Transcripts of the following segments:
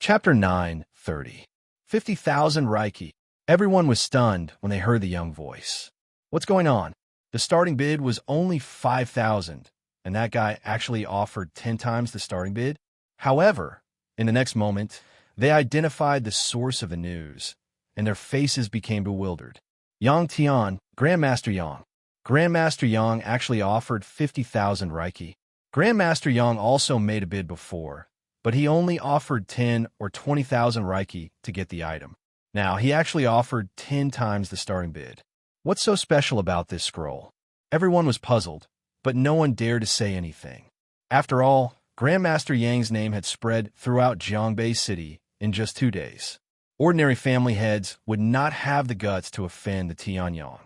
Chapter 9:30. 50,000 Reiki. Everyone was stunned when they heard the young voice. What's going on? The starting bid was only 5,000, and that guy actually offered 10 times the starting bid? However, in the next moment, they identified the source of the news, and their faces became bewildered. Yang Tian, Grandmaster Yang. Grandmaster Yang actually offered 50,000 Reiki. Grandmaster Yang also made a bid before, but he only offered 10 or 20,000 Reiki to get the item. Now, he actually offered 10 times the starting bid. What's so special about this scroll? Everyone was puzzled, but no one dared to say anything. After all, Grandmaster Yang's name had spread throughout Jiangbei City in just 2 days. Ordinary family heads would not have the guts to offend the Tianyang.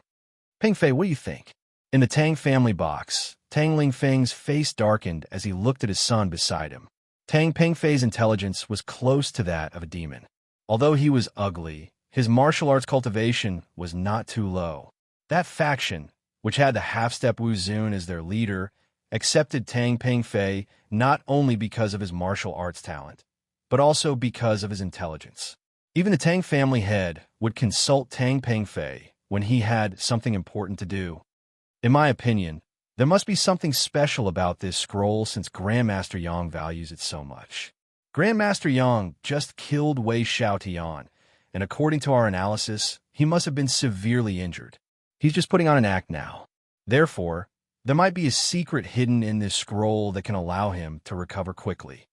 Pengfei, what do you think? In the Tang family box, Tang Lingfeng's face darkened as he looked at his son beside him. Tang Pengfei's intelligence was close to that of a demon. Although he was ugly, his martial arts cultivation was not too low. That faction, which had the half-step Wu Zun as their leader, accepted Tang Pengfei not only because of his martial arts talent, but also because of his intelligence. Even the Tang family head would consult Tang Pengfei when he had something important to do. In my opinion, there must be something special about this scroll since Grandmaster Yang values it so much. Grandmaster Yang just killed Wei Xiaotian, and according to our analysis, he must have been severely injured. He's just putting on an act now. Therefore, there might be a secret hidden in this scroll that can allow him to recover quickly.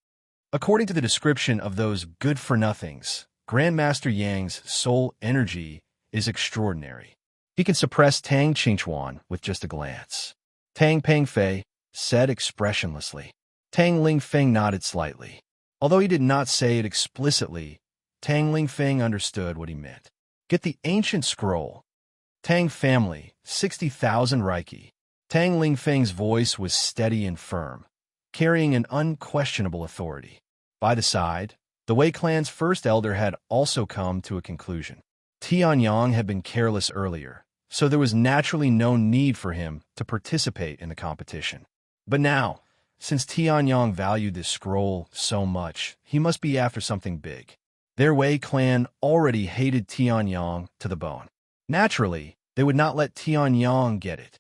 According to the description of those good-for-nothings, Grandmaster Yang's soul energy is extraordinary. He can suppress Tang Qingchuan with just a glance. Tang Pengfei said expressionlessly. Tang Lingfeng nodded slightly. Although he did not say it explicitly, Tang Lingfeng understood what he meant. Get the ancient scroll. Tang family, 60,000 Reiki. Tang Lingfeng's voice was steady and firm, carrying an unquestionable authority. By the side, the Wei clan's first elder had also come to a conclusion. Tianyang had been careless earlier, so there was naturally no need for him to participate in the competition. But now, since Tianyang valued this scroll so much, he must be after something big. Their Wei clan already hated Tianyang to the bone. Naturally, they would not let Tianyang get it.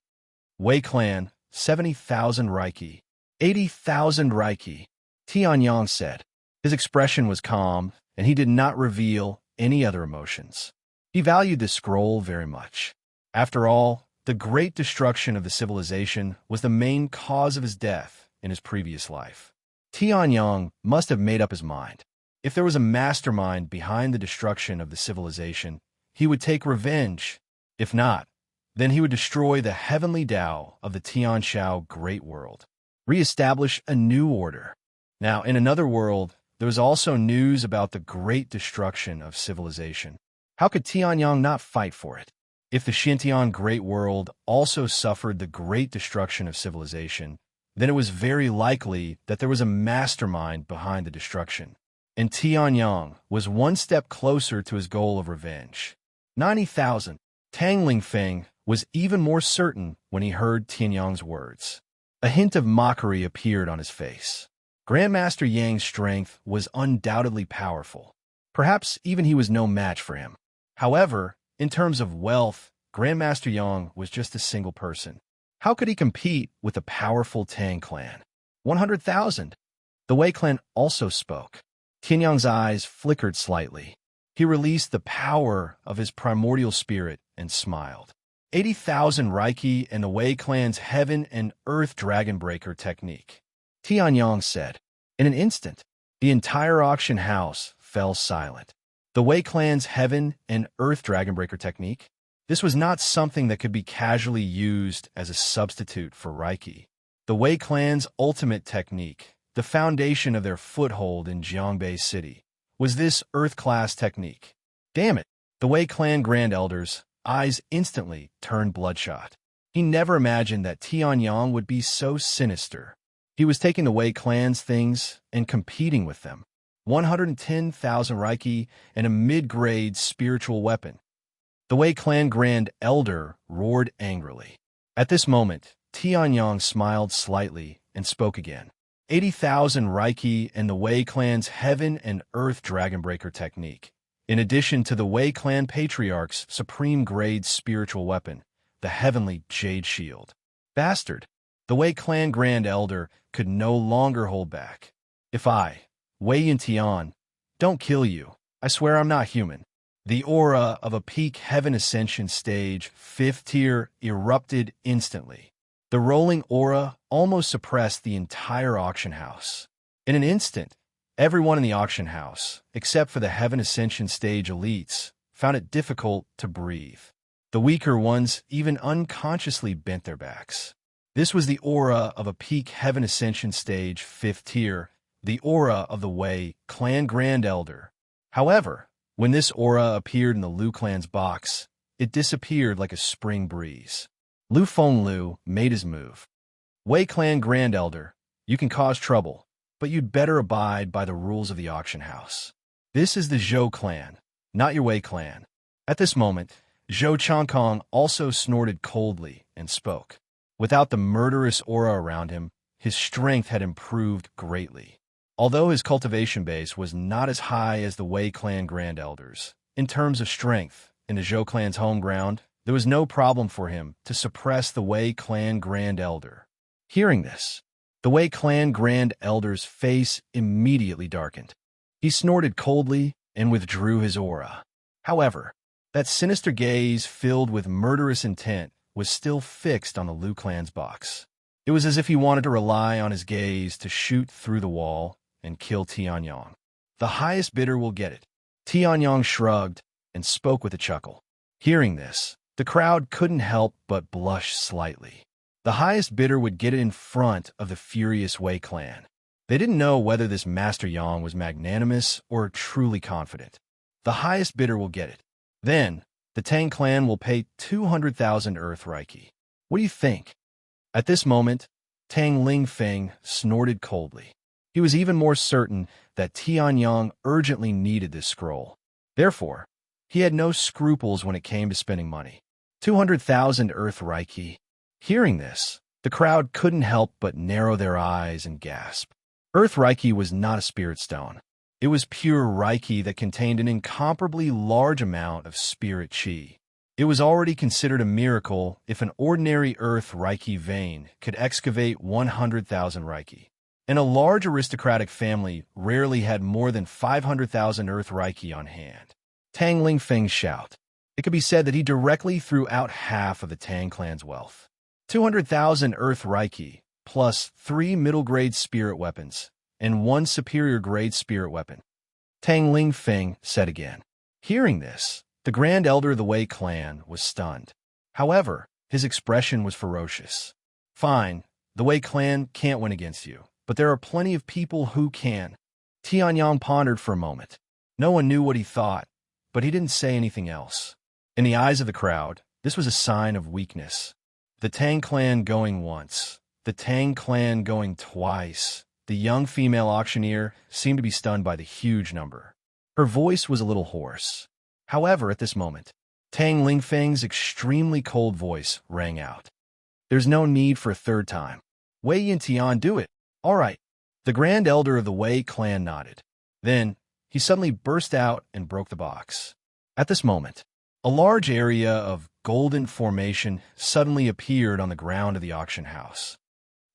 Wei clan, 70,000 Reiki. 80,000 Reiki, Tianyang said. His expression was calm, and he did not reveal any other emotions. He valued this scroll very much. After all, the great destruction of the civilization was the main cause of his death in his previous life. Tianyang must have made up his mind. If there was a mastermind behind the destruction of the civilization, he would take revenge. If not, then he would destroy the heavenly Tao of the Tianshao Great World, re-establish a new order. Now, in another world, there was also news about the great destruction of civilization. How could Tianyang not fight for it? If the Xintian Great World also suffered the great destruction of civilization, then it was very likely that there was a mastermind behind the destruction. And Tianyang was one step closer to his goal of revenge. 90,000. Tang Lingfeng was even more certain when he heard Tianyang's words. A hint of mockery appeared on his face. Grandmaster Yang's strength was undoubtedly powerful. Perhaps even he was no match for him. However, in terms of wealth, Grandmaster Yang was just a single person. How could he compete with the powerful Tang clan? 100,000. The Wei clan also spoke. Tianyang's eyes flickered slightly. He released the power of his primordial spirit and smiled. 80,000 Reiki and the Wei clan's Heaven and Earth Dragon Breaker technique. Tianyang said. In an instant, the entire auction house fell silent. The Wei clan's Heaven and Earth Dragon Breaker technique? This was not something that could be casually used as a substitute for Reiki. The Wei clan's ultimate technique, the foundation of their foothold in Jiangbei City, was this Earth-class technique. Damn it! The Wei clan Grand Elder's eyes instantly turned bloodshot. He never imagined that Tianyang would be so sinister. He was taking the Wei clan's things and competing with them. 110,000 Reiki and a mid-grade spiritual weapon. The Wei clan Grand Elder roared angrily. At this moment, Tianyang smiled slightly and spoke again. 80,000 Reiki, and the Wei clan's Heaven and Earth Dragonbreaker technique. In addition to the Wei clan patriarch's supreme-grade spiritual weapon, the Heavenly Jade Shield. Bastard! The Wei clan Grand Elder could no longer hold back. If I, Wei Yintian, don't kill you, I swear I'm not human. The aura of a peak heaven ascension stage, 5th tier, erupted instantly. The rolling aura almost suppressed the entire auction house. In an instant, everyone in the auction house, except for the Heaven Ascension stage elites, found it difficult to breathe. The weaker ones even unconsciously bent their backs. This was the aura of a peak Heaven Ascension stage, 5th tier, the aura of the Wei clan Grand Elder. However, when this aura appeared in the Liu clan's box, it disappeared like a spring breeze. Lu Fenglu made his move. Wei clan Grand Elder, you can cause trouble, but you'd better abide by the rules of the auction house. This is the Zhou clan, not your Wei clan. At this moment, Zhou Changkong also snorted coldly and spoke. Without the murderous aura around him, his strength had improved greatly. Although his cultivation base was not as high as the Wei clan Grand Elders, in terms of strength, in the Zhou clan's home ground, there was no problem for him to suppress the Wei clan Grand Elder. Hearing this, the Wei clan Grand Elder's face immediately darkened. He snorted coldly and withdrew his aura. However, that sinister gaze filled with murderous intent was still fixed on the Liu clan's box. It was as if he wanted to rely on his gaze to shoot through the wall and kill Tianyang. The highest bidder will get it. Tianyang shrugged and spoke with a chuckle. Hearing this, the crowd couldn't help but blush slightly. The highest bidder would get it in front of the furious Wei clan. They didn't know whether this Master Yang was magnanimous or truly confident. The highest bidder will get it. Then, the Tang clan will pay 200,000 Earth Reiki. What do you think? At this moment, Tang Lingfeng snorted coldly. He was even more certain that Tianyang urgently needed this scroll. Therefore, he had no scruples when it came to spending money. 200,000 Earth Reiki. Hearing this, the crowd couldn't help but narrow their eyes and gasp. Earth Reiki was not a spirit stone. It was pure Reiki that contained an incomparably large amount of spirit chi. It was already considered a miracle if an ordinary Earth Reiki vein could excavate 100,000 Reiki. And a large aristocratic family rarely had more than 500,000 Earth Reiki on hand. Tang Lingfeng's shout. It could be said that he directly threw out half of the Tang clan's wealth. 200,000 Earth Reiki, plus 3 middle-grade spirit weapons, and 1 superior-grade spirit weapon. Tang Lingfeng said again. Hearing this, the Grand Elder of the Wei clan was stunned. However, his expression was ferocious. Fine, the Wei clan can't win against you, but there are plenty of people who can. Tianyang pondered for a moment. No one knew what he thought, but he didn't say anything else. In the eyes of the crowd, this was a sign of weakness. The Tang clan going once, the Tang clan going twice. The young female auctioneer seemed to be stunned by the huge number. Her voice was a little hoarse. However, at this moment, Tang Lingfeng's extremely cold voice rang out. There's no need for a third time. Wei Yintian, do it. All right. The Grand Elder of the Wei clan nodded. Then, he suddenly burst out and broke the box. At this moment, a large area of golden formation suddenly appeared on the ground of the auction house.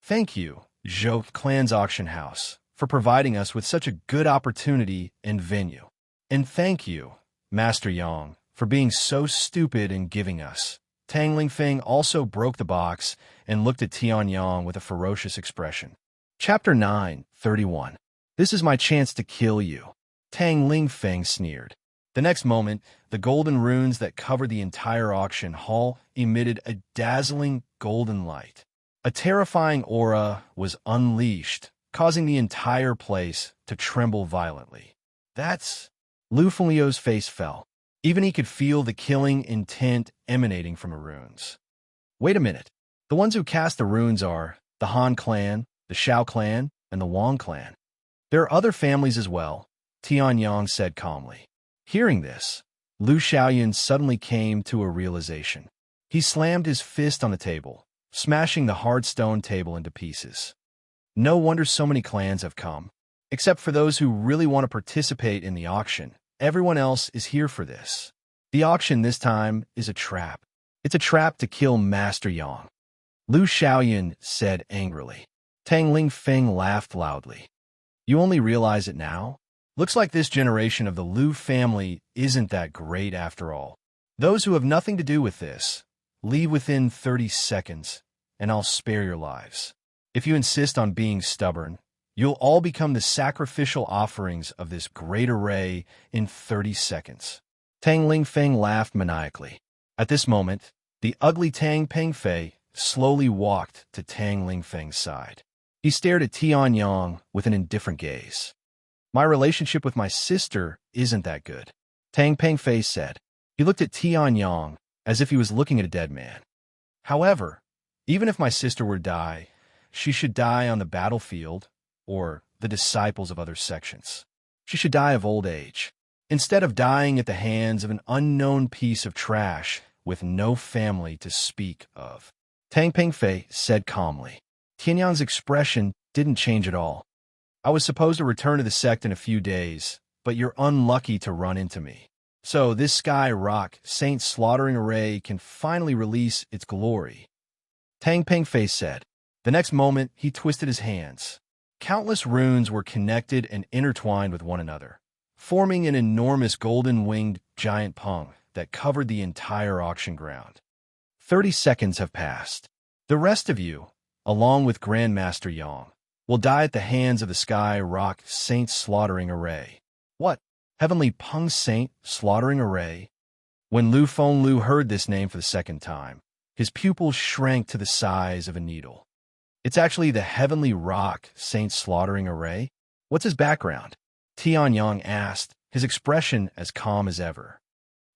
Thank you, Zhou clan's auction house, for providing us with such a good opportunity and venue. And thank you, Master Yang, for being so stupid and giving us. Tang Lingfeng also broke the box and looked at Tianyang with a ferocious expression. Chapter 9:31. This is my chance to kill you. Tang Lingfeng sneered. The next moment, the golden runes that covered the entire auction hall emitted a dazzling golden light. A terrifying aura was unleashed, causing the entire place to tremble violently. That's... Lu Fenglio's face fell. Even he could feel the killing intent emanating from the runes. Wait a minute. The ones who cast the runes are the Han clan, the Shao clan, and the Wang clan. There are other families as well, Tianyang said calmly. Hearing this, Lu Xiaoyan suddenly came to a realization. He slammed his fist on the table, smashing the hard stone table into pieces. No wonder so many clans have come. Except for those who really want to participate in the auction. Everyone else is here for this. The auction this time is a trap. It's a trap to kill Master Yang. Lu Xiaoyan said angrily. Tang Lingfeng laughed loudly. You only realize it now? Looks like this generation of the Lu family isn't that great after all. Those who have nothing to do with this, leave within 30 seconds, and I'll spare your lives. If you insist on being stubborn, you'll all become the sacrificial offerings of this great array in 30 seconds. Tang Lingfeng laughed maniacally. At this moment, the ugly Tang Pengfei slowly walked to Tang Lingfeng's side. He stared at Tianyang with an indifferent gaze. My relationship with my sister isn't that good, Tang Pengfei said. He looked at Tianyang as if he was looking at a dead man. However, even if my sister were to die, she should die on the battlefield or the disciples of other sections. She should die of old age, instead of dying at the hands of an unknown piece of trash with no family to speak of. Tang Pengfei said calmly. Tianyang's expression didn't change at all. I was supposed to return to the sect in a few days, but you're unlucky to run into me. So this Sky Rock Saint Slaughtering Array can finally release its glory. Tang Pengfei said. The next moment, he twisted his hands. Countless runes were connected and intertwined with one another, forming an enormous golden-winged giant pung that covered the entire auction ground. 30 seconds have passed. The rest of you, along with Grandmaster Yang, will die at the hands of the Sky Rock Saint Slaughtering Array. What? Heavenly Pung Saint Slaughtering Array? When Lu Fenglu heard this name for the second time, his pupils shrank to the size of a needle. It's actually the Heavenly Rock Saint Slaughtering Array? What's his background? Tianyang asked, his expression as calm as ever.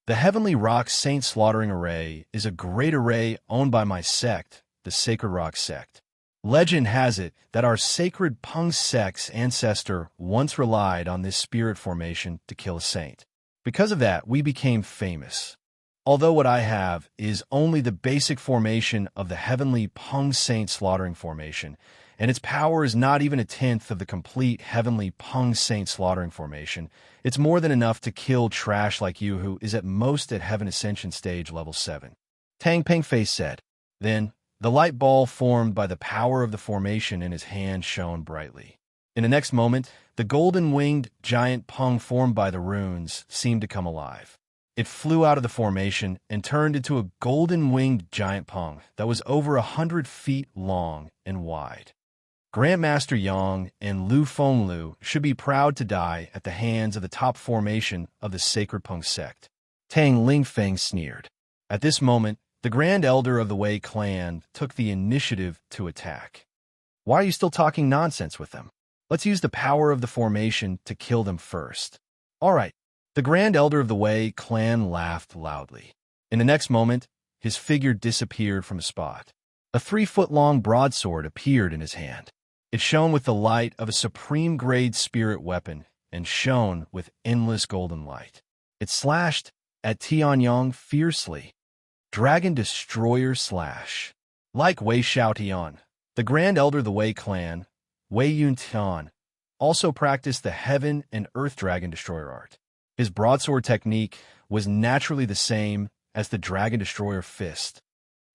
The Heavenly Rock Saint Slaughtering Array is a great array owned by my sect, the Sacred Rock Sect. Legend has it that our sacred Pung sect's ancestor once relied on this spirit formation to kill a saint. Because of that, we became famous. Although what I have is only the basic formation of the Heavenly Pung Saint Slaughtering Formation, and its power is not even a tenth of the complete Heavenly Pung Saint Slaughtering Formation, it's more than enough to kill trash like you who is at most at Heaven Ascension Stage Level 7. Tang Pengfei said. Then, the light ball formed by the power of the formation in his hand shone brightly. In the next moment, the golden-winged giant pung formed by the runes seemed to come alive. It flew out of the formation and turned into a golden-winged giant pung that was over 100 feet long and wide. Grandmaster Yang and Lu Fenglu should be proud to die at the hands of the top formation of the Sacred Pung sect. Tang Lingfeng sneered. At this moment, the Grand Elder of the Wei clan took the initiative to attack. Why are you still talking nonsense with them? Let's use the power of the formation to kill them first. All right. The Grand Elder of the Wei clan laughed loudly. In the next moment, his figure disappeared from a spot. A 3-foot-long broadsword appeared in his hand. It shone with the light of a supreme-grade spirit weapon and shone with endless golden light. It slashed at Tianyang fiercely. Dragon Destroyer Slash. Like Wei Xiaotian, the Grand Elder of the Wei clan, Wei Yuntian, also practiced the Heaven and Earth Dragon Destroyer art. His broadsword technique was naturally the same as the Dragon Destroyer fist.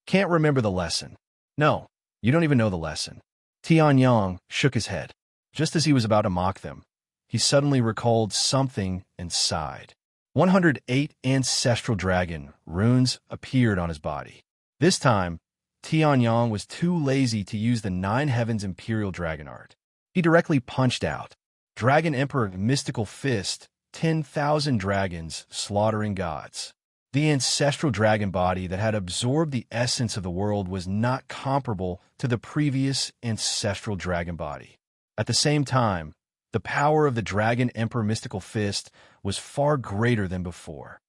Can't remember the lesson. No, you don't even know the lesson. Tianyang shook his head. Just as he was about to mock them, he suddenly recalled something and sighed. 108 ancestral dragon runes appeared on his body. This time, Tianyang was too lazy to use the 9 Heavens Imperial Dragon art. He directly punched out. Dragon Emperor Mystical Fist, 10,000 dragons slaughtering gods. The ancestral dragon body that had absorbed the essence of the world was not comparable to the previous ancestral dragon body. At the same time, the power of the Dragon Emperor Mystical Fist was far greater than before.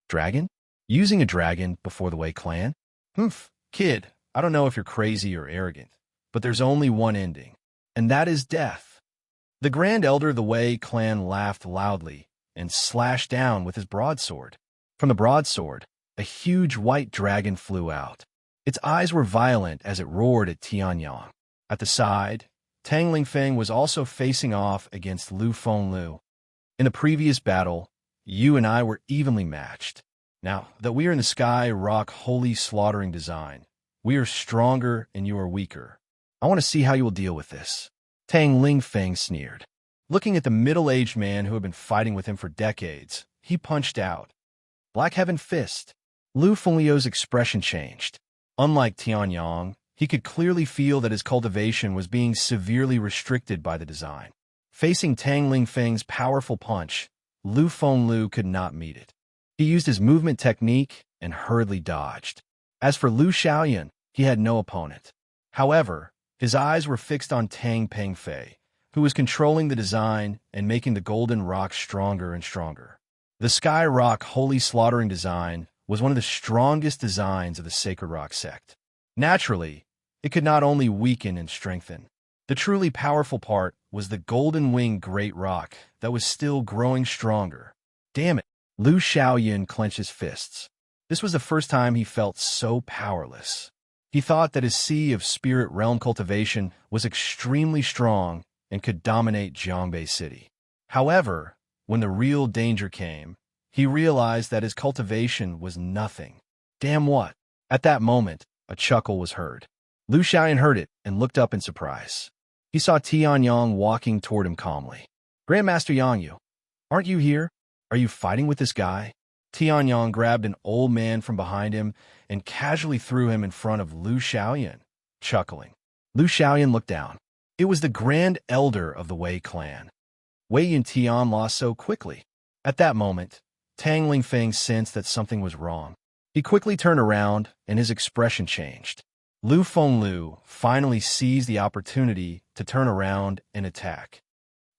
Dragon? Using a dragon before the Wei clan? Kid, I don't know if you're crazy or arrogant, but there's only one ending, and that is death. The Grand Elder of the Wei clan laughed loudly and slashed down with his broadsword. From the broadsword, a huge white dragon flew out. Its eyes were violent as it roared at Tianyang. At the side, Tang Lingfeng was also facing off against Lu Fenglu. In the previous battle, you and I were evenly matched. Now that we are in the sky rock holy slaughtering design, we are stronger and you are weaker. I want to see how you will deal with this. Tang Lingfeng sneered. Looking at the middle-aged man who had been fighting with him for decades, he punched out. Black Heaven Fist. Lu Fenglio's expression changed. Unlike Tianyang, he could clearly feel that his cultivation was being severely restricted by the design. Facing Tang Lingfeng's powerful punch, Lu Fenglu could not meet it. He used his movement technique and hurriedly dodged. As for Lu Xiaoyan, he had no opponent. However, his eyes were fixed on Tang Pengfei, who was controlling the design and making the golden rock stronger and stronger. The Sky Rock Holy Slaughtering design was one of the strongest designs of the Sacred Rock sect. Naturally, it could not only weaken and strengthen. The truly powerful part was the Golden Wing Great Rock that was still growing stronger. Damn it! Lu Xiaoyan clenched his fists. This was the first time he felt so powerless. He thought that his sea of spirit realm cultivation was extremely strong and could dominate Jiangbei City. However, when the real danger came, he realized that his cultivation was nothing. Damn what? At that moment, a chuckle was heard. Lu Xiaoyan heard it and looked up in surprise. He saw Tianyang walking toward him calmly. Grandmaster Yangyu, aren't you here? Are you fighting with this guy? Tianyang grabbed an old man from behind him and casually threw him in front of Lu Xiaoyan, chuckling. Lu Xiaoyan looked down. It was the Grand Elder of the Wei clan. Wei Yuntian lost so quickly. At that moment, Tang Lingfeng sensed that something was wrong. He quickly turned around and his expression changed. Lu Fenglu finally seized the opportunity to turn around and attack.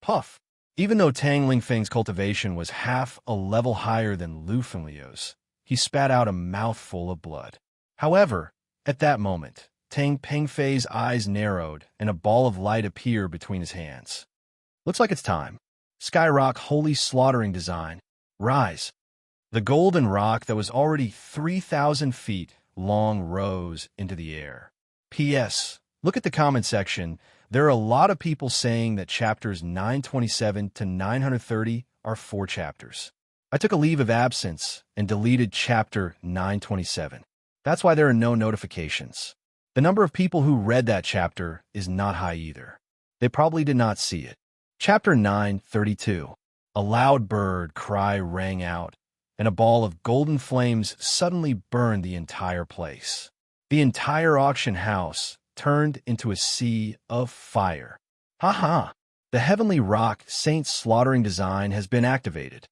Puff! Even though Tang Lingfeng's cultivation was half a level higher than Lu Fenglio's, he spat out a mouthful of blood. However, at that moment, Tang Pengfei's eyes narrowed and a ball of light appeared between his hands. Looks like it's time. Skyrock Holy Slaughtering Design. Rise. The golden rock that was already 3,000 feet long rose into the air. P.S. Look at the comment section. There are a lot of people saying that chapters 927 to 930 are 4 chapters. I took a leave of absence and deleted chapter 927. That's why there are no notifications. The number of people who read that chapter is not high either. They probably did not see it. Chapter 932. A loud bird cry rang out, and a ball of golden flames suddenly burned the entire place. The entire auction house turned into a sea of fire. Ha! The Heavenly Rock Saint Slaughtering design has been activated.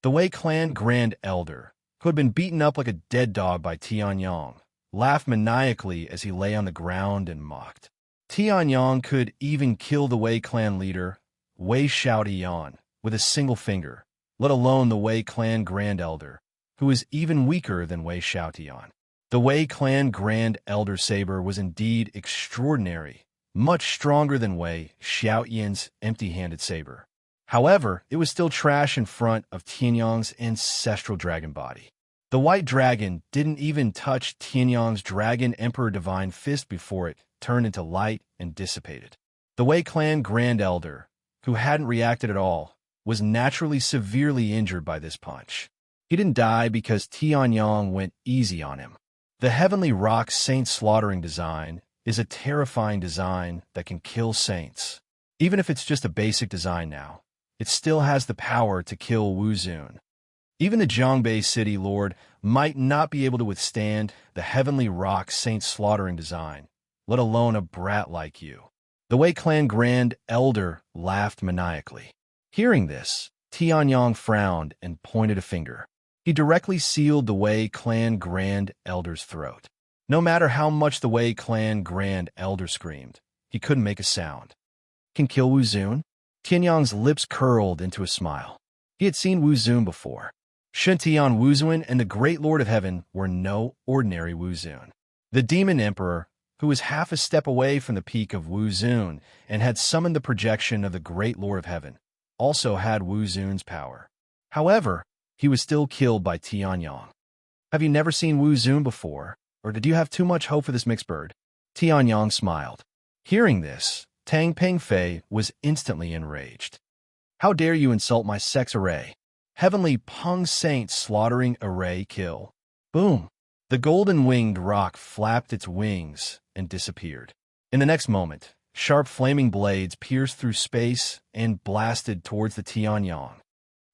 The Wei Clan Grand Elder, who had been beaten up like a dead dog by Tianyang, laughed maniacally as he lay on the ground and mocked. Tianyang could even kill the Wei Clan leader, Wei Xiaotian, with a single finger, let alone the Wei Clan Grand Elder, who is even weaker than Wei Xiaotian. The Wei Clan Grand Elder Saber was indeed extraordinary, much stronger than Wei Xiaotian's empty-handed saber. However, it was still trash in front of Tianyang's ancestral dragon body. The white dragon didn't even touch Tianyang's Dragon Emperor Divine Fist before it turned into light and dissipated. The Wei Clan Grand Elder, who hadn't reacted at all, was naturally severely injured by this punch. He didn't die because Tianyang went easy on him. The Heavenly Rock Saint Slaughtering design is a terrifying design that can kill saints. Even if it's just a basic design now, it still has the power to kill Wu Zun. Even the Jiangbei City Lord might not be able to withstand the Heavenly Rock Saint Slaughtering design, let alone a brat like you. The Wei Clan Grand Elder laughed maniacally. Hearing this, Tianyang frowned and pointed a finger. He directly sealed the Wei Clan Grand Elder's throat. No matter how much the Wei Clan Grand Elder screamed, he couldn't make a sound. Can kill Wu Zun? Tianyang's lips curled into a smile. He had seen Wu Zun before. Shuntian Wu Zun and the Great Lord of Heaven were no ordinary Wu Zun. The Demon Emperor, who was half a step away from the peak of Wu Zun and had summoned the projection of the Great Lord of Heaven, also had Wu Zun's power. However, he was still killed by Tianyang. Have you never seen Wu Zun before, or did you have too much hope for this mixed bird? Tianyang smiled. Hearing this, Tang Pingfei was instantly enraged. How dare you insult my sex array? Heavenly Peng Saint slaughtering array kill. Boom! The golden-winged rock flapped its wings and disappeared. In the next moment, sharp flaming blades pierced through space and blasted towards the Tianyang.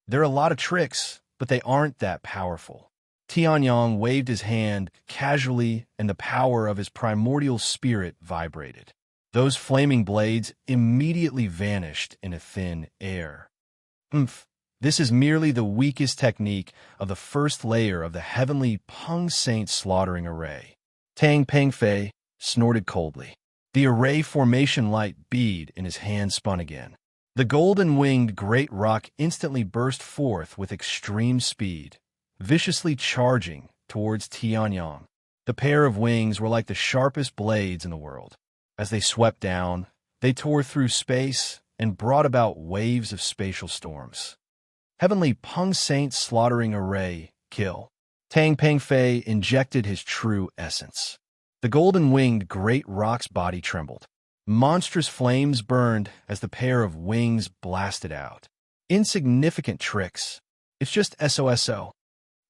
There are a lot of tricks, but they aren't that powerful. Tianyang waved his hand casually, and the power of his primordial spirit vibrated. Those flaming blades immediately vanished in a thin air. This is merely the weakest technique of the first layer of the heavenly Peng Saint slaughtering array. Tang Pingfei snorted coldly. The array formation light bead in his hand spun again. The golden-winged great rock instantly burst forth with extreme speed, viciously charging towards Tianyang. The pair of wings were like the sharpest blades in the world. As they swept down, they tore through space and brought about waves of spatial storms. Heavenly Peng Saint slaughtering array kill. Tang Pingfei injected his true essence. The golden-winged great rock's body trembled. Monstrous flames burned as the pair of wings blasted out. Insignificant tricks. It's just SOSO.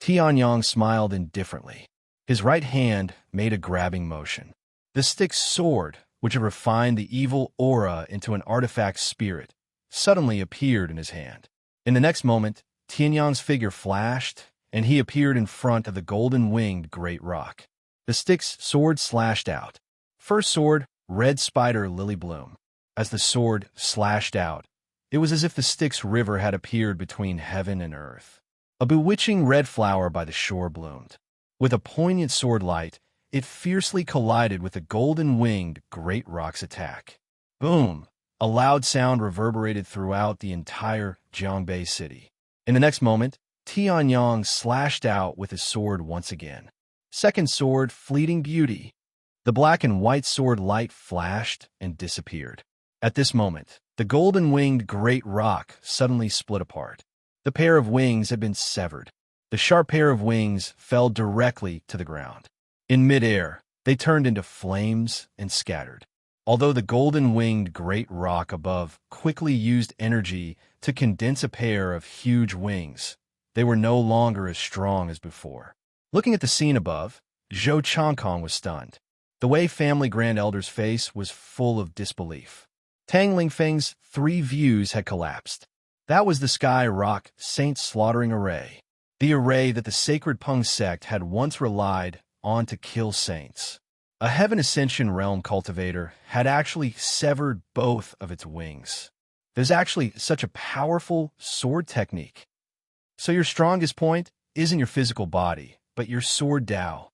Tianyang smiled indifferently. His right hand made a grabbing motion. The stick's sword, which had refined the evil aura into an artifact spirit, suddenly appeared in his hand. In the next moment, Tianyang's figure flashed, and he appeared in front of the golden-winged great rock. The stick's sword slashed out. First sword, red spider lily bloom. As the sword slashed out, it was as if the stick's river had appeared between heaven and earth. A bewitching red flower by the shore bloomed. With a poignant sword light, it fiercely collided with the golden-winged great rock's attack. Boom! A loud sound reverberated throughout the entire Jiangbei city. In the next moment, Tianyang slashed out with his sword once again. Second sword, fleeting beauty. The black and white sword light flashed and disappeared. At this moment, the golden-winged great rock suddenly split apart. The pair of wings had been severed. The sharp pair of wings fell directly to the ground. In midair, they turned into flames and scattered. Although the golden-winged great rock above quickly used energy to condense a pair of huge wings, they were no longer as strong as before. Looking at the scene above, Zhou Changkong was stunned. The Wei family grand elder's face was full of disbelief. Tang Lingfeng's 3 views had collapsed. That was the Sky Rock Saint slaughtering array. The array that the sacred Peng sect had once relied on to kill saints. A Heaven Ascension Realm cultivator had actually severed both of its wings. There's actually such a powerful sword technique. So your strongest point isn't your physical body, but your sword Dao.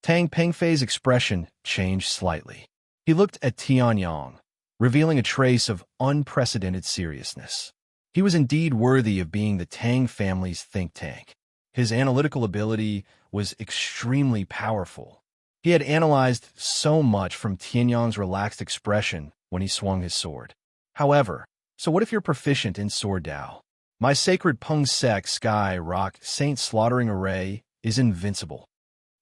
Tang Pingfei's expression changed slightly. He looked at Tianyang, revealing a trace of unprecedented seriousness. He was indeed worthy of being the Tang family's think tank. His analytical ability was extremely powerful. He had analyzed so much from Tianyang's relaxed expression when he swung his sword. However, so what if you're proficient in sword Dao? My sacred Peng Sek Sky Rock Saint slaughtering array is invincible.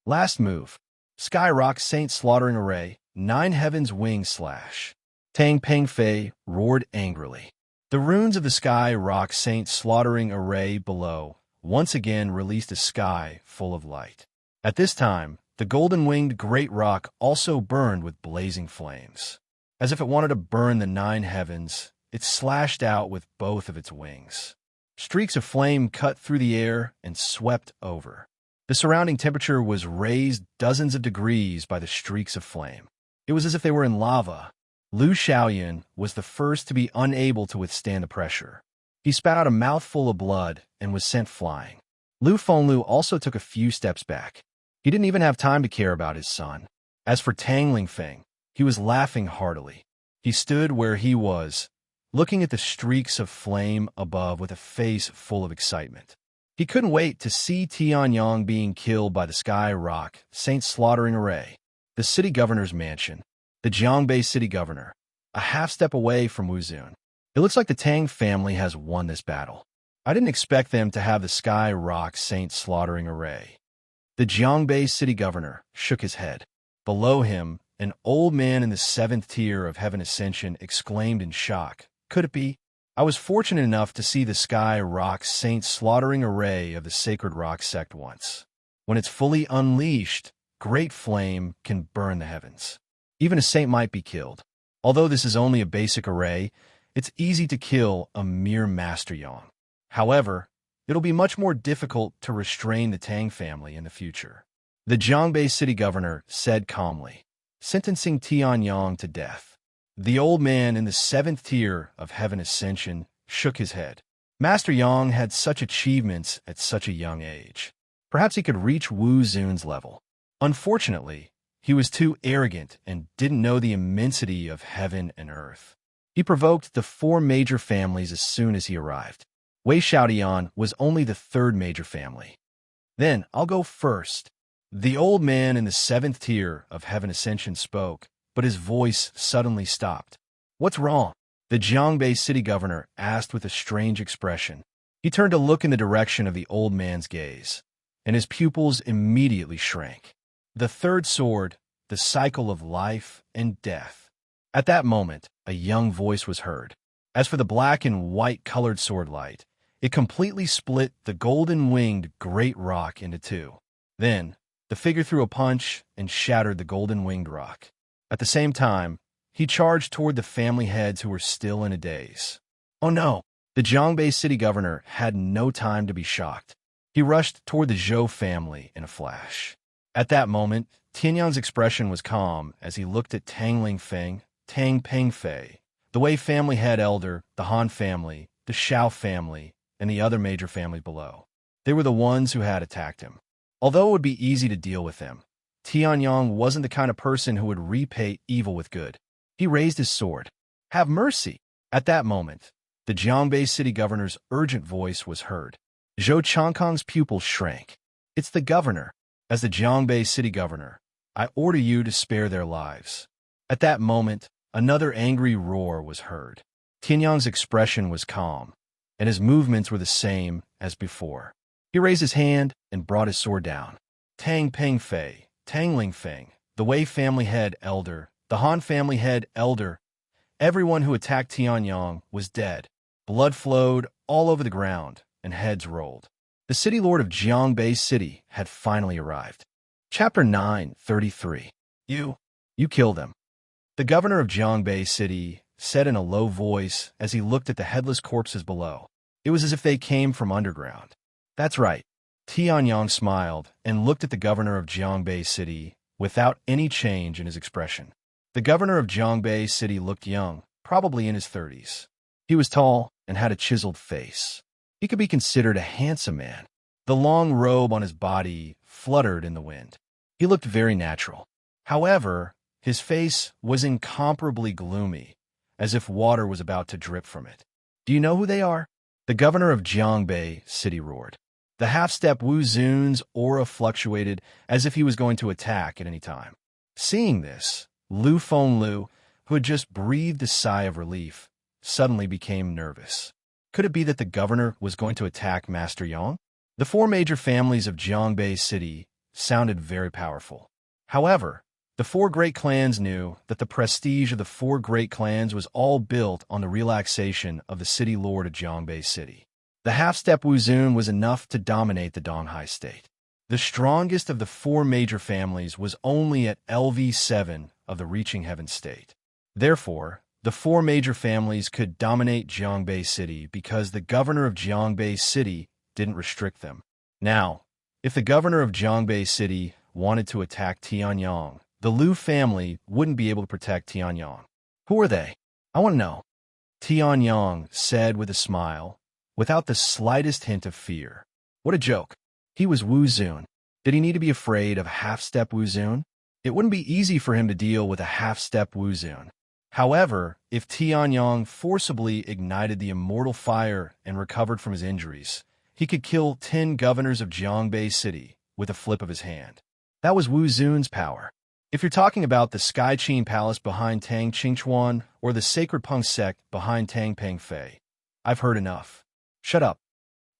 Last move. Sky Rock Saint slaughtering array, 9 heavens wing slash. Tang Pingfei roared angrily. The runes of the Sky Rock Saint slaughtering array below once again released a sky full of light. At this time, the golden-winged great rock also burned with blazing flames. As if it wanted to burn the 9 heavens, it slashed out with both of its wings. Streaks of flame cut through the air and swept over. The surrounding temperature was raised dozens of degrees by the streaks of flame. It was as if they were in lava. Lu Xiaoyan was the first to be unable to withstand the pressure. He spat out a mouthful of blood and was sent flying. Lu Fenglu also took a few steps back. He didn't even have time to care about his son. As for Tang Lingfeng, he was laughing heartily. He stood where he was, looking at the streaks of flame above with a face full of excitement. He couldn't wait to see Tianyang being killed by the Sky Rock Saint slaughtering array. The city governor's mansion, the Jiangbei city governor, a half step away from Wuzun. It looks like the Tang family has won this battle. I didn't expect them to have the Sky Rock Saint slaughtering array. The Jiangbei city governor shook his head. Below him, An old man in the seventh tier of heaven ascension exclaimed in shock. Could it be? I was fortunate enough to see the Sky Rock Saint slaughtering a ray of the Sacred Rock sect once. When it's fully unleashed, great flame can burn the heavens. Even a saint might be killed. Although this is only a basic array, it's easy to kill a mere Master Yang. However, it'll be much more difficult to restrain the Tang family in the future. The Jiangbei city governor said calmly, sentencing Tianyang to death. The old man in the seventh tier of heaven ascension shook his head. Master Yang had such achievements at such a young age. Perhaps he could reach Wu Zun's level. Unfortunately, he was too arrogant and didn't know the immensity of heaven and earth. He provoked the four major families as soon as he arrived. Wei Xiaodian was only the third major family. Then, I'll go first. The old man in the seventh tier of heaven ascension spoke, but his voice suddenly stopped. What's wrong? The Jiangbei city governor asked with a strange expression. He turned to look in the direction of the old man's gaze, and his pupils immediately shrank. The third sword, the cycle of life and death. At that moment, a young voice was heard. As for the black and white colored sword light, it completely split the golden-winged great rock into two. Then, the figure threw a punch and shattered the golden-winged rock. At the same time, he charged toward the family heads who were still in a daze. Oh no! The Jiangbei city governor had no time to be shocked. He rushed toward the Zhou family in a flash. At that moment, Tianyang's expression was calm as he looked at Tang Lingfeng, Tang Pengfei, the Wei family head elder, the Han family, the Xiao family, and the other major families below. They were the ones who had attacked him. Although it would be easy to deal with them, Tianyang wasn't the kind of person who would repay evil with good. He raised his sword. Have mercy! At that moment, the Jiangbei city governor's urgent voice was heard. Zhou Changkong's pupils shrank. It's the governor. As the Jiangbei city governor, I order you to spare their lives. At that moment, another angry roar was heard. Tianyang's expression was calm, and his movements were the same as before. He raised his hand and brought his sword down. Tang Pengfei, Tang Lingfeng, the Wei family head elder, the Han family head elder, everyone who attacked Tianyang was dead. Blood flowed all over the ground, and heads rolled. The city lord of Jiangbei City had finally arrived. Chapter 9:33. You kill them. The governor of Jiangbei City said in a low voice as he looked at the headless corpses below. It was as if they came from underground. That's right. Tianyang smiled and looked at the governor of Jiangbei City without any change in his expression. The governor of Jiangbei City looked young, probably in his 30s. He was tall and had a chiseled face. He could be considered a handsome man. The long robe on his body fluttered in the wind. He looked very natural. However, his face was incomparably gloomy, as if water was about to drip from it. Do you know who they are? The governor of Jiangbei City roared. The half-step Wu Zun's aura fluctuated as if he was going to attack at any time. Seeing this, Lu Fenglu, who had just breathed a sigh of relief, suddenly became nervous. Could it be that the governor was going to attack Master Yang? The four major families of Jiangbei City sounded very powerful. However, the four great clans knew that the prestige of the four great clans was all built on the relaxation of the city lord of Jiangbei City. The half-step Wu Zun was enough to dominate the Donghai state. The strongest of the four major families was only at LV7 of the Reaching Heaven state. Therefore, the four major families could dominate Jiangbei City because the governor of Jiangbei City didn't restrict them. Now, if the governor of Jiangbei City wanted to attack Tianyang, the Lu family wouldn't be able to protect Tianyang. Who are they? I want to know. Tianyang said with a smile, without the slightest hint of fear. What a joke. He was Wu Zun. Did he need to be afraid of half-step Wu Zun? It wouldn't be easy for him to deal with a half-step Wu Zun. However, if Tianyang forcibly ignited the immortal fire and recovered from his injuries, he could kill 10 governors of Jiangbei City with a flip of his hand. That was Wu Zun's power. If you're talking about the Sky Qin Palace behind Tang Qingchuan or the Sacred Peng sect behind Tang Pengfei, I've heard enough. Shut up,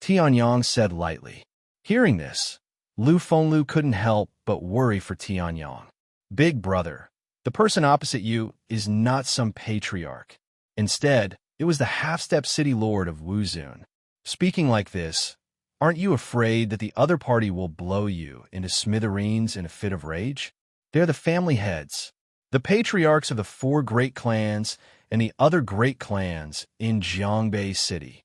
Tianyang said lightly. Hearing this, Lu Fenglu couldn't help but worry for Tianyang. Big brother, The person opposite you is not some patriarch. Instead, it was the half-step city lord of Wuzun. Speaking like this, aren't you afraid that the other party will blow you into smithereens in a fit of rage? They're the family heads, the patriarchs of the 4 great clans and the other great clans in Jiangbei City.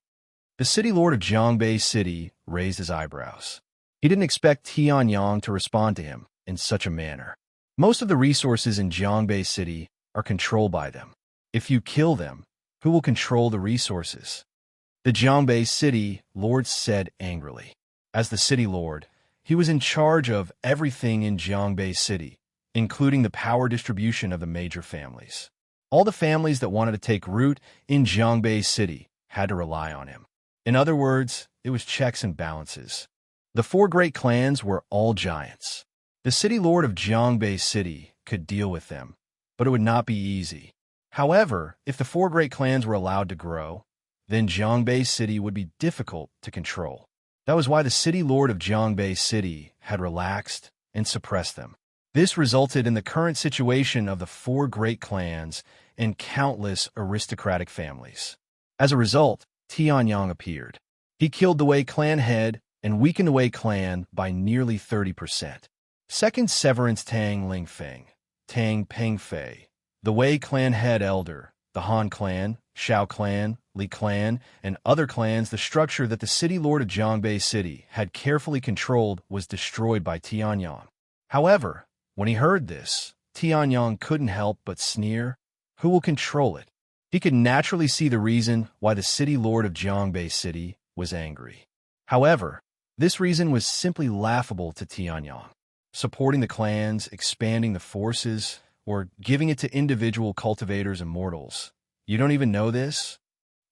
The city lord of Jiangbei City raised his eyebrows. He didn't expect Tianyang to respond to him in such a manner. Most of the resources in Jiangbei City are controlled by them. If you kill them, who will control the resources? The Jiangbei City lord said angrily. As the city lord, he was in charge of everything in Jiangbei City, including the power distribution of the major families. All the families that wanted to take root in Jiangbei City had to rely on him. In other words, it was checks and balances. The 4 great clans were all giants. The city lord of Jiangbei City could deal with them, but it would not be easy. However, if the 4 great clans were allowed to grow, then Jiangbei City would be difficult to control. That was why the city lord of Jiangbei City had relaxed and suppressed them. This resulted in the current situation of the 4 great clans and countless aristocratic families. As a result, Tianyang appeared. He killed the Wei clan head and weakened the Wei clan by nearly 30%. Second Severance Tang Lingfeng, Tang Pengfei, the Wei clan head elder, the Han clan, Shao clan, Li clan, and other clans. The structure that the city lord of Jiangbei City had carefully controlled was destroyed by Tianyang. However, when he heard this, Tianyang couldn't help but sneer. Who will control it? He could naturally see the reason why the city lord of Jiangbei City was angry. However, this reason was simply laughable to Tianyang. Supporting the clans, expanding the forces, or giving it to individual cultivators and mortals. You don't even know this?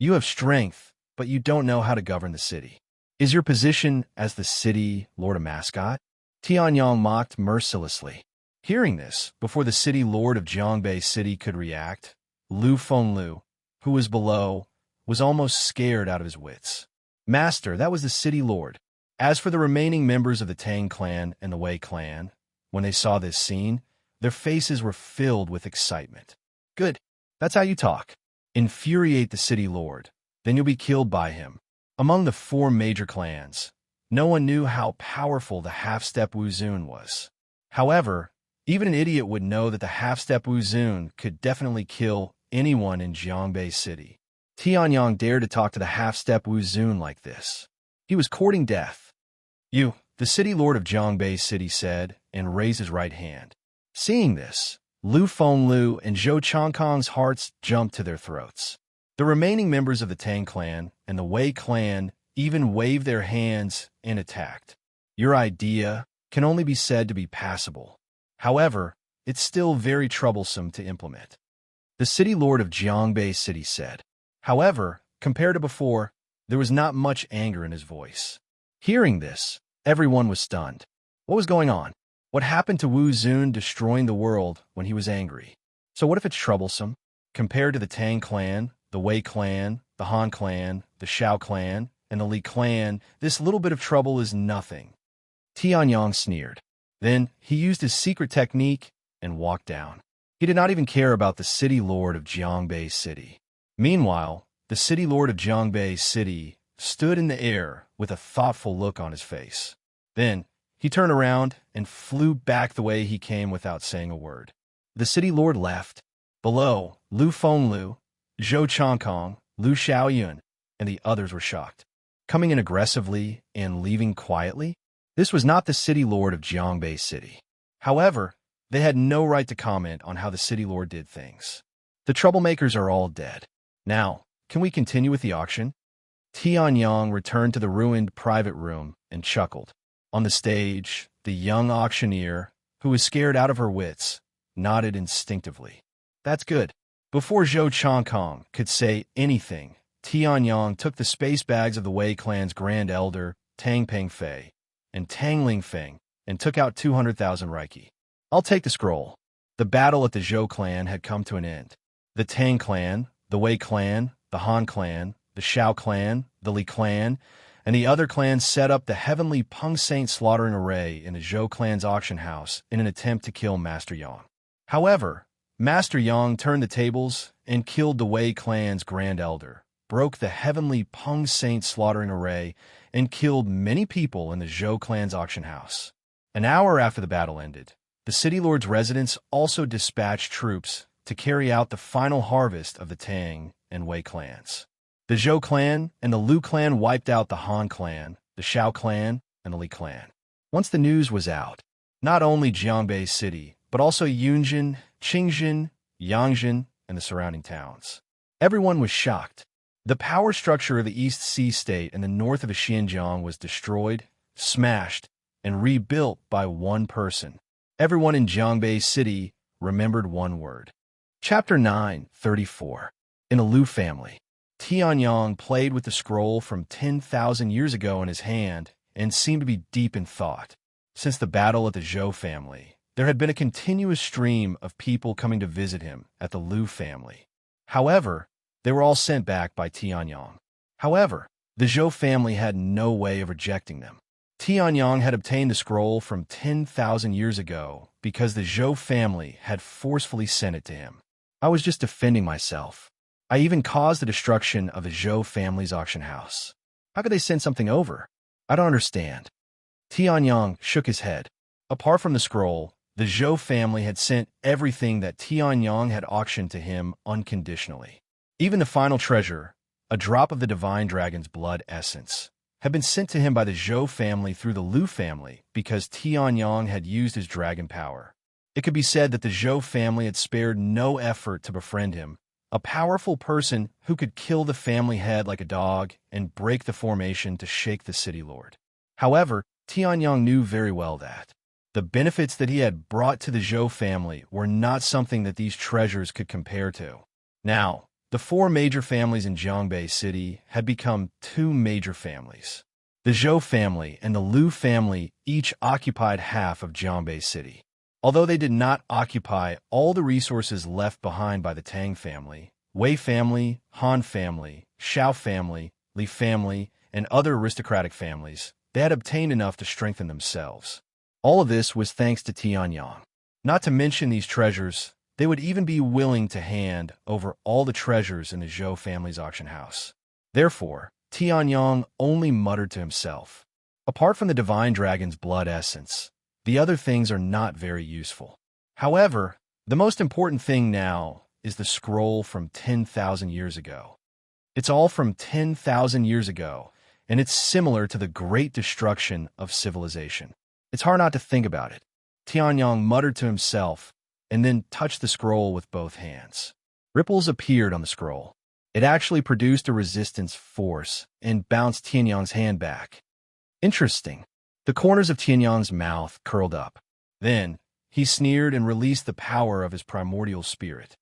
You have strength, but you don't know how to govern the city. Is your position as the city lord a mascot? Tianyang mocked mercilessly. Hearing this, before the city lord of Jiangbei City could react, Lu Fenglu, who was below, was almost scared out of his wits. Master, that was the city lord. As for the remaining members of the Tang clan and the Wei clan, when they saw this scene, their faces were filled with excitement. Good. That's how you talk. Infuriate the city lord, then you'll be killed by him. Among the 4 major clans, no one knew how powerful the half-step Wuzun was. However, even an idiot would know that the half-step Wuzun could definitely kill anyone in Jiangbei City. Tianyang dared to talk to the half-step Wuzun like this. He was courting death. You, the city lord of Jiangbei City said, and raised his right hand. Seeing this, Lu Fenglu and Zhou Changkong's hearts jumped to their throats. The remaining members of the Tang clan and the Wei clan even waved their hands and attacked. Your idea can only be said to be passable. However, it's still very troublesome to implement. The city lord of Jiangbei City said. However, compared to before, there was not much anger in his voice. Hearing this, everyone was stunned. What was going on? What happened to Wu Zun destroying the world when he was angry? So what if it's troublesome? Compared to the Tang clan, the Wei clan, the Han clan, the Shao clan, and the Li clan, this little bit of trouble is nothing. Tianyang sneered. Then he used his secret technique and walked down. He did not even care about the city lord of Jiangbei City. Meanwhile, the city lord of Jiangbei City stood in the air with a thoughtful look on his face. Then, he turned around and flew back the way he came without saying a word. The city lord left. Below, Lu Fenglu, Zhou Changkong, Lu Xiaoyun, and the others were shocked. Coming in aggressively and leaving quietly? This was not the city lord of Jiangbei City. However, they had no right to comment on how the city lord did things. The troublemakers are all dead. Now, can we continue with the auction? Tianyang returned to the ruined private room and chuckled. On the stage, the young auctioneer, who was scared out of her wits, nodded instinctively. That's good. Before Zhou Changkong could say anything, Tianyang took the space bags of the Wei clan's grand elder, Tang Pengfei, and Tang Lingfeng, and took out 200,000 Reiki. I'll take the scroll. The battle at the Zhou clan had come to an end. The Tang clan, the Wei clan, the Han clan, the Shao clan, the Li clan, and the other clans set up the heavenly Peng Saint slaughtering array in the Zhou clan's auction house in an attempt to kill Master Yang. However, Master Yang turned the tables and killed the Wei clan's grand elder, broke the heavenly Peng Saint slaughtering array, and killed many people in the Zhou clan's auction house. An hour after the battle ended, the city lord's residence also dispatched troops to carry out the final harvest of the Tang and Wei clans. The Zhou clan and the Lu clan wiped out the Han clan, the Shao clan, and the Li clan. Once the news was out, not only Jiangbei City, but also Yunjin, Qingjin, Yangjin, and the surrounding towns. Everyone was shocked. The power structure of the East Sea State in the north of Xinjiang was destroyed, smashed, and rebuilt by one person. Everyone in Jiangbei City remembered one word. Chapter 9:34. In a Lu family. Tianyang played with the scroll from 10,000 years ago in his hand and seemed to be deep in thought. Since the battle at the Zhou family, there had been a continuous stream of people coming to visit him at the Lu family. However, they were all sent back by Tianyang. However, the Zhou family had no way of rejecting them. Tianyang had obtained the scroll from 10,000 years ago because the Zhou family had forcefully sent it to him. I was just defending myself. I even caused the destruction of the Zhou family's auction house. How could they send something over? I don't understand. Tianyang shook his head. Apart from the scroll, the Zhou family had sent everything that Tianyang had auctioned to him unconditionally. Even the final treasure, a drop of the divine dragon's blood essence, had been sent to him by the Zhou family through the Lu family because Tianyang had used his dragon power. It could be said that the Zhou family had spared no effort to befriend him, a powerful person who could kill the family head like a dog and break the formation to shake the city lord. However, Tianyang knew very well that the benefits that he had brought to the Zhou family were not something that these treasures could compare to. Now, the four major families in Jiangbei City had become two major families. The Zhou family and the Lu family each occupied half of Jiangbei City. Although they did not occupy all the resources left behind by the Tang family, Wei family, Han family, Shao family, Li family, and other aristocratic families, they had obtained enough to strengthen themselves. All of this was thanks to Tianyang. Not to mention these treasures, they would even be willing to hand over all the treasures in the Zhou family's auction house. Therefore, Tianyang only muttered to himself, apart from the divine dragon's blood essence, the other things are not very useful. However, the most important thing now is the scroll from 10,000 years ago. It's all from 10,000 years ago, and it's similar to the great destruction of civilization. It's hard not to think about it. Tianyang muttered to himself, and then touched the scroll with both hands. Ripples appeared on the scroll. It actually produced a resistance force and bounced Tianyang's hand back. Interesting. The corners of Tianyang's mouth curled up. Then, he sneered and released the power of his primordial spirit.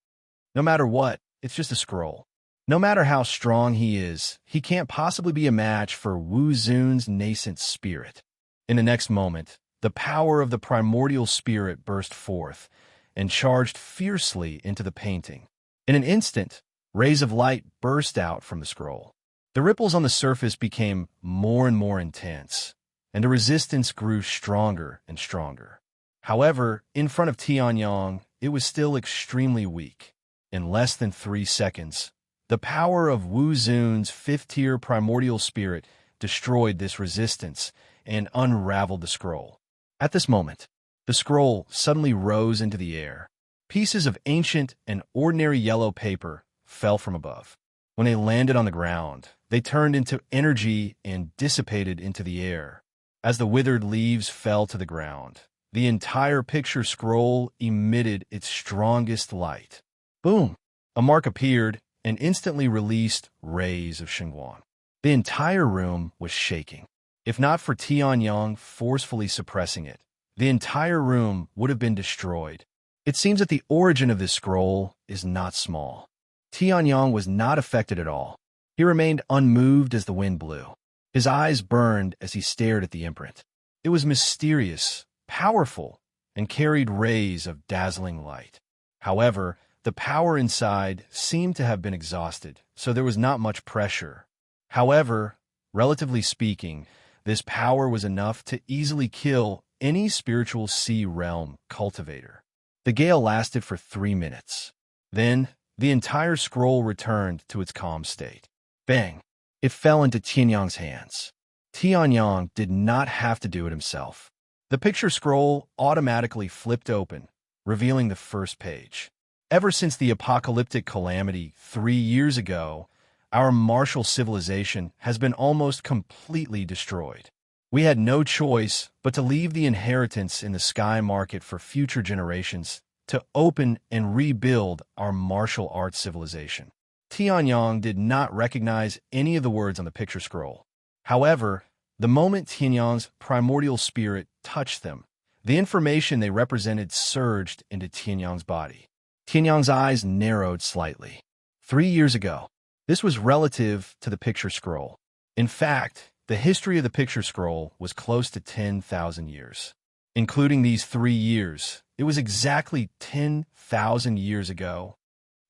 No matter what, it's just a scroll. No matter how strong he is, he can't possibly be a match for Wu Zun's nascent spirit. In the next moment, the power of the primordial spirit burst forth and charged fiercely into the painting. In an instant, rays of light burst out from the scroll. The ripples on the surface became more and more intense, and the resistance grew stronger and stronger. However, in front of Tianyang, it was still extremely weak. In less than 3 seconds, the power of Wu Zun's fifth-tier primordial spirit destroyed this resistance and unraveled the scroll. At this moment, the scroll suddenly rose into the air. Pieces of ancient and ordinary yellow paper fell from above. When they landed on the ground, they turned into energy and dissipated into the air. As the withered leaves fell to the ground, the entire picture scroll emitted its strongest light. Boom! A mark appeared and instantly released rays of Xingguang. The entire room was shaking. If not for Tianyang forcefully suppressing it, the entire room would have been destroyed. It seems that the origin of this scroll is not small. Tianyang was not affected at all. He remained unmoved as the wind blew. His eyes burned as he stared at the imprint. It was mysterious, powerful, and carried rays of dazzling light. However, the power inside seemed to have been exhausted, so there was not much pressure. However, relatively speaking, this power was enough to easily kill any spiritual sea realm cultivator. The gale lasted for 3 minutes. Then, the entire scroll returned to its calm state. Bang! It fell into Tianyang's hands. Tianyang did not have to do it himself. The picture scroll automatically flipped open, revealing the first page. Ever since the apocalyptic calamity 3 years ago, our martial civilization has been almost completely destroyed. We had no choice but to leave the inheritance in the sky market for future generations to open and rebuild our martial arts civilization. Tianyang did not recognize any of the words on the picture scroll. However, the moment Tianyang's primordial spirit touched them, the information they represented surged into Tianyang's body. Tianyang's eyes narrowed slightly. 3 years ago, this was relative to the picture scroll. In fact, the history of the picture scroll was close to 10,000 years. Including these 3 years, it was exactly 10,000 years ago.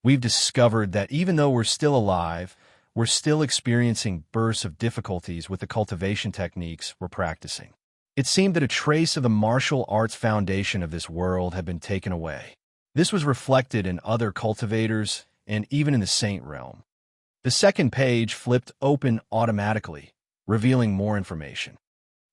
We've discovered that even though we're still alive, we're still experiencing bursts of difficulties with the cultivation techniques we're practicing. It seemed that a trace of the martial arts foundation of this world had been taken away. This was reflected in other cultivators and even in the saint realm. The second page flipped open automatically, revealing more information.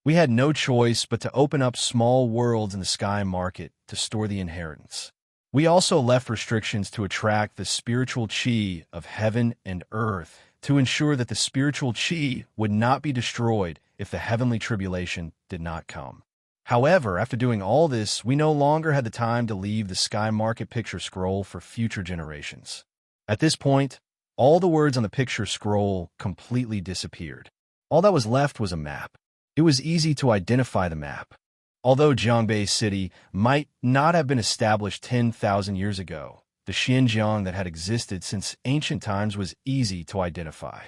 We had no choice but to open up small worlds in the sky market to store the inheritance. We also left restrictions to attract the spiritual chi of heaven and earth to ensure that the spiritual chi would not be destroyed if the heavenly tribulation did not come. However, after doing all this, we no longer had the time to leave the sky market picture scroll for future generations. At this point, all the words on the picture scroll completely disappeared. All that was left was a map. It was easy to identify the map. Although Jiangbei City might not have been established 10,000 years ago, the Xinjiang that had existed since ancient times was easy to identify.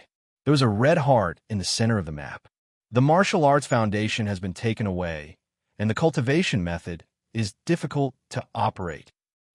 There was a red heart in the center of the map. The martial arts foundation has been taken away, and the cultivation method is difficult to operate.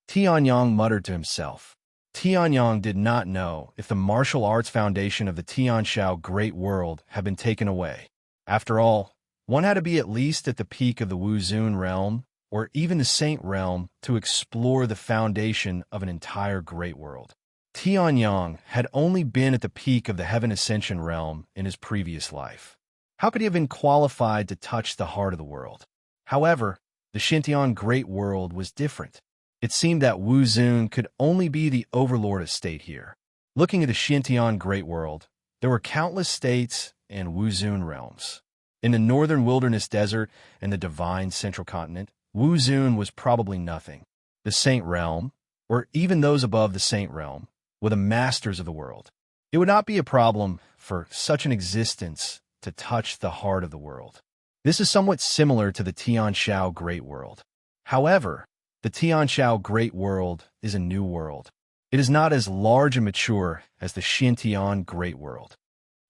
Tianyang muttered to himself. Tianyang did not know if the martial arts foundation of the Tianshao Great World had been taken away. After all, one had to be at least at the peak of the Wuzun realm, or even the Saint realm, to explore the foundation of an entire great world. Tianyang had only been at the peak of the Heaven Ascension realm in his previous life. How could he have been qualified to touch the heart of the world? However, the Xintian Great World was different. It seemed that Wuzun could only be the overlord estate here. Looking at the Xintian Great World, there were countless states and Wuzun realms. In the northern wilderness desert and the divine central continent, Wuzun was probably nothing. The Saint Realm, or even those above the Saint Realm, were the masters of the world. It would not be a problem for such an existence to touch the heart of the world. This is somewhat similar to the Tianshao Great World. However, the Tianshao Great World is a new world. It is not as large and mature as the Xintian Great World.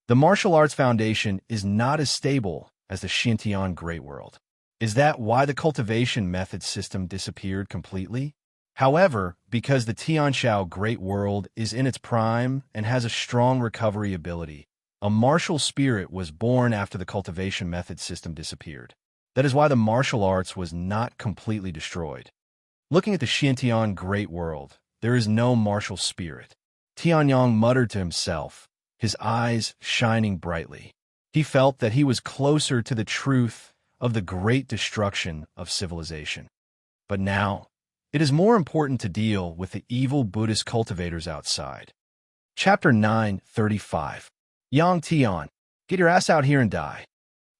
The martial arts foundation is not as stable as the Xintian Great World. Is that why the cultivation method system disappeared completely? However, because the Tianshao Great World is in its prime and has a strong recovery ability, a martial spirit was born after the cultivation method system disappeared. That is why the martial arts was not completely destroyed. Looking at the Xintian Great World, there is no martial spirit. Tianyang muttered to himself, his eyes shining brightly. He felt that he was closer to the truth of the great destruction of civilization. But now, it is more important to deal with the evil Buddhist cultivators outside. Chapter 9:35. Yang Tian, get your ass out here and die.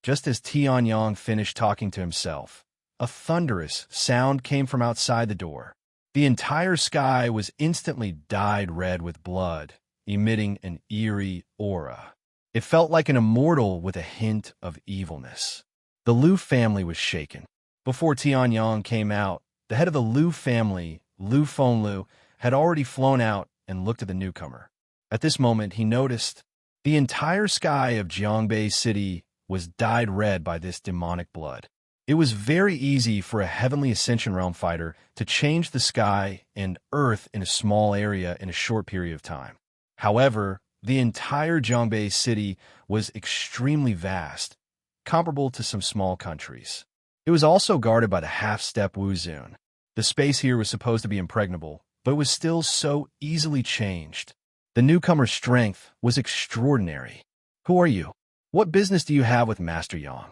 Just as Tianyang finished talking to himself, a thunderous sound came from outside the door. The entire sky was instantly dyed red with blood, emitting an eerie aura. It felt like an immortal with a hint of evilness. The Liu family was shaken. Before Tianyang came out, the head of the Liu family, Liu Fenglu, had already flown out and looked at the newcomer. At this moment, he noticed the entire sky of Jiangbei City was dyed red by this demonic blood. It was very easy for a Heavenly Ascension Realm fighter to change the sky and earth in a small area in a short period of time. However, the entire Jiangbei City was extremely vast, comparable to some small countries. It was also guarded by the half-step Wuzun. The space here was supposed to be impregnable, but it was still so easily changed. The newcomer's strength was extraordinary. Who are you? What business do you have with Master Yang?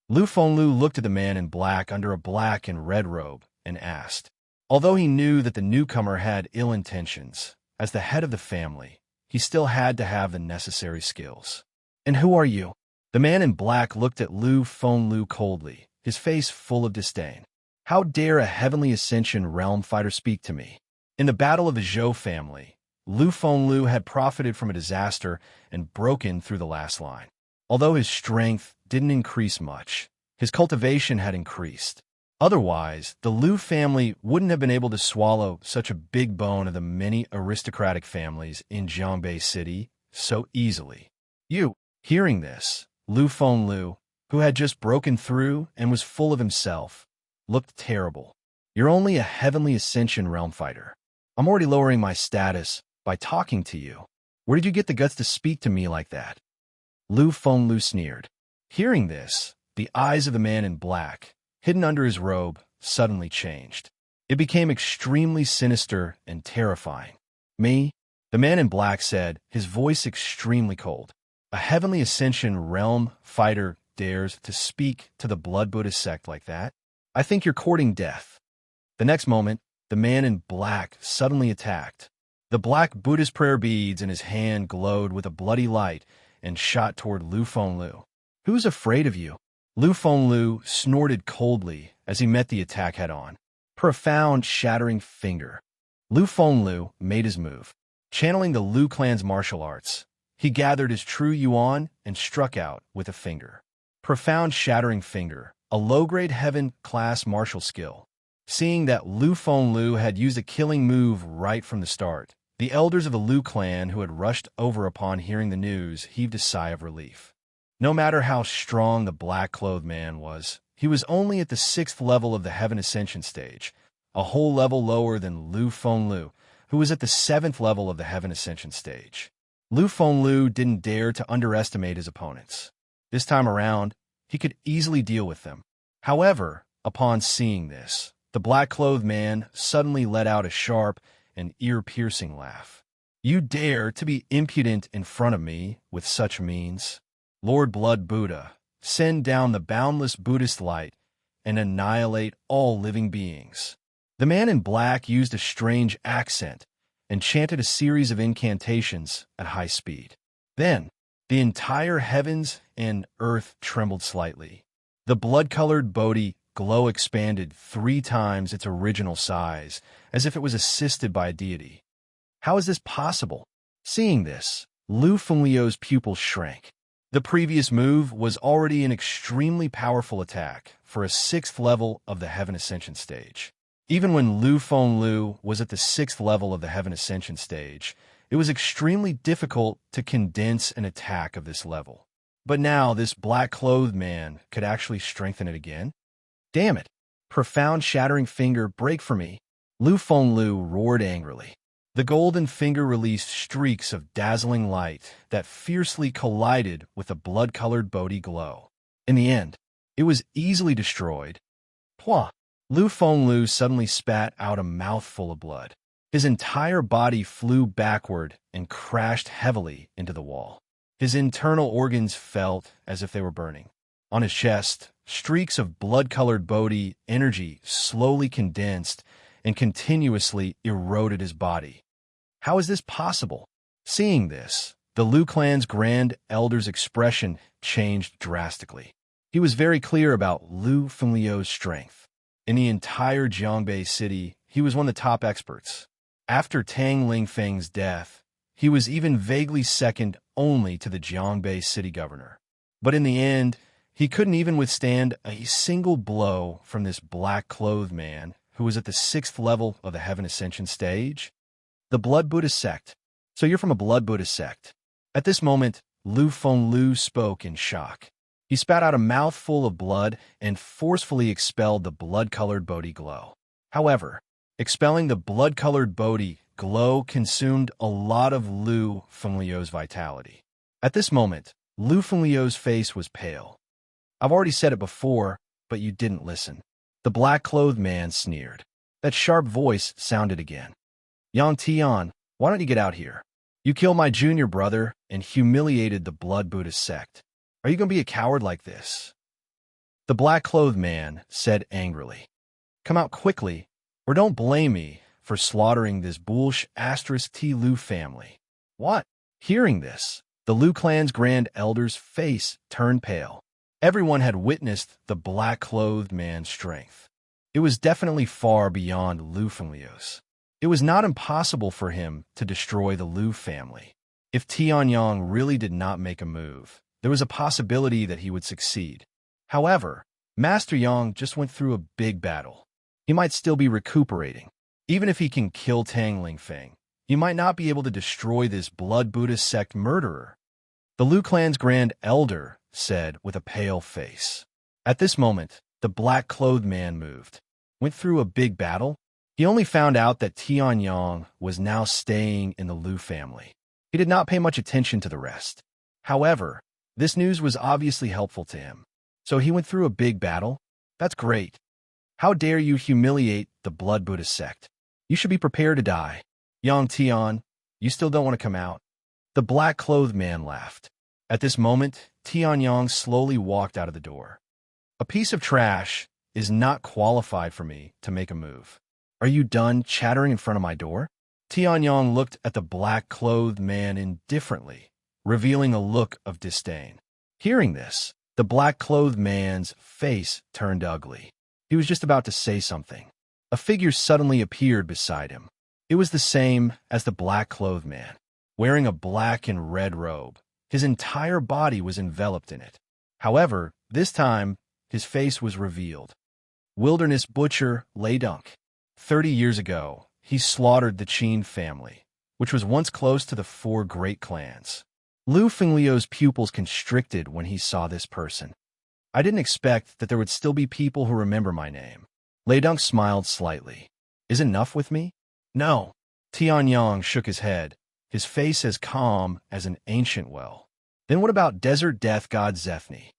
Lu Fenglu looked at the man in black under a black and red robe and asked. Although he knew that the newcomer had ill intentions, as the head of the family, he still had to have the necessary skills. And who are you? The man in black looked at Lu Fenglu coldly, his face full of disdain. How dare a Heavenly Ascension realm fighter speak to me? In the battle of the Zhou family, Lu Fenglu had profited from a disaster and broken through the last line. Although his strength didn't increase much, his cultivation had increased. Otherwise, the Lu family wouldn't have been able to swallow such a big bone of the many aristocratic families in Jiangbei City so easily. Hearing this, Lu Fenglu, who had just broken through and was full of himself, looked terrible. You're only a Heavenly Ascension realm fighter. I'm already lowering my status by talking to you. Where did you get the guts to speak to me like that? Lu Fenglu sneered. Hearing this, the eyes of the man in black, hidden under his robe, suddenly changed. It became extremely sinister and terrifying. Me? The man in black said, his voice extremely cold. A Heavenly Ascension realm fighter dares to speak to the Blood Buddhist sect like that? I think you're courting death. The next moment, the man in black suddenly attacked. The black Buddhist prayer beads in his hand glowed with a bloody light and shot toward Lu Fenglu. Who's afraid of you? Lu Fenglu snorted coldly as he met the attack head-on. Profound, shattering finger. Lu Fenglu made his move. Channeling the Lu clan's martial arts, he gathered his true yuan and struck out with a finger. Profound, shattering finger, a low-grade heaven-class martial skill. Seeing that Lu Fenglu had used a killing move right from the start, the elders of the Lu clan who had rushed over upon hearing the news heaved a sigh of relief. No matter how strong the black-clothed man was, he was only at the 6th level of the Heaven Ascension stage, a whole level lower than Lu Fenglu, who was at the 7th level of the Heaven Ascension stage. Lu Fenglu didn't dare to underestimate his opponents. This time around, he could easily deal with them. However, upon seeing this, the black-clothed man suddenly let out a sharp and ear-piercing laugh. You dare to be impudent in front of me with such means? Lord Blood Buddha, send down the boundless Buddhist light and annihilate all living beings. The man in black used a strange accent and chanted a series of incantations at high speed. Then, the entire heavens and earth trembled slightly. The blood-colored Bodhi glow expanded 3 times its original size, as if it was assisted by a deity. How is this possible? Seeing this, Lu Fenglu's pupils shrank. The previous move was already an extremely powerful attack for a 6th level of the Heaven Ascension stage. Even when Lu Fenglu was at the 6th level of the Heaven Ascension stage, it was extremely difficult to condense an attack of this level. But now this black-clothed man could actually strengthen it again? Damn it! Profound shattering finger, break for me! Lu Fenglu roared angrily. The golden finger released streaks of dazzling light that fiercely collided with the blood-colored Bodhi glow. In the end, it was easily destroyed. Pwah! Lu Fenglu suddenly spat out a mouthful of blood. His entire body flew backward and crashed heavily into the wall. His internal organs felt as if they were burning. On his chest, streaks of blood-colored Bodhi energy slowly condensed and continuously eroded his body. How is this possible? Seeing this, the Lu clan's Grand Elder's expression changed drastically. He was very clear about Lu Fenglu's strength. In the entire Jiangbei City, he was one of the top experts. After Tang Lingfeng's death, he was even vaguely second only to the Jiangbei City governor. But in the end, he couldn't even withstand a single blow from this black-clothed man who was at the 6th level of the Heaven Ascension stage. The Blood Buddhist sect. So you're from a Blood Buddhist sect. At this moment, Lu Fenglu spoke in shock. He spat out a mouthful of blood and forcefully expelled the blood-colored Bodhi glow. However, expelling the blood-colored Bodhi glow consumed a lot of Lu Fenglu's vitality. At this moment, Lu Fenglu's face was pale. I've already said it before, but you didn't listen. The black-clothed man sneered. That sharp voice sounded again. Yang Tian, why don't you get out here? You killed my junior brother and humiliated the Blood Buddhist sect. Are you going to be a coward like this? The black-clothed man said angrily. Come out quickly, or don't blame me for slaughtering this T. Lu family. What? Hearing this, the Lu clan's grand elder's face turned pale. Everyone had witnessed the black-clothed man's strength. It was definitely far beyond Lu Fengliu's. It was not impossible for him to destroy the Lu family. If Tianyang really did not make a move, there was a possibility that he would succeed. However, Master Yang just went through a big battle. He might still be recuperating. Even if he can kill Tang Lingfeng, he might not be able to destroy this Blood Buddhist sect murderer. The Lu clan's grand elder said with a pale face. At this moment, the black-clothed man moved. Went through a big battle? He only found out that Tianyang was now staying in the Lu family. He did not pay much attention to the rest. However, this news was obviously helpful to him. So he went through a big battle? That's great. How dare you humiliate the Blood Buddhist sect? You should be prepared to die. Yang Tian, you still don't want to come out? The black-clothed man laughed. At this moment, Tianyang slowly walked out of the door. A piece of trash is not qualified for me to make a move. Are you done chattering in front of my door? Tianyang looked at the black-clothed man indifferently, revealing a look of disdain. Hearing this, the black-clothed man's face turned ugly. He was just about to say something. A figure suddenly appeared beside him. It was the same as the black-clothed man, wearing a black and red robe. His entire body was enveloped in it. However, this time, his face was revealed. Wilderness butcher Lei Dunk. 30 years ago, he slaughtered the Qin family, which was once close to the 4 great clans. Lu Fengliu's pupils constricted when he saw this person. I didn't expect that there would still be people who remember my name. Lei Dunk smiled slightly. Is enough with me? No. Tianyang shook his head, his face as calm as an ancient well. Then what about desert death god Zephny?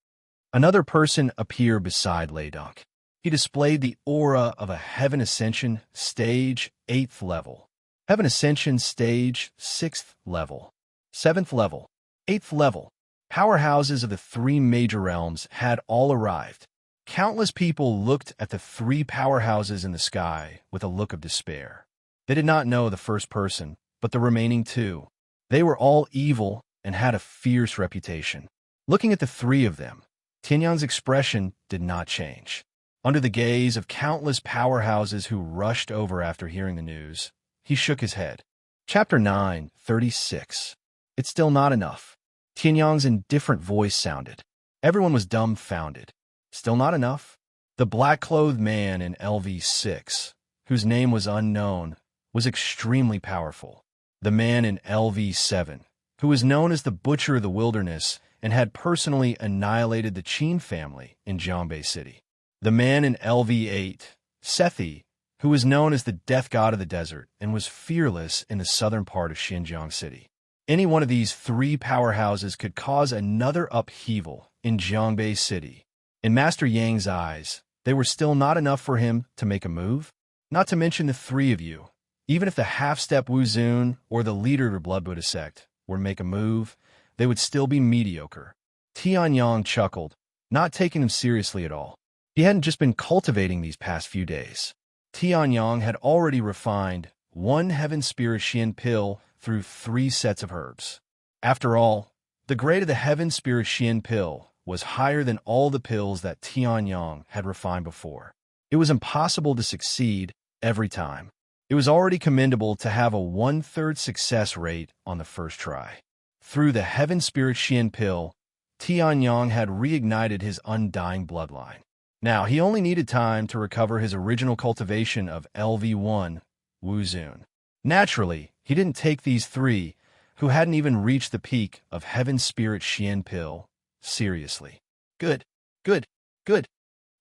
Another person appeared beside Lei Dunk. He displayed the aura of a Heaven Ascension Stage 8th level, Heaven Ascension Stage 6th level, 7th level, 8th level. Powerhouses of the 3 major realms had all arrived. Countless people looked at the 3 powerhouses in the sky with a look of despair. They did not know the first person, but the remaining 2. They were all evil and had a fierce reputation. Looking at the 3 of them, Tianyang's expression did not change. Under the gaze of countless powerhouses who rushed over after hearing the news, he shook his head. Chapter 9:36. It's still not enough. Tianyang's indifferent voice sounded. Everyone was dumbfounded. Still not enough? The black-clothed man in LV6, whose name was unknown, was extremely powerful. The man in LV7, who was known as the Butcher of the Wilderness and had personally annihilated the Qin family in Jiangbei City. The man in LV8, Sethi, who was known as the Death God of the Desert and was fearless in the southern part of Xinjiang City. Any one of these 3 powerhouses could cause another upheaval in Jiangbei City. In Master Yang's eyes, they were still not enough for him to make a move. Not to mention the 3 of you. Even if the half-step Wu Zun or the leader of the Blood Buddha sect were to make a move, they would still be mediocre. Tianyang chuckled, not taking them seriously at all. He hadn't just been cultivating these past few days. Tianyang had already refined 1 Heaven Spirit Xian pill through 3 sets of herbs. After all, the grade of the Heaven Spirit Xian pill was higher than all the pills that Tianyang had refined before. It was impossible to succeed every time. It was already commendable to have a 1/3 success rate on the first try. Through the Heaven Spirit Xian pill, Tianyang had reignited his undying bloodline. Now, he only needed time to recover his original cultivation of LV1, Wu Zun. Naturally, he didn't take these 3, who hadn't even reached the peak of Heaven Spirit Xian pill, seriously. Good, good, good.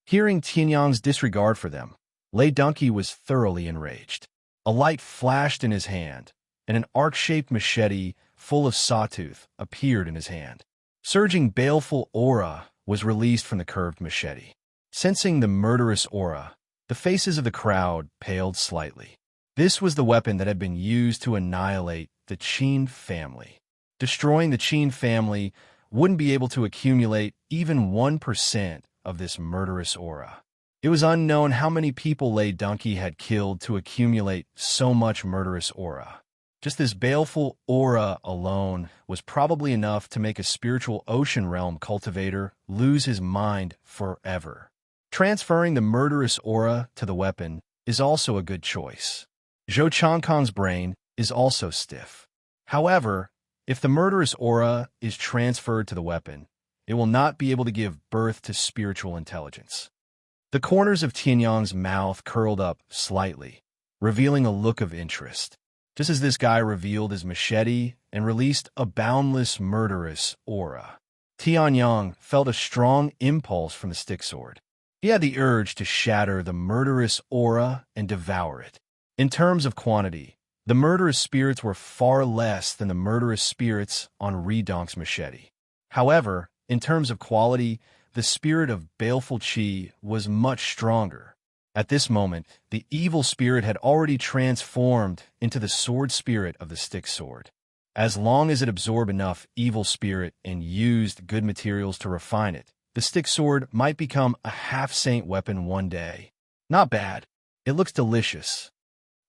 Hearing Tianyang's disregard for them, Lei Dunky was thoroughly enraged. A light flashed in his hand, and an arc-shaped machete full of sawtooth appeared in his hand. Surging baleful aura was released from the curved machete. Sensing the murderous aura, The faces of the crowd paled slightly. This was the weapon that had been used to annihilate the Qin family. Destroying the Qin family wouldn't be able to accumulate even 1% of this murderous aura. It was unknown how many people Lei Donkey had killed to accumulate so much murderous aura. Just this baleful aura alone was probably enough to make a spiritual ocean realm cultivator lose his mind forever. Transferring the murderous aura to the weapon is also a good choice. Zhou Changkong's brain is also stiff. However, if the murderous aura is transferred to the weapon, it will not be able to give birth to spiritual intelligence. The corners of Tianyang's mouth curled up slightly, revealing a look of interest, just as this guy revealed his machete and released a boundless murderous aura. Tianyang felt a strong impulse from the stick sword. He had the urge to shatter the murderous aura and devour it. In terms of quantity, the murderous spirits were far less than the murderous spirits on Ridonk's machete. However, in terms of quality, the spirit of baleful qi was much stronger. At this moment, the evil spirit had already transformed into the sword spirit of the stick sword. As long as it absorbed enough evil spirit and used good materials to refine it, the stick sword might become a half-saint weapon one day. Not bad. It looks delicious.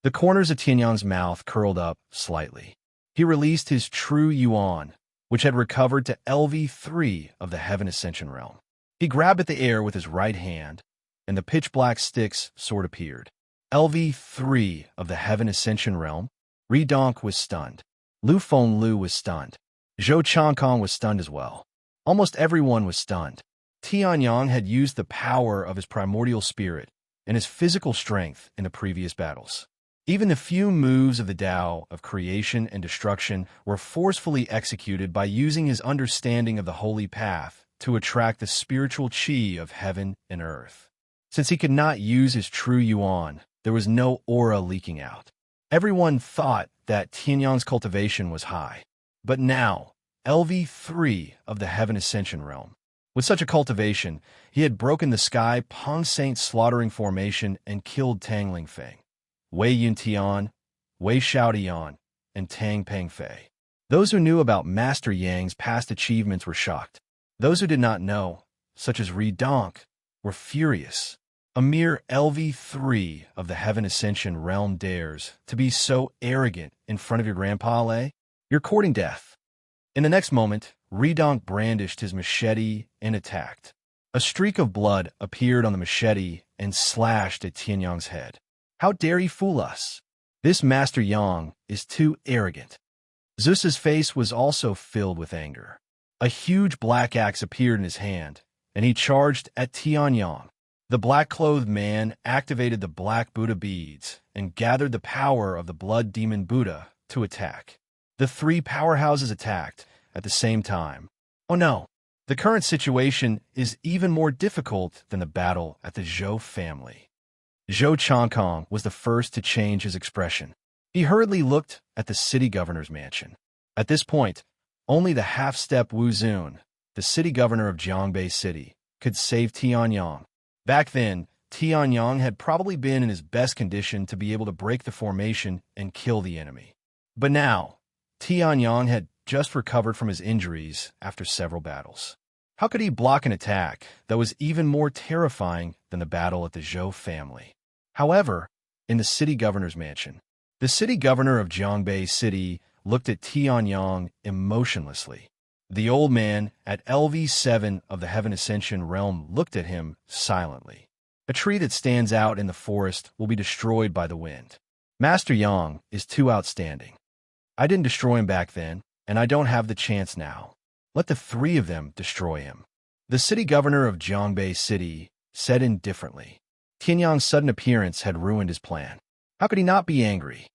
The corners of Tianyang's mouth curled up slightly. He released his true yuan, which had recovered to LV3 of the Heaven Ascension realm. He grabbed at the air with his right hand, and the pitch-black stick's sword appeared. LV3 of the Heaven Ascension realm. Ridonk was stunned. Lu Fenglu was stunned. Zhou Changkong was stunned as well. Almost everyone was stunned. Tianyang had used the power of his primordial spirit and his physical strength in the previous battles. Even the few moves of the Tao of creation and destruction were forcefully executed by using his understanding of the holy path to attract the spiritual qi of heaven and earth. Since he could not use his true yuan, there was no aura leaking out. Everyone thought that Tianyang's cultivation was high. But now, LV3 of the Heaven Ascension realm. With such a cultivation, he had broken the sky Pong Saint slaughtering formation and killed Tang Lingfeng, Wei Yuntian, Wei Xiaodian, and Tang Pengfei. Those who knew about Master Yang's past achievements were shocked. Those who did not know, such as Ridonk, were furious. A mere LV3 of the Heaven Ascension realm dares to be so arrogant in front of your grandpa, Lei? You're courting death. In the next moment, Ridonk brandished his machete and attacked. A streak of blood appeared on the machete and slashed at Tianyang's head. How dare he fool us? This Master Yang is too arrogant. Zeus's face was also filled with anger. A huge black axe appeared in his hand, and he charged at Tianyang. The black-clothed man activated the black Buddha beads and gathered the power of the blood demon Buddha to attack. The three powerhouses attacked at the same time. Oh no, the current situation is even more difficult than the battle at the Zhou family. Zhou Changkong was the first to change his expression. He hurriedly looked at the city governor's mansion. At this point, only the half-step Wu Zun, the city governor of Jiangbei City, could save Tianyang. Back then, Tianyang had probably been in his best condition to be able to break the formation and kill the enemy. But now, Tianyang had just recovered from his injuries after several battles. How could he block an attack that was even more terrifying than the battle at the Zhou family? However, in the city governor's mansion, the city governor of Jiangbei City looked at Tianyang emotionlessly. The old man at LV7 of the Heaven Ascension realm looked at him silently. A tree that stands out in the forest will be destroyed by the wind. Master Yang is too outstanding. I didn't destroy him back then, and I don't have the chance now. Let the three of them destroy him. The city governor of Jiangbei City said indifferently. Tianyang's sudden appearance had ruined his plan. How could he not be angry?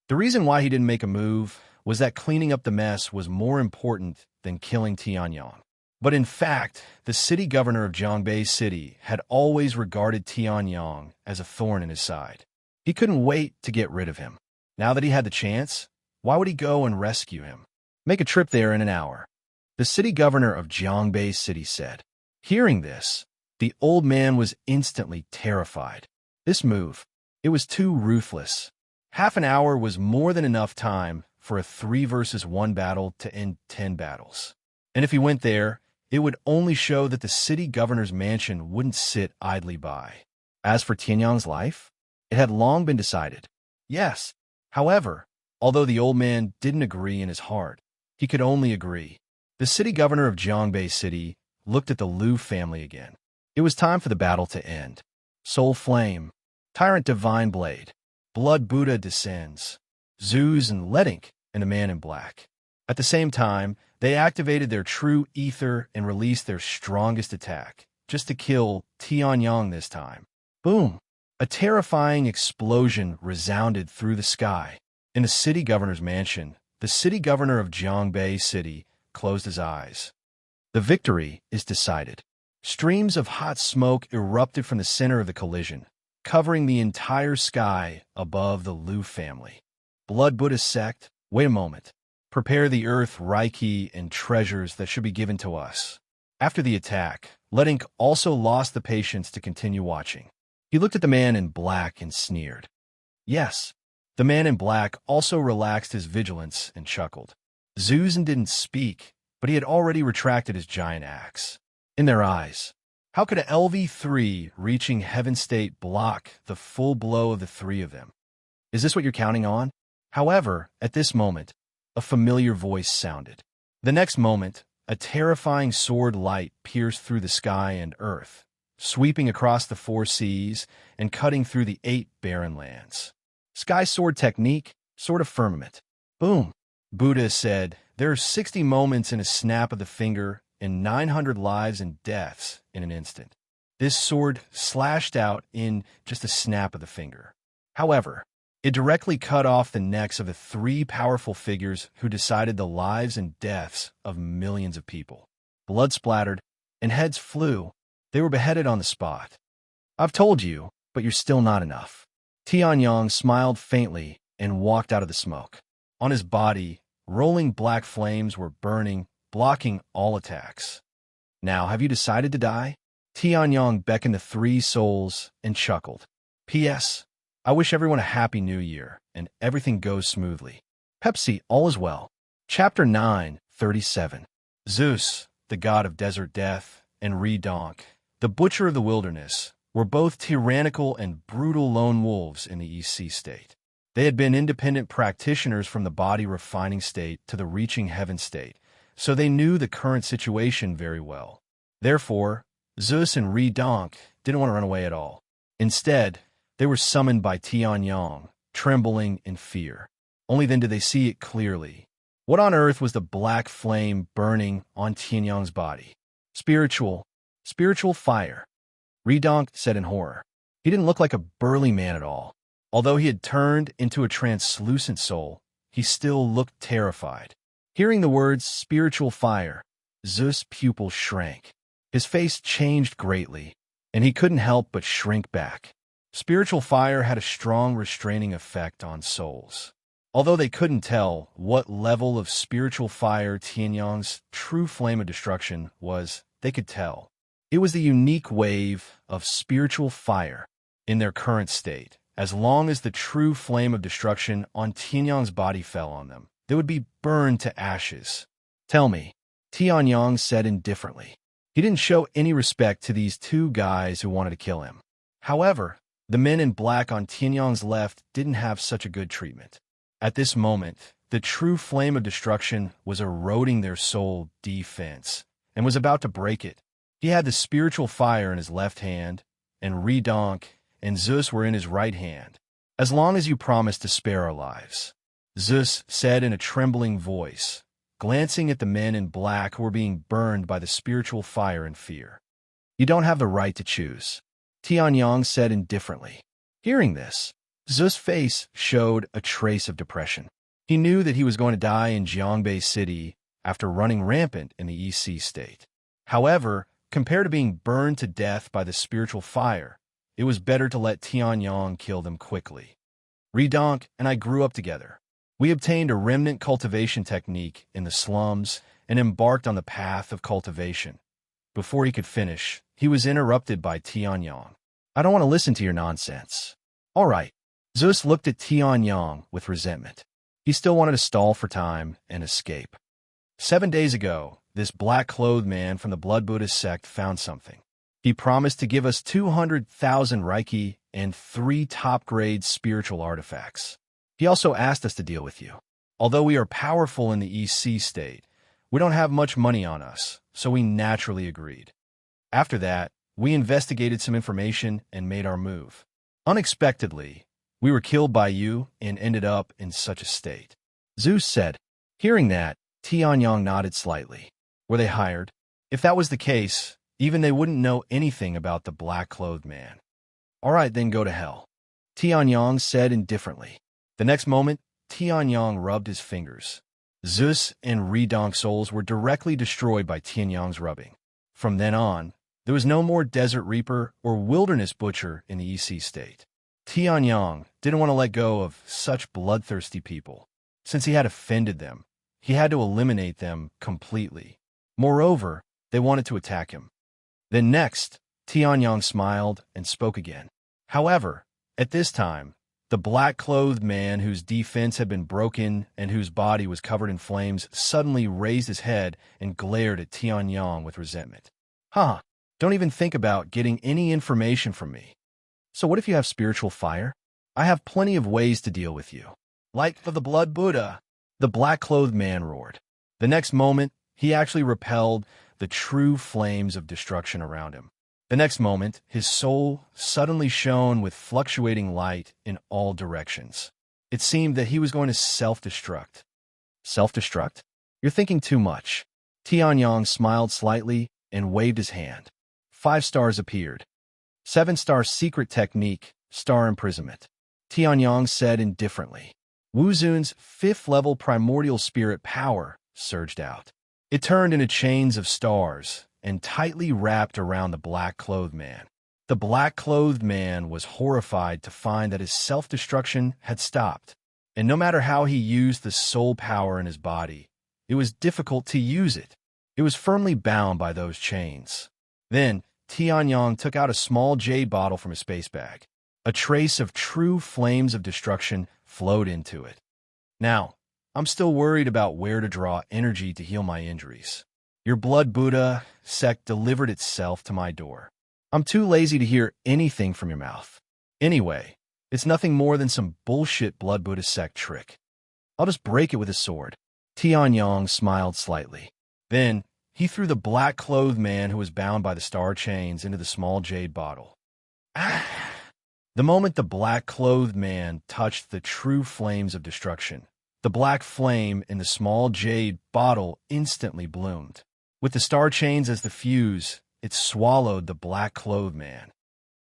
The reason why he didn't make a move was that cleaning up the mess was more important than killing Tianyang. But in fact, the city governor of Jiangbei City had always regarded Tianyang as a thorn in his side. He couldn't wait to get rid of him. Now that he had the chance, why would he go and rescue him? Make a trip there in an hour. The city governor of Jiangbei City said. Hearing this, the old man was instantly terrified. This move, it was too ruthless. Half an hour was more than enough time for a 3 versus 1 battle to end 10 battles. And if he went there, it would only show that the city governor's mansion wouldn't sit idly by. As for Tianyang's life, it had long been decided. Yes. However, although the old man didn't agree in his heart, he could only agree. The city governor of Jiangbei City looked at the Liu family again. It was time for the battle to end. Soul Flame, Tyrant Divine Blade, Blood Buddha descends, Zeus and Ledink, and the Man in Black. At the same time, they activated their true ether and released their strongest attack, just to kill Tianyang this time. Boom! A terrifying explosion resounded through the sky. In the city governor's mansion, the city governor of Jiangbei City closed his eyes. The victory is decided. Streams of hot smoke erupted from the center of the collision, covering the entire sky above the Liu family. Blood Buddha sect, wait a moment. Prepare the earth, Reiki, and treasures that should be given to us. After the attack, Ledink also lost the patience to continue watching. He looked at the Man in Black and sneered. Yes, the Man in Black also relaxed his vigilance and chuckled. Zuzan didn't speak, but he had already retracted his giant axe. In their eyes, how could a LV3 reaching Heaven State block the full blow of the three of them? Is this what you're counting on? However, at this moment, a familiar voice sounded. The next moment, a terrifying sword light pierced through the sky and earth, sweeping across the 4 seas and cutting through the 8 barren lands. Sky sword technique, sword of firmament. Boom! Buddha said, there are 60 moments in a snap of the finger and 900 lives and deaths in an instant. This sword slashed out in just a snap of the finger. However, it directly cut off the necks of the 3 powerful figures who decided the lives and deaths of millions of people. Blood splattered, and heads flew. They were beheaded on the spot. I've told you, but you're still not enough. Tianyang smiled faintly and walked out of the smoke. On his body, rolling black flames were burning, blocking all attacks. Now, have you decided to die? Tianyang beckoned the 3 souls and chuckled. P.S. I wish everyone a happy new year, and everything goes smoothly. Pepsi, all is well. Chapter 9:37. Zeus, the god of desert death, and Redonk, the butcher of the wilderness, were both tyrannical and brutal lone wolves in the EC state. They had been independent practitioners from the body refining state to the reaching heaven state, so they knew the current situation very well. Therefore, Zeus and Redonk didn't want to run away at all. Instead, they were summoned by Tianyang, trembling in fear. Only then did they see it clearly. What on earth was the black flame burning on Tianyang's body? Spiritual fire. Redonk said in horror. He didn't look like a burly man at all. Although he had turned into a translucent soul, he still looked terrified. Hearing the words spiritual fire, Zeus' pupil shrank. His face changed greatly, and he couldn't help but shrink back. Spiritual fire had a strong restraining effect on souls. Although they couldn't tell what level of spiritual fire Tianyang's true flame of destruction was, they could tell. It was the unique wave of spiritual fire in their current state. As long as the true flame of destruction on Tianyang's body fell on them, they would be burned to ashes. Tell me, Tianyang said indifferently. He didn't show any respect to these 2 guys who wanted to kill him. However, the men in black on Tianyang's left didn't have such a good treatment. At this moment, the true flame of destruction was eroding their soul defense and was about to break it. He had the spiritual fire in his left hand, and Redonk and Zeus were in his right hand. As long as you promise to spare our lives, Zeus said in a trembling voice, glancing at the men in black who were being burned by the spiritual fire in fear. You don't have the right to choose, Tianyang said indifferently. Hearing this, Zeus' face showed a trace of depression. He knew that he was going to die in Jiangbei City after running rampant in the EC state. However, compared to being burned to death by the spiritual fire, it was better to let Tianyang kill them quickly. Redonk and I grew up together. We obtained a remnant cultivation technique in the slums and embarked on the path of cultivation. Before he could finish, he was interrupted by Tianyang. I don't want to listen to your nonsense. All right. Zeus looked at Tianyang with resentment. He still wanted to stall for time and escape. 7 days ago, this black-clothed man from the Blood Buddhist sect found something. He promised to give us 200,000 Reiki and 3 top-grade spiritual artifacts. He also asked us to deal with you. Although we are powerful in the EC state, we don't have much money on us, so we naturally agreed. After that, we investigated some information and made our move. Unexpectedly, we were killed by you and ended up in such a state. Zeus said. Hearing that, Tianyang nodded slightly. Were they hired? If that was the case, even they wouldn't know anything about the black-clothed man. All right, then go to hell, Tianyang said indifferently. The next moment, Tianyang rubbed his fingers. Zeus and Redonk's souls were directly destroyed by Tianyang's rubbing. From then on, there was no more Desert Reaper or Wilderness Butcher in the EC state. Tianyang didn't want to let go of such bloodthirsty people. Since he had offended them, he had to eliminate them completely. Moreover, they wanted to attack him. Then next, Tianyang smiled and spoke again. However, at this time, the black-clothed man whose defense had been broken and whose body was covered in flames suddenly raised his head and glared at Tianyang with resentment. Huh, don't even think about getting any information from me. So what if you have spiritual fire? I have plenty of ways to deal with you. Light of the Blood Buddha, the black-clothed man roared. The next moment, he actually repelled the true flames of destruction around him. The next moment, his soul suddenly shone with fluctuating light in all directions. It seemed that he was going to self-destruct. Self-destruct? You're thinking too much. Tianyang smiled slightly and waved his hand. 5 stars appeared. 7-star secret technique, star imprisonment. Tianyang said indifferently. Wuzun's 5th-level primordial spirit power surged out. It turned into chains of stars and tightly wrapped around the black-clothed man. The black-clothed man was horrified to find that his self-destruction had stopped, and no matter how he used the soul power in his body, it was difficult to use it. It was firmly bound by those chains. Then, Tianyang took out a small jade bottle from his space bag. A trace of true flames of destruction flowed into it. Now, I'm still worried about where to draw energy to heal my injuries. Your Blood Buddha sect delivered itself to my door. I'm too lazy to hear anything from your mouth. Anyway, it's nothing more than some bullshit Blood Buddha sect trick. I'll just break it with a sword. Tianyang smiled slightly. Then, he threw the black-clothed man who was bound by the star chains into the small jade bottle. Ah! The moment the black-clothed man touched the true flames of destruction, the black flame in the small jade bottle instantly bloomed. With the star chains as the fuse, it swallowed the black-clothed man.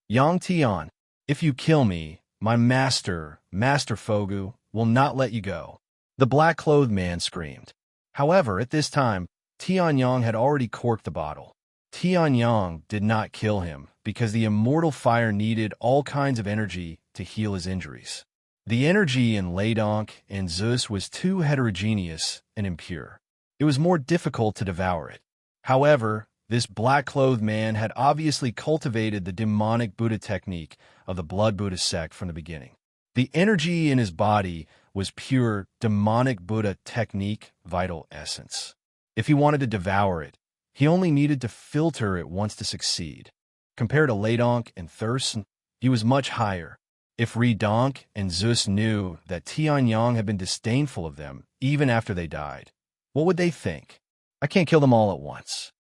Yang Tian, if you kill me, my master, Master Fogu, will not let you go. The black-clothed man screamed. However, at this time, Tianyang had already corked the bottle. Tianyang did not kill him because the immortal fire needed all kinds of energy to heal his injuries. The energy in Ladonk and Zeus was too heterogeneous and impure. It was more difficult to devour it. However, this black-clothed man had obviously cultivated the demonic Buddha technique of the Blood Buddha sect from the beginning. The energy in his body was pure demonic Buddha technique vital essence. If he wanted to devour it, he only needed to filter it once to succeed. Compared to Ladonk and Thurston, he was much higher. If Redonk and Zeus knew that Tianyang had been disdainful of them even after they died, what would they think? I can't kill them all at once.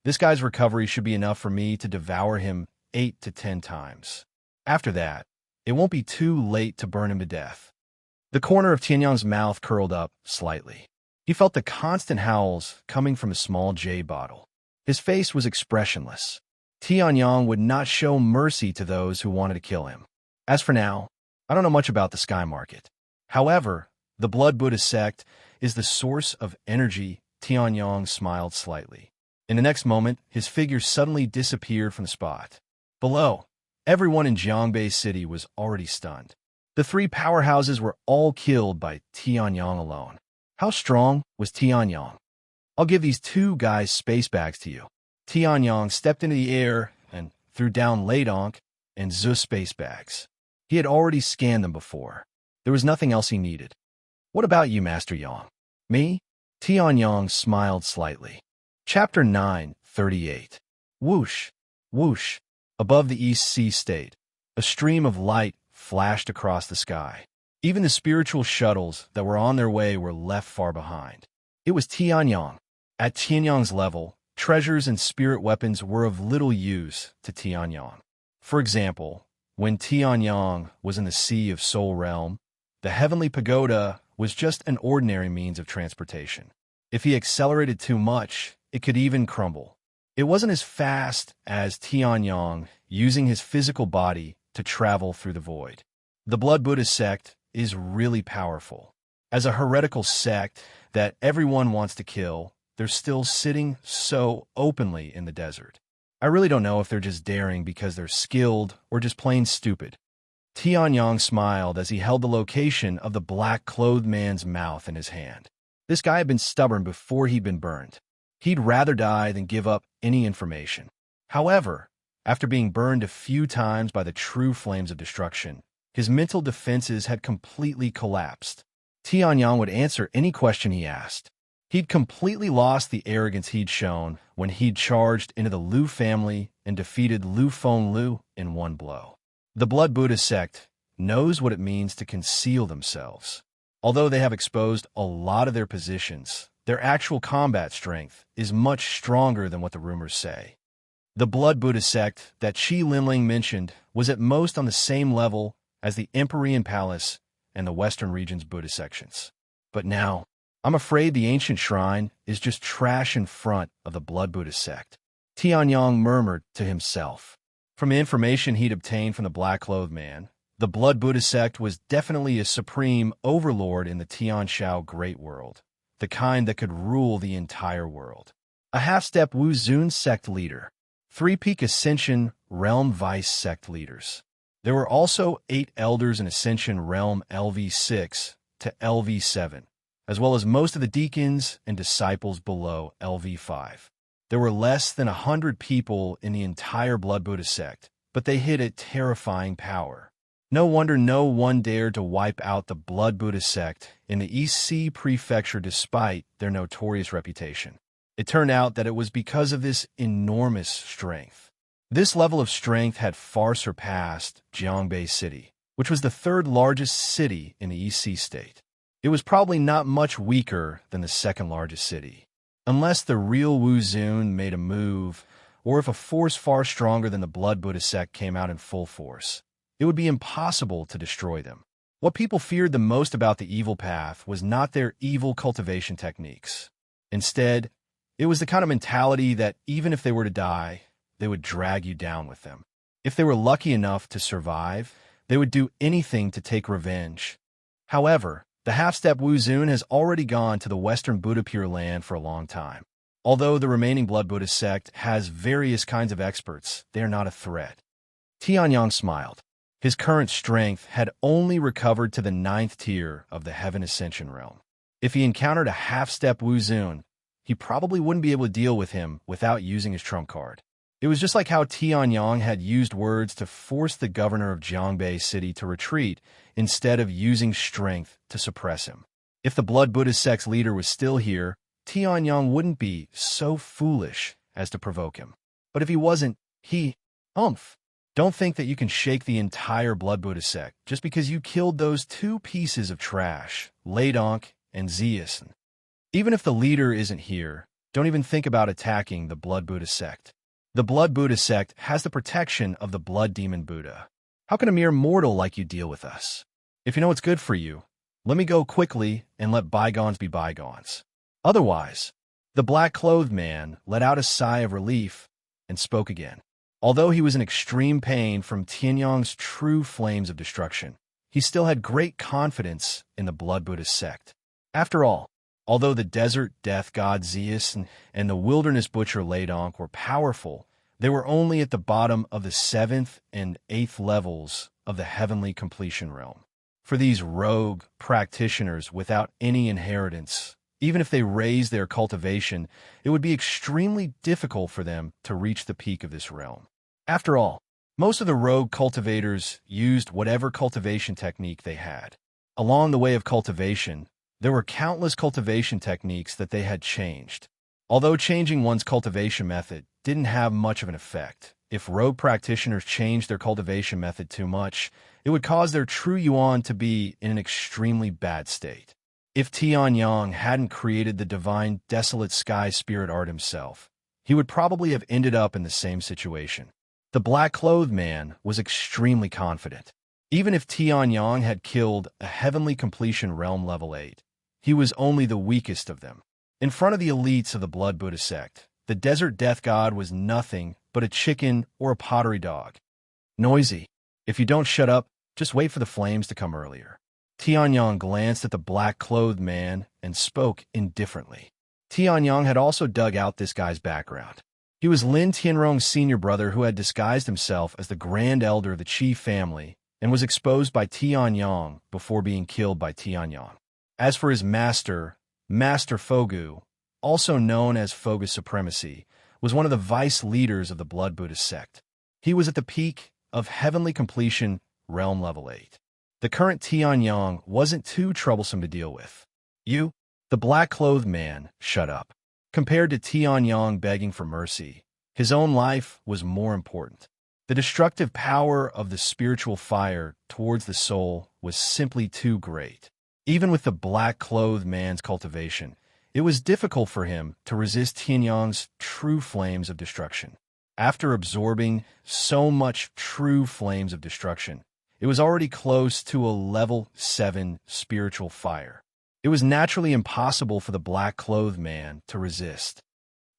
This guy's recovery should be enough for me to devour him 8 to 10 times. After that, it won't be too late to burn him to death. The corner of Tianyang's mouth curled up slightly. He felt the constant howls coming from a small jade bottle. His face was expressionless. Tianyang would not show mercy to those who wanted to kill him. As for now, I don't know much about the sky market. However, the Blood Buddha sect is the source of energy. Tianyang smiled slightly. In the next moment, his figure suddenly disappeared from the spot. Below, everyone in Jiangbei City was already stunned. The 3 powerhouses were all killed by Tianyang alone. How strong was Tianyang? I'll give these 2 guys space bags to you. Tianyang stepped into the air and threw down Ladonk and Zu space bags. He had already scanned them before. There was nothing else he needed. What about you, Master Yang? Me? Tian Yang smiled slightly. Chapter 9:38. Whoosh, whoosh. Above the East Sea State, a stream of light flashed across the sky. Even the spiritual shuttles that were on their way were left far behind. It was Tianyang. At Tianyang's level, treasures and spirit weapons were of little use to Tianyang. For example, when Tianyang was in the Sea of Soul Realm, the heavenly pagoda was just an ordinary means of transportation. If he accelerated too much, it could even crumble. It wasn't as fast as Tianyang using his physical body to travel through the void. The Blood Buddha sect is really powerful. As a heretical sect that everyone wants to kill, they're still sitting so openly in the desert. I really don't know if they're just daring because they're skilled or just plain stupid. Tianyang smiled as he held the location of the black-clothed man's mouth in his hand. This guy had been stubborn before he'd been burned. He'd rather die than give up any information. However, after being burned a few times by the true flames of destruction, his mental defenses had completely collapsed. Tianyang would answer any question he asked. He'd completely lost the arrogance he'd shown when he'd charged into the Liu family and defeated Liu Fenglu in one blow. The Blood Buddha sect knows what it means to conceal themselves. Although they have exposed a lot of their positions, their actual combat strength is much stronger than what the rumors say. The Blood Buddha sect that Qi Linling mentioned was at most on the same level as the Empyrean Palace and the Western region's Buddha sections. But now, I'm afraid the ancient shrine is just trash in front of the Blood Buddha sect. Tianyang murmured to himself. From the information he'd obtained from the black-clothed man, the Blood Buddha sect was definitely a supreme overlord in the Tianshao Great World, the kind that could rule the entire world. A half-step Wu Zun sect leader, 3-peak Ascension Realm Vice sect leaders. There were also 8 elders in Ascension Realm LV6 to LV7, as well as most of the deacons and disciples below LV5. There were less than 100 people in the entire Blood Buddha sect, but they hid a terrifying power. No wonder no one dared to wipe out the Blood Buddha sect in the East Sea Prefecture despite their notorious reputation. It turned out that it was because of this enormous strength. This level of strength had far surpassed Jiangbei City, which was the 3rd largest city in the East Sea state. It was probably not much weaker than the 2nd largest city. Unless the real Wu Zun made a move, or if a force far stronger than the Blood Buddha sect came out in full force, it would be impossible to destroy them. What people feared the most about the evil path was not their evil cultivation techniques. Instead, it was the kind of mentality that even if they were to die, they would drag you down with them. If they were lucky enough to survive, they would do anything to take revenge. However, the half-step Wu Zun has already gone to the Western Buddha Pure Land for a long time. Although the remaining Blood Buddha sect has various kinds of experts, they are not a threat. Tianyang smiled. His current strength had only recovered to the 9th tier of the Heaven Ascension realm. If he encountered a half-step Wu Zun, he probably wouldn't be able to deal with him without using his trump card. It was just like how Tianyang had used words to force the governor of Jiangbei City to retreat instead of using strength to suppress him. If the Blood Buddha sect's leader was still here, Tianyang wouldn't be so foolish as to provoke him. But if he wasn't, don't think that you can shake the entire Blood Buddha sect just because you killed those 2 pieces of trash, Ladonk and Zeus. Even if the leader isn't here, don't even think about attacking the Blood Buddha sect. The Blood Buddha sect has the protection of the Blood Demon Buddha. How can a mere mortal like you deal with us? If you know what's good for you, let me go quickly and let bygones be bygones. Otherwise, the black-clothed man let out a sigh of relief and spoke again. Although he was in extreme pain from Tianyang's true flames of destruction, he still had great confidence in the Blood Buddha sect. After all, although the desert death god Zeus and the wilderness butcher Ladonk were powerful, they were only at the bottom of the 7th and 8th levels of the heavenly completion realm. For these rogue practitioners without any inheritance, even if they raised their cultivation, it would be extremely difficult for them to reach the peak of this realm. After all, Most of the rogue cultivators used whatever cultivation technique they had. Along the way of cultivation, there were countless cultivation techniques that they had changed. Although changing one's cultivation method didn't have much of an effect, if rogue practitioners changed their cultivation method too much, it would cause their true yuan to be in an extremely bad state. If Tianyang hadn't created the divine desolate sky spirit art himself, he would probably have ended up in the same situation. The black-clothed man was extremely confident. Even if Tianyang had killed a heavenly completion realm level 8, he was only the weakest of them. In front of the elites of the Blood Buddha sect, the desert death god was nothing but a chicken or a pottery dog. Noisy. If you don't shut up, just wait for the flames to come earlier. Tianyang glanced at the black-clothed man and spoke indifferently. Tianyang had also dug out this guy's background. He was Lin Tianrong's senior brother who had disguised himself as the grand elder of the Qi family and was exposed by Tianyang before being killed by Tianyang. As for his master, Master Fogu, also known as Fogu Supremacy, was one of the vice leaders of the Blood Buddha sect. He was at the peak of heavenly completion, realm level 8. The current Tianyang wasn't too troublesome to deal with. You, the black-clothed man, shut up. Compared to Tianyang begging for mercy, his own life was more important. The destructive power of the spiritual fire towards the soul was simply too great. Even with the black-clothed man's cultivation, it was difficult for him to resist Tianyang's true flames of destruction. After absorbing so much true flames of destruction, it was already close to a level 7 spiritual fire. It was naturally impossible for the black-clothed man to resist.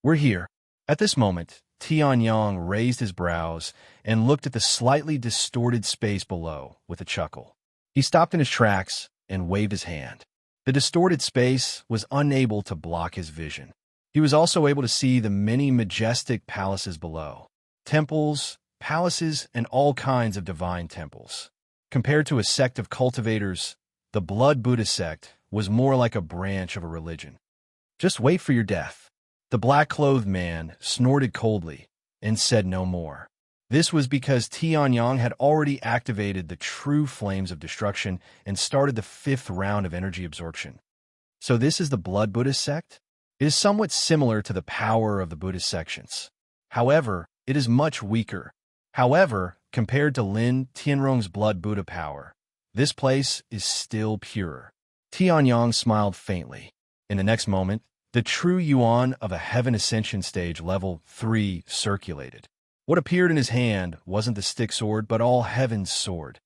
We're here. At this moment, Tianyang raised his brows and looked at the slightly distorted space below with a chuckle. He stopped in his tracks and waved his hand. The distorted space was unable to block his vision. He was also able to see the many majestic palaces below. Temples, palaces, and all kinds of divine temples. Compared to a sect of cultivators, the Blood Buddha sect was more like a branch of a religion. Just wait for your death. The black-clothed man snorted coldly and said no more. This was because Tianyang had already activated the true flames of destruction and started the 5th round of energy absorption. So this is the Blood Buddha sect? It is somewhat similar to the power of the Buddhist sections. However, it is much weaker. However, compared to Lin Tianrong's Blood Buddha power, this place is still purer. Tianyang smiled faintly. In the next moment, the true yuan of a heaven ascension stage level 3 circulated. What appeared in his hand wasn't the stick sword, but all heaven's sword.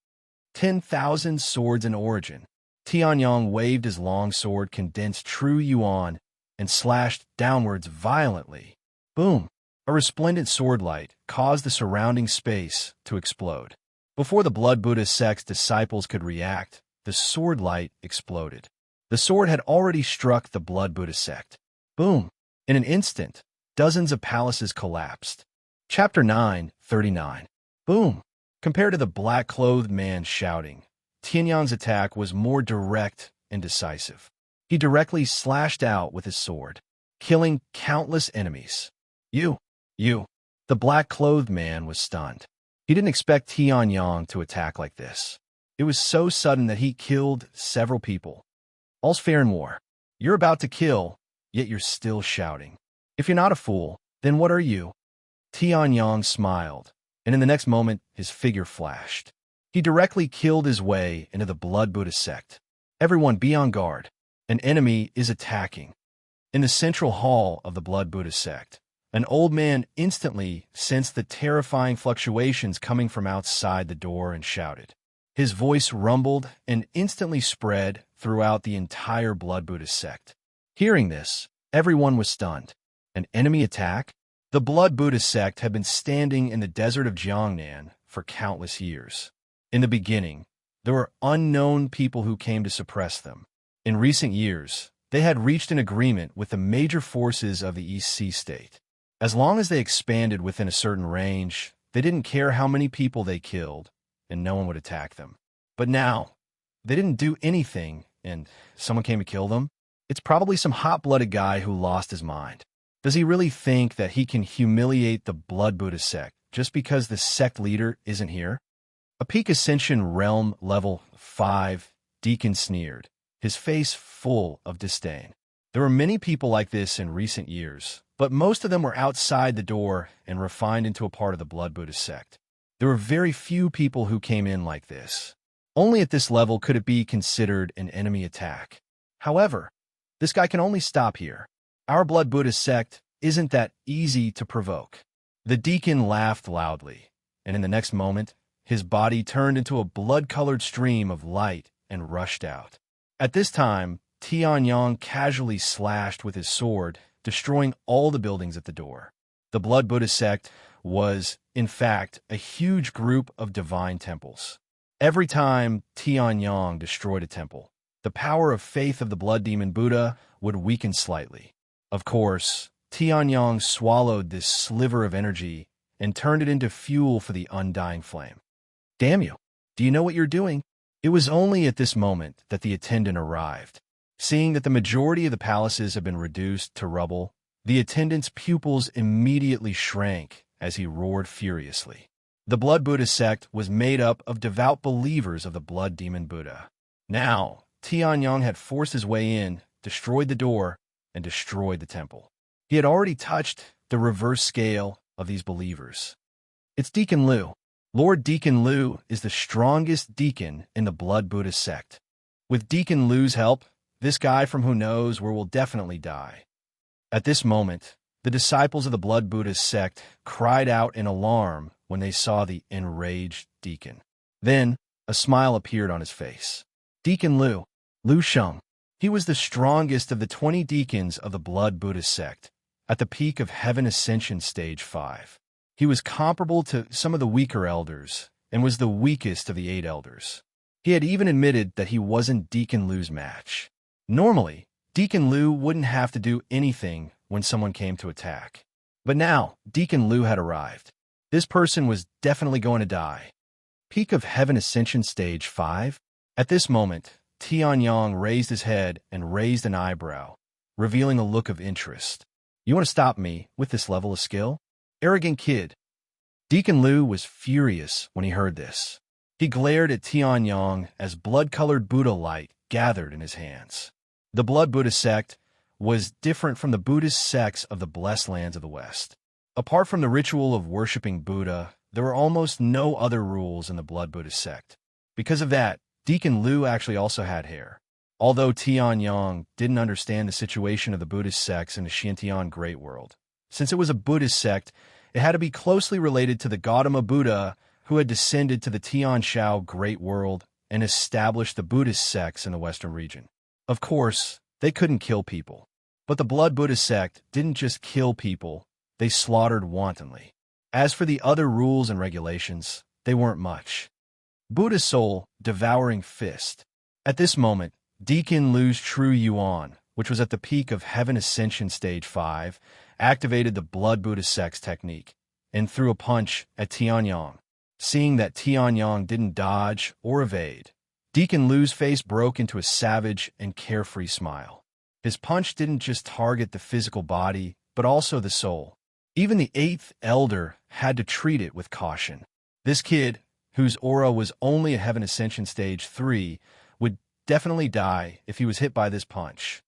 10,000 swords in origin. Tianyang waved his long sword, condensed true yuan, and slashed downwards violently. Boom! A resplendent sword light caused the surrounding space to explode. Before the Blood Buddha sect's disciples could react, the sword light exploded. The sword had already struck the Blood Buddha sect. Boom! In an instant, dozens of palaces collapsed. Chapter 9:39. Boom! Compared to the black-clothed man shouting, Tianyang's attack was more direct and decisive. He directly slashed out with his sword, killing countless enemies. You! The black-clothed man was stunned. He didn't expect Tianyang to attack like this. It was so sudden that he killed several people. All's fair in war. You're about to kill, yet you're still shouting. If you're not a fool, then what are you? Tianyang smiled, and in the next moment, his figure flashed. He directly killed his way into the Blood Buddha sect. Everyone be on guard. An enemy is attacking. In the central hall of the Blood Buddha sect, an old man instantly sensed the terrifying fluctuations coming from outside the door and shouted. His voice rumbled and instantly spread throughout the entire Blood Buddha sect. Hearing this, everyone was stunned. An enemy attack? The Blood Buddha sect had been standing in the desert of Jiangnan for countless years. In the beginning, there were unknown people who came to suppress them. In recent years, they had reached an agreement with the major forces of the East Sea State. As long as they expanded within a certain range, they didn't care how many people they killed, and no one would attack them. But now, they didn't do anything, and someone came to kill them? It's probably some hot-blooded guy who lost his mind. Does he really think that he can humiliate the Blood Buddha sect just because the sect leader isn't here? A peak ascension realm level 5 deacon sneered, his face full of disdain. There were many people like this in recent years, but most of them were outside the door and refined into a part of the Blood Buddhist sect. There were very few people who came in like this. Only at this level could it be considered an enemy attack. However, this guy can only stop here. Our Blood Buddhist sect isn't that easy to provoke. The deacon laughed loudly, and in the next moment, his body turned into a blood-colored stream of light and rushed out. At this time, Tianyang casually slashed with his sword, destroying all the buildings at the door. The Blood Buddhist sect was, in fact, a huge group of divine temples. Every time Tianyang destroyed a temple, the power of faith of the Blood Demon Buddha would weaken slightly. Of course, Tianyang swallowed this sliver of energy and turned it into fuel for the undying flame. Damn you! Do you know what you're doing? It was only at this moment that the attendant arrived. Seeing that the majority of the palaces had been reduced to rubble, the attendant's pupils immediately shrank as he roared furiously. The Blood Buddhist sect was made up of devout believers of the Blood Demon Buddha. Now, Tianyang had forced his way in, destroyed the door, and destroyed the temple. He had already touched the reverse scale of these believers. It's Deacon Liu. Lord Deacon Liu is the strongest deacon in the Blood Buddhist sect. With Deacon Liu's help, this guy from who knows where will definitely die. At this moment, the disciples of the Blood Buddhist sect cried out in alarm when they saw the enraged deacon. Then, a smile appeared on his face. Deacon Liu, Liu Sheng. He was the strongest of the 20 deacons of the Blood Buddhist sect, at the peak of Heaven Ascension Stage 5. He was comparable to some of the weaker elders, and was the weakest of the 8 elders. He had even admitted that he wasn't Deacon Liu's match. Normally, Deacon Liu wouldn't have to do anything when someone came to attack. But now, Deacon Liu had arrived. This person was definitely going to die. Peak of Heaven Ascension Stage 5? At this moment, Tianyang raised his head and raised an eyebrow, revealing a look of interest. You want to stop me with this level of skill? Arrogant kid. Deacon Liu was furious when he heard this. He glared at Tianyang as blood-colored Buddha light gathered in his hands. The Blood Buddhist sect was different from the Buddhist sects of the blessed lands of the West. Apart from the ritual of worshipping Buddha, there were almost no other rules in the Blood Buddhist sect. Because of that, Deacon Liu actually also had hair. Although Tianyang didn't understand the situation of the Buddhist sects in the Xintian Great World. Since it was a Buddhist sect, it had to be closely related to the Gautama Buddha, who had descended to the Tianshao Great World and established the Buddhist sects in the Western region. Of course, they couldn't kill people. But the Blood Buddhist sect didn't just kill people, they slaughtered wantonly. As for the other rules and regulations, they weren't much. Buddha Soul, Devouring Fist. At this moment, Deacon Liu's True Yuan, which was at the peak of Heaven Ascension Stage 5, activated the Blood Buddhist sect's technique and threw a punch at Tianyang. Seeing that Tianyang didn't dodge or evade, Deacon Liu's face broke into a savage and carefree smile. His punch didn't just target the physical body, but also the soul. Even the 8th elder had to treat it with caution. This kid, whose aura was only a Heaven Ascension Stage 3, would definitely die if he was hit by this punch.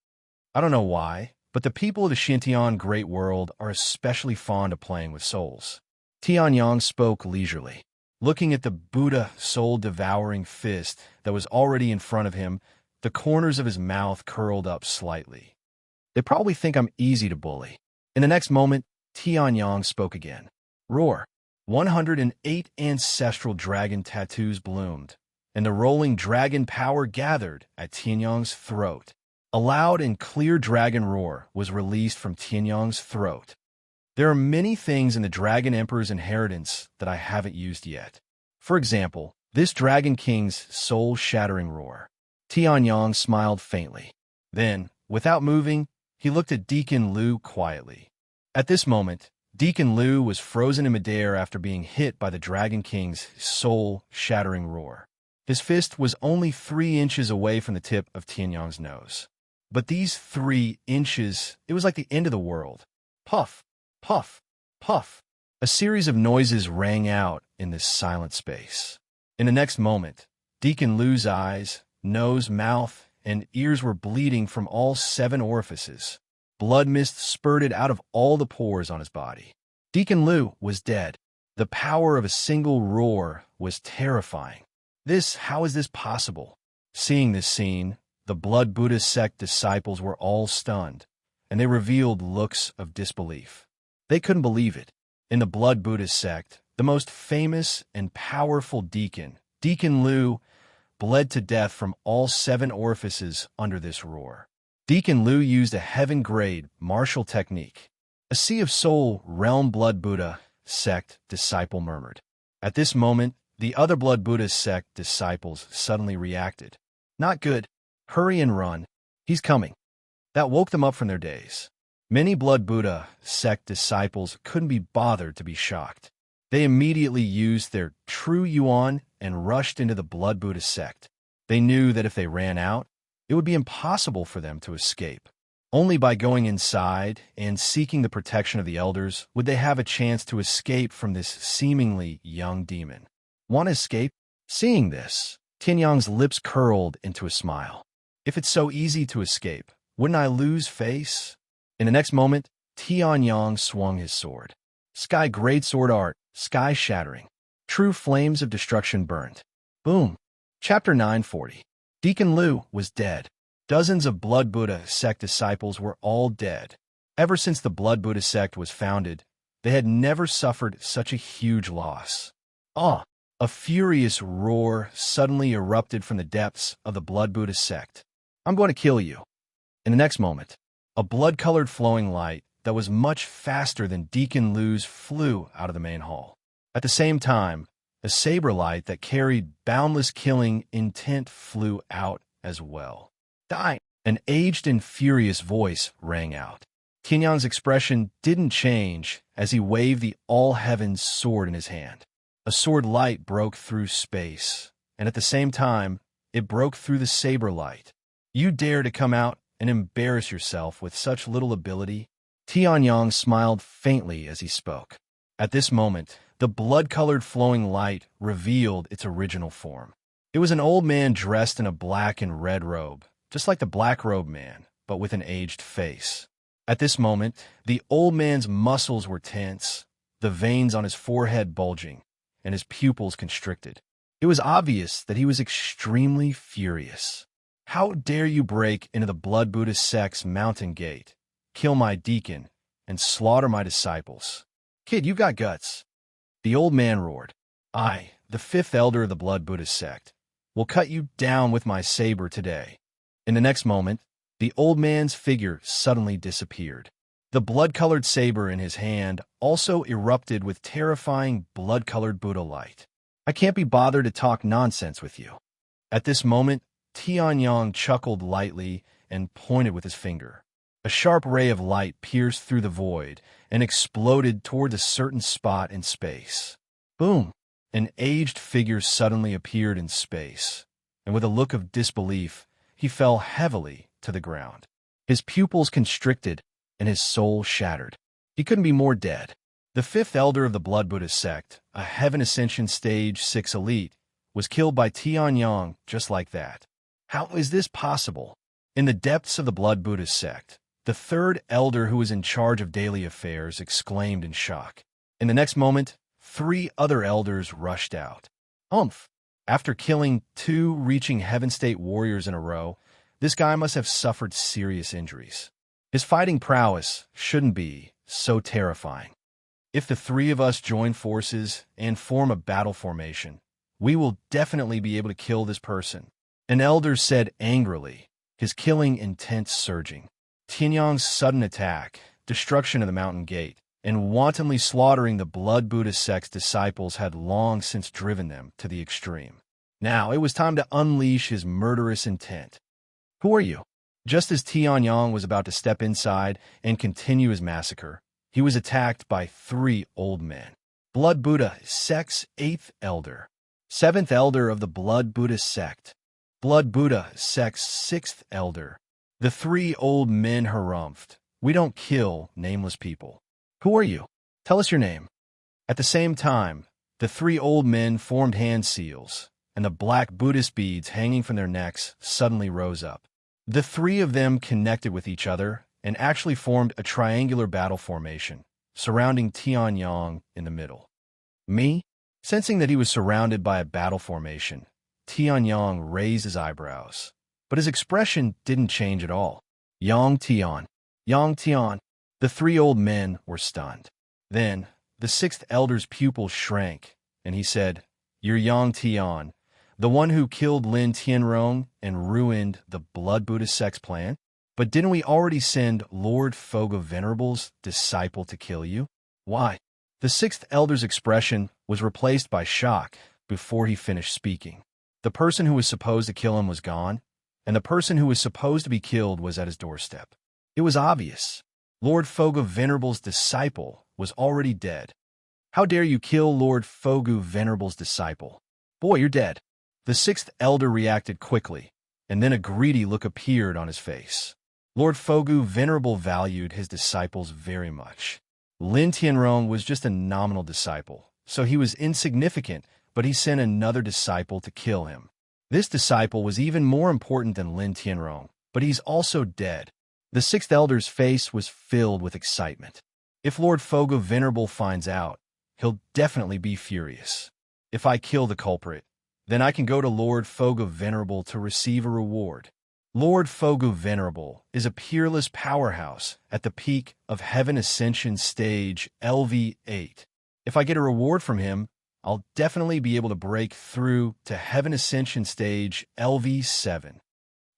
I don't know why, but the people of the Xintian Great World are especially fond of playing with souls. Tianyang spoke leisurely. Looking at the Buddha soul-devouring fist that was already in front of him, the corners of his mouth curled up slightly. They probably think I'm easy to bully. In the next moment, Tianyang spoke again. Roar. 108 ancestral dragon tattoos bloomed, and the rolling dragon power gathered at Tianyang's throat. A loud and clear dragon roar was released from Tianyang's throat. There are many things in the Dragon Emperor's inheritance that I haven't used yet. For example, this Dragon King's soul-shattering roar. Tianyang smiled faintly. Then, without moving, he looked at Deacon Liu quietly. At this moment, Deacon Liu was frozen in midair after being hit by the Dragon King's soul-shattering roar. His fist was only 3 inches away from the tip of Tianyang's nose. But these 3 inches, it was like the end of the world. Puff, puff, puff. A series of noises rang out in this silent space. In the next moment, Deacon Lu's eyes, nose, mouth, and ears were bleeding from all 7 orifices. Blood mist spurted out of all the pores on his body. Deacon Lu was dead. The power of a single roar was terrifying. How is this possible? Seeing this scene, the Blood Buddha sect disciples were all stunned, and they revealed looks of disbelief. They couldn't believe it. In the Blood Buddha sect, the most famous and powerful deacon, Deacon Lu, bled to death from all 7 orifices under this roar. Deacon Lu used a heaven-grade martial technique. A Sea of Soul Realm Blood Buddha sect disciple murmured. At this moment, the other Blood Buddha sect disciples suddenly reacted. Not good. Hurry and run. He's coming. That woke them up from their daze. Many Blood Buddha sect disciples couldn't be bothered to be shocked. They immediately used their true yuan and rushed into the Blood Buddha sect. They knew that if they ran out, it would be impossible for them to escape. Only by going inside and seeking the protection of the elders would they have a chance to escape from this seemingly young demon. Want to escape? Seeing this, Tianyang's lips curled into a smile. If it's so easy to escape, wouldn't I lose face? In the next moment, Tianyang swung his sword. Sky great sword art, sky shattering. True flames of destruction burned. Boom. Chapter 940. Deacon Lu was dead. Dozens of Blood Buddha sect disciples were all dead. Ever since the Blood Buddha sect was founded, they had never suffered such a huge loss. A furious roar suddenly erupted from the depths of the Blood Buddha sect. I'm going to kill you. In the next moment, a blood-colored flowing light that was much faster than Deacon Lu's flew out of the main hall. At the same time, a saber light that carried boundless killing intent flew out as well. Die! An aged and furious voice rang out. Tianyang's expression didn't change as he waved the all-heavens sword in his hand. A sword light broke through space, and at the same time, it broke through the saber light. You dare to come out and embarrass yourself with such little ability? Tianyang smiled faintly as he spoke. At this moment, the blood-colored flowing light revealed its original form. It was an old man dressed in a black and red robe, just like the Black Robe Man, but with an aged face. At this moment, the old man's muscles were tense, the veins on his forehead bulging, and his pupils constricted. It was obvious that he was extremely furious. How dare you break into the Blood Buddha sect's mountain gate, kill my deacon, and slaughter my disciples? Kid, you got guts. The old man roared. I, the 5th elder of the Blood Buddha sect, will cut you down with my saber today. In the next moment, the old man's figure suddenly disappeared. The blood-colored saber in his hand also erupted with terrifying blood-colored Buddha light. I can't be bothered to talk nonsense with you. At this moment, Tianyang chuckled lightly and pointed with his finger. A sharp ray of light pierced through the void and exploded toward a certain spot in space. Boom! An aged figure suddenly appeared in space, and with a look of disbelief, he fell heavily to the ground. His pupils constricted and his soul shattered. He couldn't be more dead. The 5th elder of the Blood Buddha sect, a Heaven Ascension Stage 6 elite, was killed by Tianyang just like that. How is this possible? In the depths of the Blood Buddha sect, the 3rd elder who was in charge of daily affairs exclaimed in shock. In the next moment, 3 other elders rushed out. After killing 2 reaching Heaven State warriors in a row, this guy must have suffered serious injuries. His fighting prowess shouldn't be so terrifying. If the 3 of us join forces and form a battle formation, we will definitely be able to kill this person. An elder said angrily, his killing intent surging. Tianyang's sudden attack, destruction of the mountain gate, and wantonly slaughtering the Blood Buddha sect's disciples had long since driven them to the extreme. Now it was time to unleash his murderous intent. Who are you? Just as Tianyang was about to step inside and continue his massacre, he was attacked by 3 old men. Blood Buddha sect's 8th elder, 7th elder of the Blood Buddha sect, Blood Buddha sect's 6th elder. The 3 old men harumphed. We don't kill nameless people. Who are you? Tell us your name. At the same time, the three old men formed hand seals, and the black Buddhist beads hanging from their necks suddenly rose up. The three of them connected with each other and actually formed a triangular battle formation, surrounding Tianyang in the middle. Me? Sensing that he was surrounded by a battle formation, Tianyang raised his eyebrows, but his expression didn't change at all. Yang Tian. Yang Tian. The three old men were stunned. Then, the sixth elder's pupil shrank, and he said, "You're Yang Tian, the one who killed Lin Tianrong and ruined the Blood Buddhist sect's plan? But didn't we already send Lord Foga Venerable's disciple to kill you? Why?" The sixth elder's expression was replaced by shock before he finished speaking. The person who was supposed to kill him was gone, and the person who was supposed to be killed was at his doorstep. It was obvious. Lord Foga Venerable's disciple was already dead. "How dare you kill Lord Foga Venerable's disciple? Boy, you're dead." The sixth elder reacted quickly, and then a greedy look appeared on his face. Lord Foga Venerable valued his disciples very much. Lin Tianrong was just a nominal disciple, so he was insignificant, but he sent another disciple to kill him. This disciple was even more important than Lin Tianrong, but he's also dead. The sixth elder's face was filled with excitement. If Lord Foga Venerable finds out, he'll definitely be furious. If I kill the culprit, then I can go to Lord Foga Venerable to receive a reward. Lord Foga Venerable is a peerless powerhouse at the peak of Heaven Ascension Stage LV8. If I get a reward from him, I'll definitely be able to break through to Heaven Ascension Stage LV7.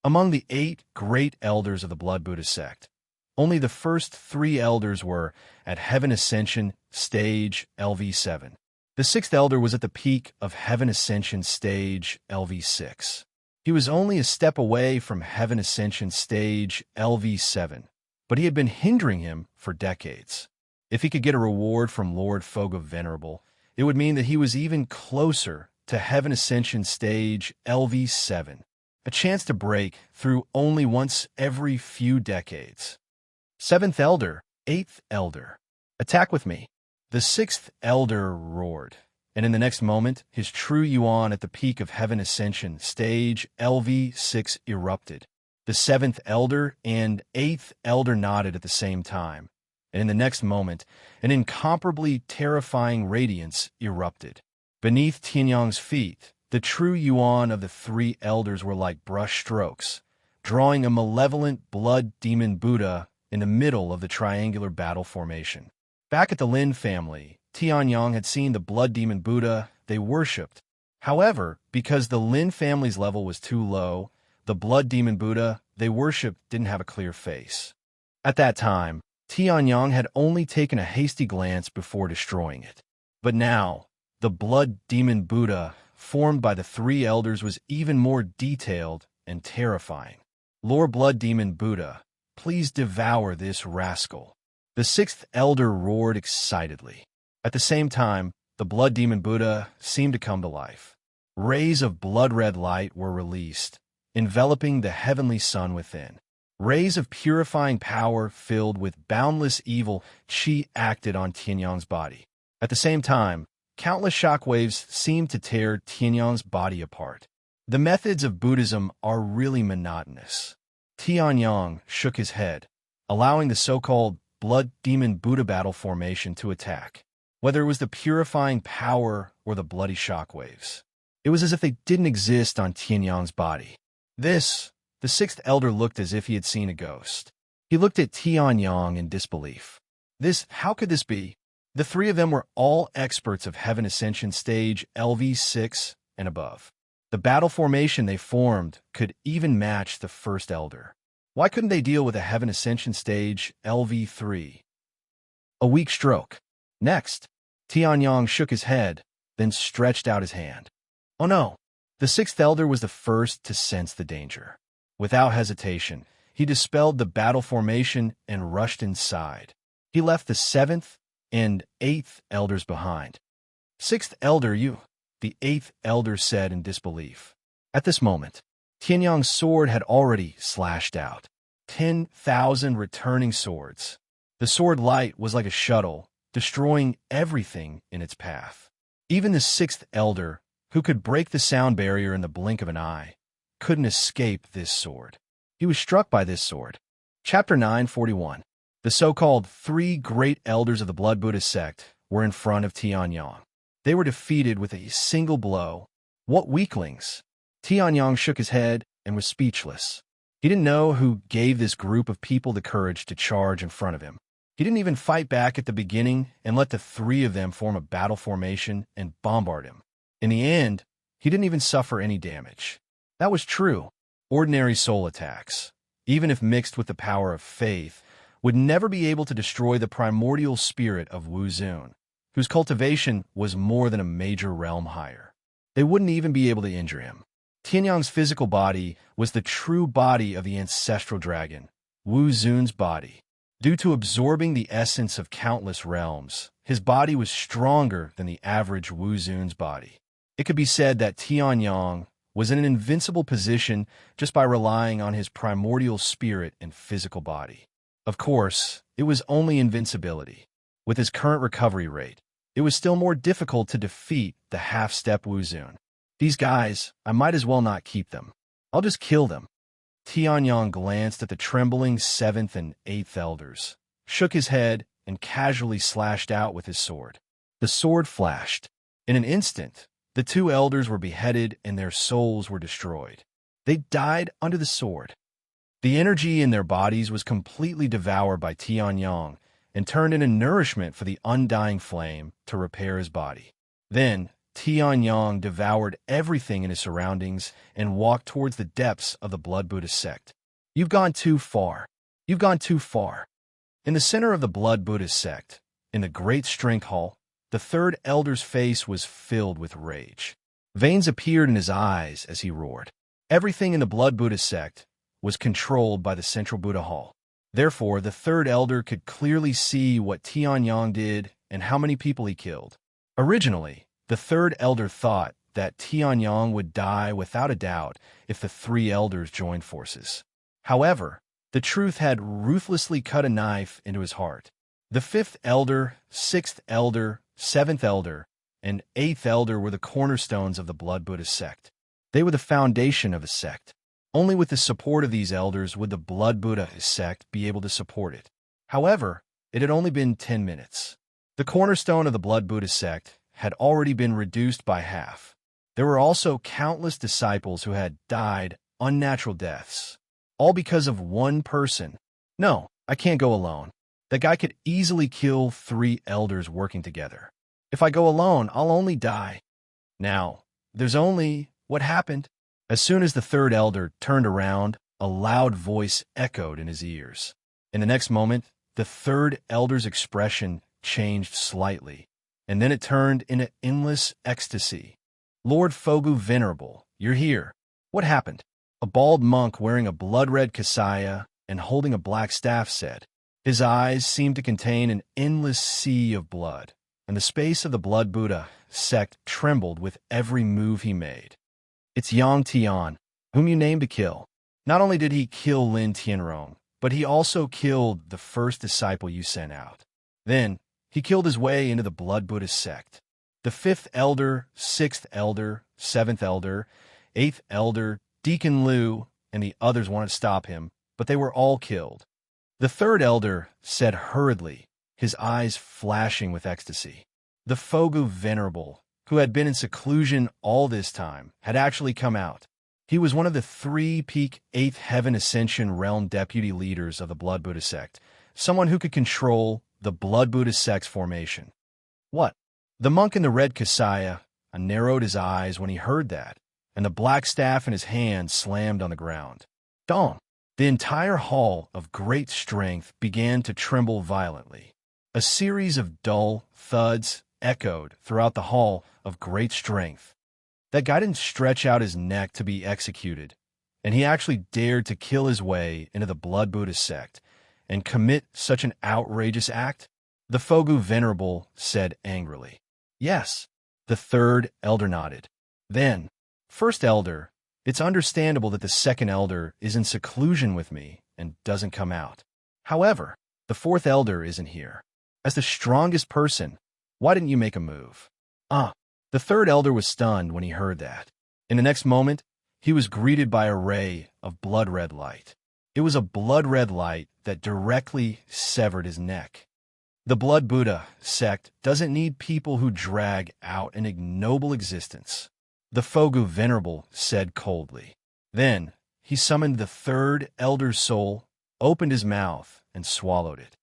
Among the 8 great elders of the Blood Buddha sect, only the first 3 elders were at Heaven Ascension Stage LV7. The 6th elder was at the peak of Heaven Ascension Stage LV6. He was only a step away from Heaven Ascension Stage LV7, but he had been hindering him for decades. If he could get a reward from Lord Foga Venerable, it would mean that he was even closer to Heaven Ascension Stage LV7, a chance to break through only once every few decades. 7th elder, 8th elder, attack with me. The 6th elder roared, and in the next moment, his true yuan at the peak of Heaven Ascension Stage LV6 erupted. The 7th elder and 8th elder nodded at the same time, and in the next moment, an incomparably terrifying radiance erupted. Beneath Tianyang's feet, the true yuan of the 3 elders were like brush strokes, drawing a malevolent blood demon Buddha in the middle of the triangular battle formation. Back at the Lin family, Tianyang had seen the blood demon Buddha they worshipped. However, because the Lin family's level was too low, the blood demon Buddha they worshipped didn't have a clear face. At that time, Tianyang had only taken a hasty glance before destroying it. But now, the blood demon Buddha formed by the 3 elders was even more detailed and terrifying. Lord Blood Demon Buddha, please devour this rascal. The 6th elder roared excitedly. At the same time, the blood demon Buddha seemed to come to life. Rays of blood-red light were released, enveloping the heavenly sun within. Rays of purifying power filled with boundless evil qi acted on Tianyang's body. At the same time, countless shockwaves seemed to tear Tianyang's body apart. The methods of Buddhism are really monotonous. Tianyang shook his head, allowing the so-called blood demon Buddha battle formation to attack. Whether it was the purifying power or the bloody shockwaves, it was as if they didn't exist on Tianyang's body. The 6th elder looked as if he had seen a ghost. He looked at Tianyang in disbelief. How could this be? The 3 of them were all experts of Heaven Ascension Stage LV6 and above. The battle formation they formed could even match the 1st elder. Why couldn't they deal with a Heaven Ascension Stage LV3? A weak stroke. Next, Tianyang shook his head, then stretched out his hand. Oh no! The 6th elder was the first to sense the danger. Without hesitation, he dispelled the battle formation and rushed inside. He left the 7th and 8th elders behind. 6th elder, the 8th elder said in disbelief. At this moment, Tianyang's sword had already slashed out. 10,000 returning swords. The sword light was like a shuttle, destroying everything in its path. Even the sixth elder, who could break the sound barrier in the blink of an eye, couldn't escape this sword. He was struck by this sword. Chapter 941. The so-called three great elders of the Blood Buddha sect were in front of Tianyang. They were defeated with a single blow. What weaklings! Tianyang shook his head and was speechless. He didn't know who gave this group of people the courage to charge in front of him. He didn't even fight back at the beginning and let the three of them form a battle formation and bombard him. In the end, he didn't even suffer any damage. That was true. Ordinary soul attacks, even if mixed with the power of faith, would never be able to destroy the primordial spirit of Wu Zun, whose cultivation was more than a major realm higher. They wouldn't even be able to injure him. Tianyang's physical body was the true body of the ancestral dragon, Wu Zun's body. Due to absorbing the essence of countless realms, his body was stronger than the average Wu Zun's body. It could be said that Tianyang was in an invincible position just by relying on his primordial spirit and physical body. Of course, it was only invincibility. With his current recovery rate, it was still more difficult to defeat the half-step Wu Zun. These guys, I might as well not keep them. I'll just kill them. Tianyang glanced at the trembling seventh and eighth elders, shook his head, and casually slashed out with his sword. The sword flashed. In an instant, the two elders were beheaded and their souls were destroyed. They died under the sword. The energy in their bodies was completely devoured by Tianyang and turned into nourishment for the undying flame to repair his body. Then, Tianyang devoured everything in his surroundings and walked towards the depths of the Blood Buddha sect. You've gone too far. You've gone too far. In the center of the Blood Buddha sect, in the great strength hall, the third elder's face was filled with rage. Veins appeared in his eyes as he roared. Everything in the Blood Buddha sect was controlled by the central Buddha hall. Therefore, the third elder could clearly see what Tianyang did and how many people he killed. Originally, the third elder thought that Tianyang would die without a doubt if the three elders joined forces. However, the truth had ruthlessly cut a knife into his heart. The fifth elder, sixth elder, seventh elder, and eighth elder were the cornerstones of the Blood Buddha sect. They were the foundation of the sect. Only with the support of these elders would the Blood Buddha sect be able to support it. However, it had only been 10 minutes. The cornerstone of the Blood Buddha sect had already been reduced by half. There were also countless disciples who had died unnatural deaths, all because of one person. No, I can't go alone. That guy could easily kill three elders working together. If I go alone, I'll only die. Now, there's only what happened. As soon as the third elder turned around, a loud voice echoed in his ears. In the next moment, the third elder's expression changed slightly, and then it turned into endless ecstasy. Lord Fogu Venerable, you're here. What happened? A bald monk wearing a blood-red kasaya and holding a black staff said. His eyes seemed to contain an endless sea of blood, and the space of the Blood Buddha sect trembled with every move he made. It's Yang Tian, whom you named to kill. Not only did he kill Lin Tianrong, but he also killed the first disciple you sent out. Then, he killed his way into the Blood Buddha sect. The fifth elder, sixth elder, seventh elder, eighth elder, Deacon Liu, and the others wanted to stop him, but they were all killed. The third elder said hurriedly, his eyes flashing with ecstasy. The Fogu Venerable, who had been in seclusion all this time, had actually come out. He was one of the three-peak eighth heaven ascension realm deputy leaders of the Blood Buddha sect, someone who could control the Blood Buddha sect's formation. What? The monk in the red kasaya narrowed his eyes when he heard that, and the black staff in his hand slammed on the ground. Dong! The entire hall of great strength began to tremble violently. A series of dull thuds echoed throughout the hall of great strength. That guy didn't stretch out his neck to be executed, and he actually dared to kill his way into the Blood Buddha sect and commit such an outrageous act? The Fogu Venerable said angrily. Yes, the third elder nodded. Then, first elder, it's understandable that the second elder is in seclusion with me and doesn't come out. However, the fourth elder isn't here. As the strongest person, why didn't you make a move? Ah, the third elder was stunned when he heard that. In the next moment, he was greeted by a ray of blood-red light. It was a blood-red light that directly severed his neck. The Blood Buddha sect doesn't need people who drag out an ignoble existence, the Fogu Venerable said coldly. Then, he summoned the third elder's soul, opened his mouth, and swallowed it.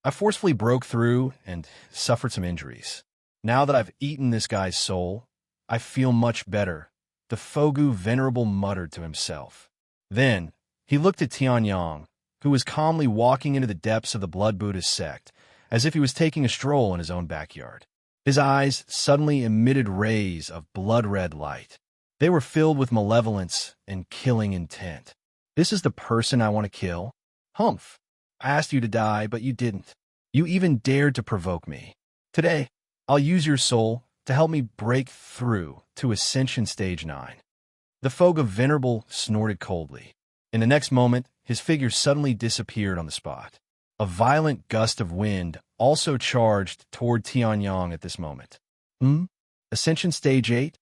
I forcefully broke through and suffered some injuries. Now that I've eaten this guy's soul, I feel much better, the Fogu Venerable muttered to himself. Then, he looked at Tianyang, who was calmly walking into the depths of the Blood Buddhist sect, as if he was taking a stroll in his own backyard. His eyes suddenly emitted rays of blood-red light. They were filled with malevolence and killing intent. This is the person I want to kill? Humph! I asked you to die, but you didn't. You even dared to provoke me. Today, I'll use your soul to help me break through to Ascension Stage 9. The Fogu Venerable snorted coldly. In the next moment, his figure suddenly disappeared on the spot. A violent gust of wind also charged toward Tianyang at this moment. Ascension Stage 8?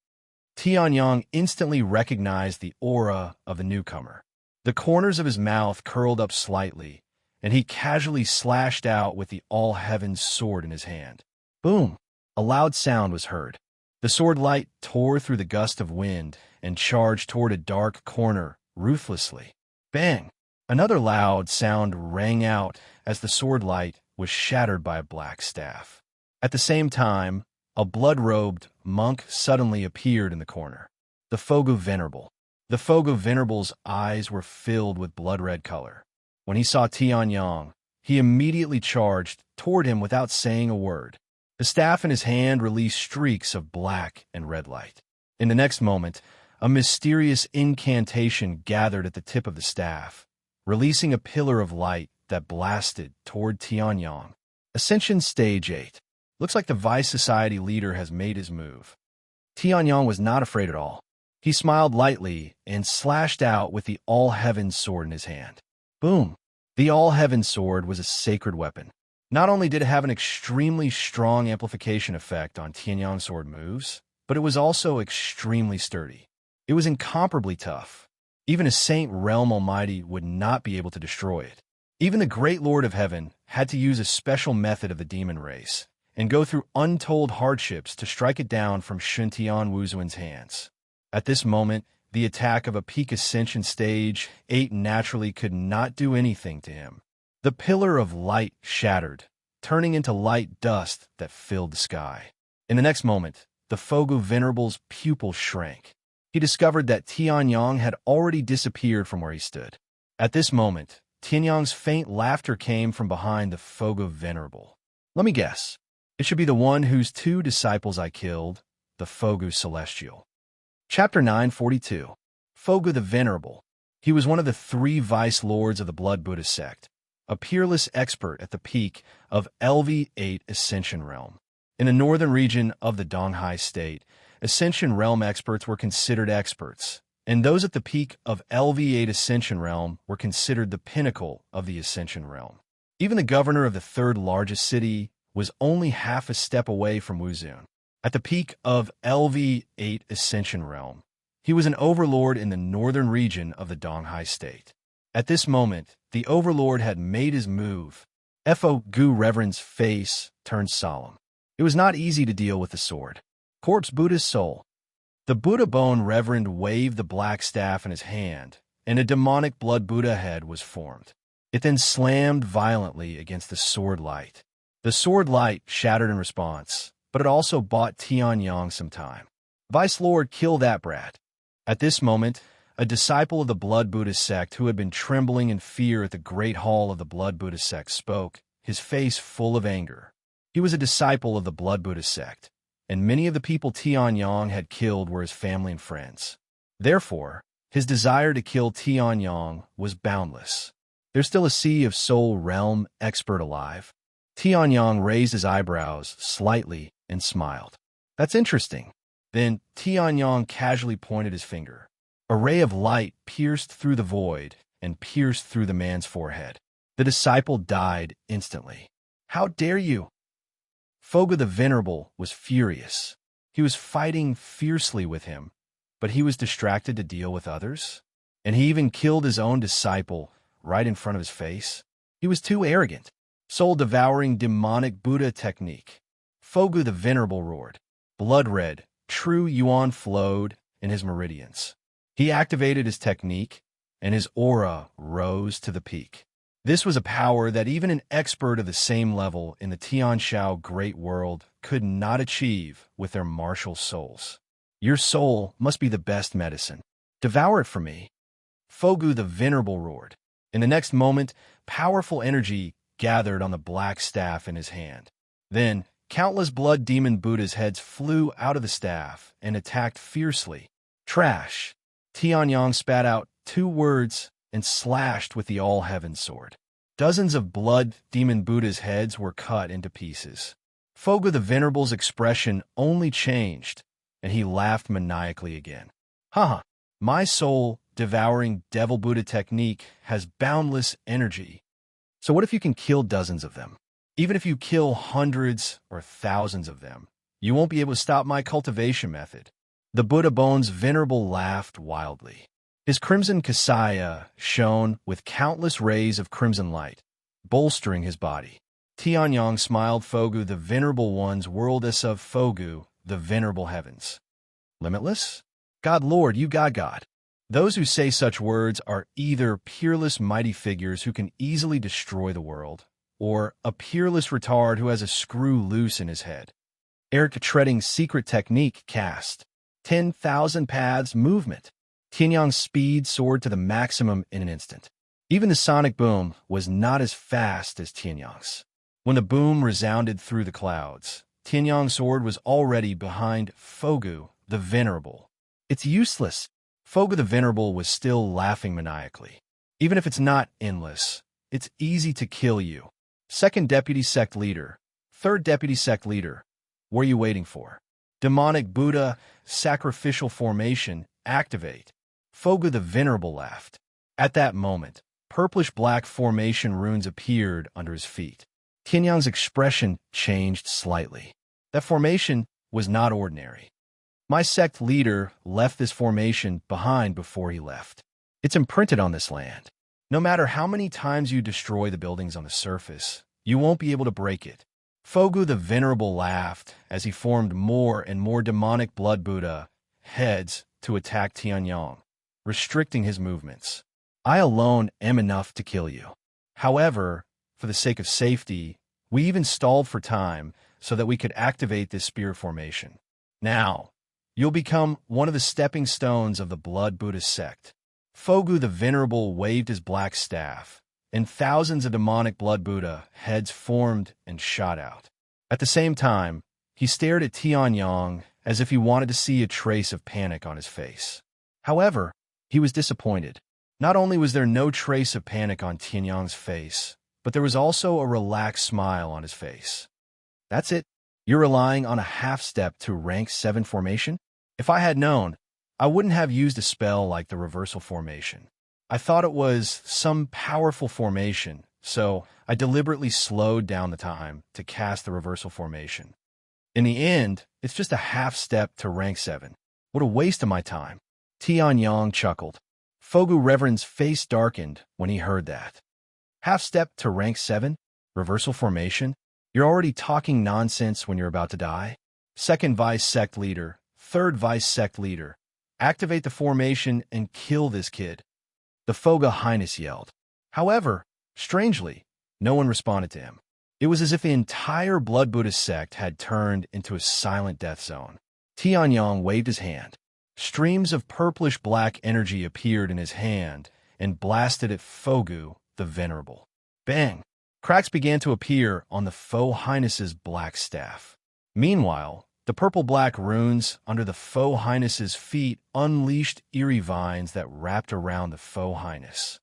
Tianyang instantly recognized the aura of the newcomer. The corners of his mouth curled up slightly, and he casually slashed out with the All-Heaven's sword in his hand. Boom! A loud sound was heard. The sword light tore through the gust of wind and charged toward a dark corner ruthlessly. Bang! Another loud sound rang out as the sword light was shattered by a black staff. At the same time, a blood-robed monk suddenly appeared in the corner. The Fogu Venerable. The Fogu Venerable's eyes were filled with blood-red color. When he saw Tianyang, he immediately charged toward him without saying a word. The staff in his hand released streaks of black and red light. In the next moment, a mysterious incantation gathered at the tip of the staff, releasing a pillar of light that blasted toward Tianyang. Ascension Stage 8. Looks like the Vice Society leader has made his move. Tianyang was not afraid at all. He smiled lightly and slashed out with the All-Heaven sword in his hand. Boom! The All-Heaven sword was a sacred weapon. Not only did it have an extremely strong amplification effect on Tianyang's sword moves, but it was also extremely sturdy. It was incomparably tough. Even a Saint Realm Almighty would not be able to destroy it. Even the Great Lord of Heaven had to use a special method of the demon race and go through untold hardships to strike it down from Shuntian Wuzuan's hands. At this moment, the attack of a peak Ascension Stage 8 naturally could not do anything to him. The pillar of light shattered, turning into light dust that filled the sky. In the next moment, the Fogu Venerable's pupil shrank. He discovered that Tianyang had already disappeared from where he stood. At this moment, Tianyang's faint laughter came from behind the Fogu Venerable. Let me guess. It should be the one whose 2 disciples I killed, the Fogu Celestial. Chapter 942. Fogu the Venerable. He was one of the 3 vice lords of the Blood Buddha sect, a peerless expert at the peak of LV8 Ascension Realm. In the northern region of the Donghai state, Ascension Realm experts were considered experts, and those at the peak of LV8 Ascension Realm were considered the pinnacle of the Ascension Realm. Even the governor of the 3rd largest city was only half a step away from Wuzun. At the peak of LV8 Ascension Realm, he was an overlord in the northern region of the Donghai state. At this moment, the overlord had made his move. Fogu Reverend's face turned solemn. It was not easy to deal with the sword. Corpse Buddha's soul. The Buddha Bone Reverend waved the black staff in his hand, and a demonic blood Buddha head was formed. It then slammed violently against the sword light. The sword light shattered in response, but it also bought Tianyang some time. Vice Lord, kill that brat. At this moment, a disciple of the Blood Buddha sect who had been trembling in fear at the Great Hall of the Blood Buddha sect spoke, his face full of anger. He was a disciple of the Blood Buddha sect, and many of the people Tianyang had killed were his family and friends. Therefore, his desire to kill Tianyang was boundless. There's still a Sea of Soul Realm expert alive. Tianyang raised his eyebrows slightly and smiled. That's interesting. Then Tianyang casually pointed his finger. A ray of light pierced through the void and pierced through the man's forehead. The disciple died instantly. How dare you? Fogu the Venerable was furious. He was fighting fiercely with him, but he was distracted to deal with others. And he even killed his own disciple right in front of his face. He was too arrogant. Soul-devouring demonic Buddha technique. Fogu the Venerable roared. Blood red, true yuan flowed in his meridians. He activated his technique, and his aura rose to the peak. This was a power that even an expert of the same level in the Tianshao Great World could not achieve with their martial souls. Your soul must be the best medicine. Devour it for me. Fogu the Venerable roared. In the next moment, powerful energy gathered on the black staff in his hand. Then, countless blood demon Buddha's heads flew out of the staff and attacked fiercely. Trash! Tianyang spat out 2 words and slashed with the all-heaven sword. Dozens of blood demon Buddha's heads were cut into pieces. Fogu the Venerable's expression only changed, and he laughed maniacally again. Haha, my soul-devouring devil Buddha technique has boundless energy. So what if you can kill dozens of them? Even if you kill hundreds or thousands of them, you won't be able to stop my cultivation method. The Buddha Bones Venerable laughed wildly. His crimson kasaya shone with countless rays of crimson light, bolstering his body. Tianyang smiled. Fogu the Venerable One's world is of Fogu, the Venerable Heavens. Limitless? God Lord, you God. Those who say such words are either peerless mighty figures who can easily destroy the world, or a peerless retard who has a screw loose in his head. Eric treading secret technique cast. 10,000 paths movement. Tianyang's speed soared to the maximum in an instant. Even the sonic boom was not as fast as Tianyang's. When the boom resounded through the clouds, Tianyang's sword was already behind Fogu the Venerable. It's useless. Fogu the Venerable was still laughing maniacally. Even if it's not endless, it's easy to kill you. Second Deputy Sect Leader. Third Deputy Sect Leader. What are you waiting for? Demonic Buddha sacrificial formation activate. Fogu the Venerable laughed. At that moment, purplish-black formation runes appeared under his feet. Tianyang's expression changed slightly. That formation was not ordinary. My sect leader left this formation behind before he left. It's imprinted on this land. No matter how many times you destroy the buildings on the surface, you won't be able to break it. Fogu the Venerable laughed as he formed more and more demonic blood Buddha heads to attack Tianyang, restricting his movements. I alone am enough to kill you. However, for the sake of safety, we even stalled for time so that we could activate this spirit formation. Now, you'll become one of the stepping stones of the Blood Buddhist sect. Fogu the Venerable waved his black staff, and thousands of demonic blood Buddha heads formed and shot out. At the same time, he stared at Tianyang as if he wanted to see a trace of panic on his face. However, he was disappointed. Not only was there no trace of panic on Tianyang's face, but there was also a relaxed smile on his face. That's it? You're relying on a half-step to rank 7 formation? If I had known, I wouldn't have used a spell like the reversal formation. I thought it was some powerful formation, so I deliberately slowed down the time to cast the reversal formation. In the end, it's just a half-step to rank 7. What a waste of my time. Tianyang chuckled. Fogu Reverend's face darkened when he heard that. Half-step to rank 7? Reversal formation? You're already talking nonsense when you're about to die? Second Vice Sect Leader, Third Vice Sect Leader, activate the formation and kill this kid. The Foga Highness yelled. However, strangely, no one responded to him. It was as if the entire Blood Buddhist sect had turned into a silent death zone. Tianyang waved his hand. Streams of purplish-black energy appeared in his hand and blasted at Fogu the Venerable. Bang! Cracks began to appear on the Faux Highness's black staff. Meanwhile, the purple-black runes under the Faux Highness's feet unleashed eerie vines that wrapped around the Faux Highness.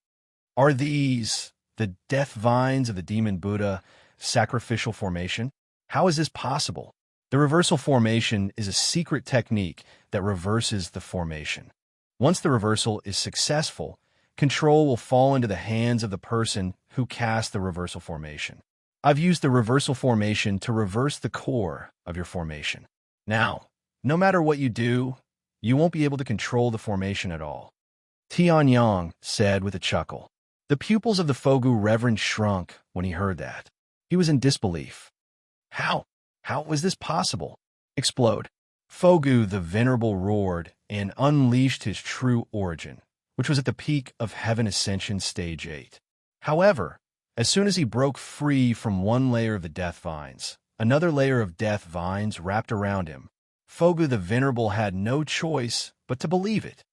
Are these the death vines of the Demon Buddha sacrificial formation? How is this possible? The reversal formation is a secret technique that reverses the formation. Once the reversal is successful, control will fall into the hands of the person who cast the reversal formation. I've used the reversal formation to reverse the core of your formation. Now, no matter what you do, you won't be able to control the formation at all. Tianyang said with a chuckle. The pupils of the Fogu Reverend shrunk when he heard that. He was in disbelief. How? How was this possible? Explode. Fogu the Venerable roared and unleashed his true origin, which was at the peak of Heaven Ascension Stage 8. However, as soon as he broke free from one layer of the death vines, another layer of death vines wrapped around him. Fogu the Venerable had no choice but to believe it.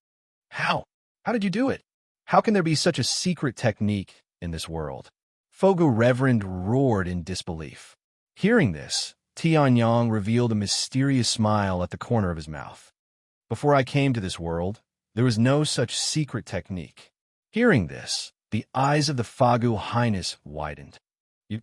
How? How did you do it? How can there be such a secret technique in this world? Fogu Reverend roared in disbelief. Hearing this, Tianyang revealed a mysterious smile at the corner of his mouth. Before I came to this world, there was no such secret technique. Hearing this, the eyes of the Fogu Highness widened.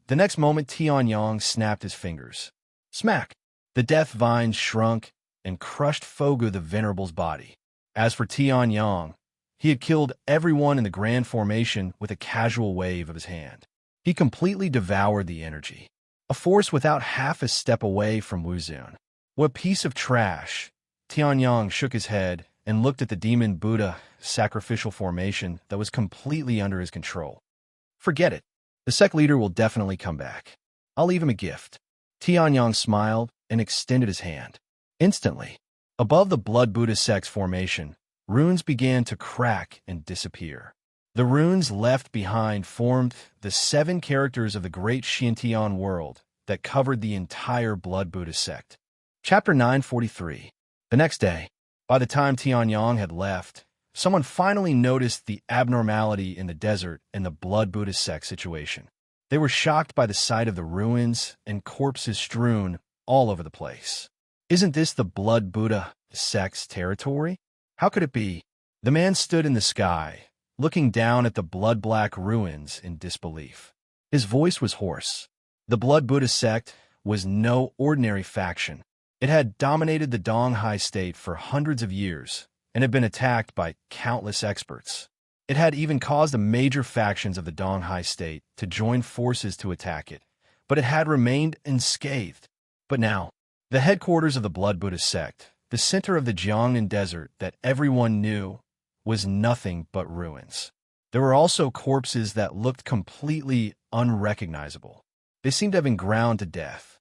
The next moment, Tianyang snapped his fingers. Smack! The death vines shrunk and crushed Fogu the Venerable's body. As for Tianyang, he had killed everyone in the Grand Formation with a casual wave of his hand. He completely devoured the energy, a force without half a step away from Wuzun. What a piece of trash! Tianyang shook his head and looked at the Demon Buddha sacrificial formation that was completely under his control. Forget it. The sect leader will definitely come back. I'll leave him a gift. Tianyang smiled and extended his hand. Instantly, above the Blood Buddha sect's formation, runes began to crack and disappear. The runes left behind formed the 7 characters of the great Shintian world that covered the entire Blood Buddha sect. Chapter 943. The next day, by the time Tianyang had left, someone finally noticed the abnormality in the desert and the Blood Buddha sect situation. They were shocked by the sight of the ruins and corpses strewn all over the place. Isn't this the Blood Buddha sect's territory? How could it be? The man stood in the sky, looking down at the blood-black ruins in disbelief. His voice was hoarse. The Blood Buddha sect was no ordinary faction. It had dominated the Donghai state for hundreds of years and had been attacked by countless experts. It had even caused the major factions of the Donghai state to join forces to attack it, but it had remained unscathed. But now, the headquarters of the Blood Buddha sect, the center of the Jiangnan desert that everyone knew, was nothing but ruins. There were also corpses that looked completely unrecognizable. They seemed to have been ground to death.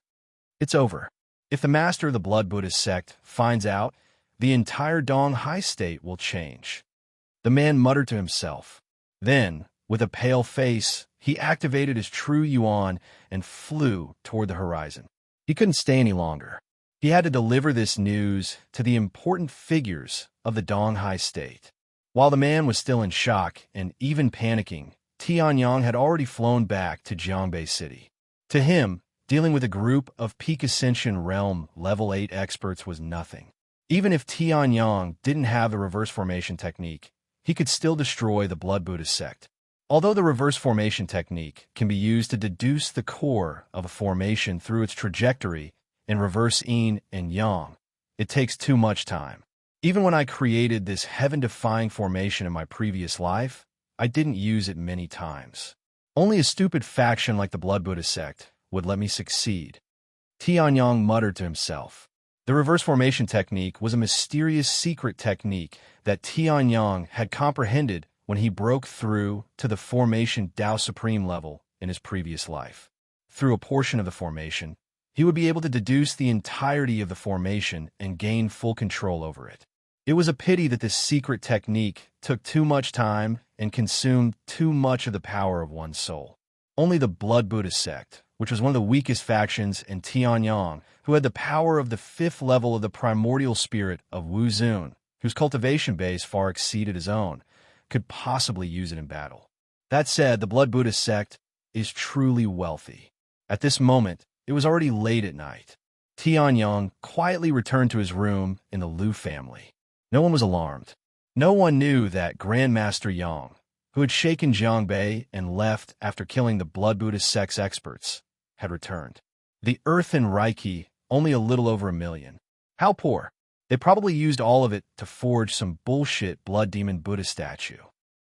It's over. If the master of the Blood Buddha sect finds out, the entire Donghai state will change. The man muttered to himself. Then, with a pale face, he activated his true yuan and flew toward the horizon. He couldn't stay any longer. He had to deliver this news to the important figures of the Donghai state. While the man was still in shock and even panicking, Tianyang had already flown back to Jiangbei City. To him, dealing with a group of Peak Ascension Realm Level 8 experts was nothing. Even if Tianyang didn't have the reverse formation technique, he could still destroy the Blood Buddha sect. Although the reverse formation technique can be used to deduce the core of a formation through its trajectory in reverse yin and yang, it takes too much time. Even when I created this heaven-defying formation in my previous life, I didn't use it many times. Only a stupid faction like the Blood Buddha sect would let me succeed. Tianyang muttered to himself. The reverse formation technique was a mysterious secret technique that Tianyang had comprehended when he broke through to the formation Tao Supreme level in his previous life. Through a portion of the formation, he would be able to deduce the entirety of the formation and gain full control over it. It was a pity that this secret technique took too much time and consumed too much of the power of one's soul. Only the Blood Buddha sect, which was one of the weakest factions in Tianyang, who had the power of the 5th level of the primordial spirit of Wuzun, whose cultivation base far exceeded his own, could possibly use it in battle. That said, the Blood Buddha sect is truly wealthy. At this moment, it was already late at night. Tianyang quietly returned to his room in the Liu family. No one was alarmed. No one knew that Grandmaster Yang, who had shaken Jiangbei and left after killing the Blood Buddha sect's experts, had returned. The earth in Reiki, only a little over 1 million. How poor. They probably used all of it to forge some bullshit Blood Demon Buddha statue.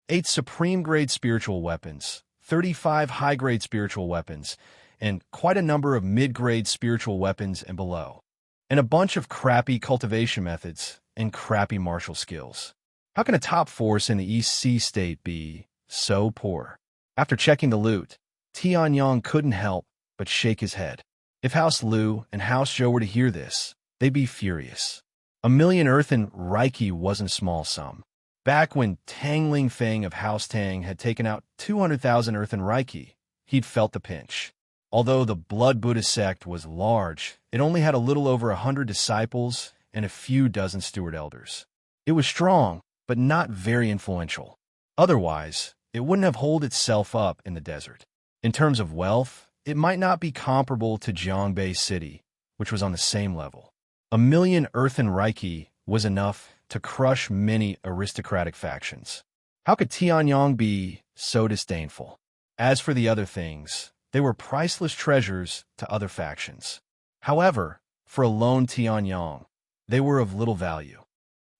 8 supreme-grade spiritual weapons, 35 high-grade spiritual weapons, and quite a number of mid-grade spiritual weapons and below, and a bunch of crappy cultivation methods and crappy martial skills. How can a top force in the East Sea state be so poor? After checking the loot, Tianyong couldn't help but shake his head. If House Liu and House Zhou were to hear this, they'd be furious. 1,000,000 earthen Reiki wasn't a small sum. Back when Tang Ling Feng of House Tang had taken out 200,000 earthen Reiki, he'd felt the pinch. Although the Blood Buddha sect was large, it only had a little over 100 disciples and a few dozen steward elders. It was strong, but not very influential. Otherwise, it wouldn't have holed itself up in the desert. In terms of wealth, it might not be comparable to Jiangbei City, which was on the same level. 1,000,000 earthen Reiki was enough to crush many aristocratic factions. How could Tianyong be so disdainful? As for the other things, they were priceless treasures to other factions. However, for a lone Tianyong, they were of little value.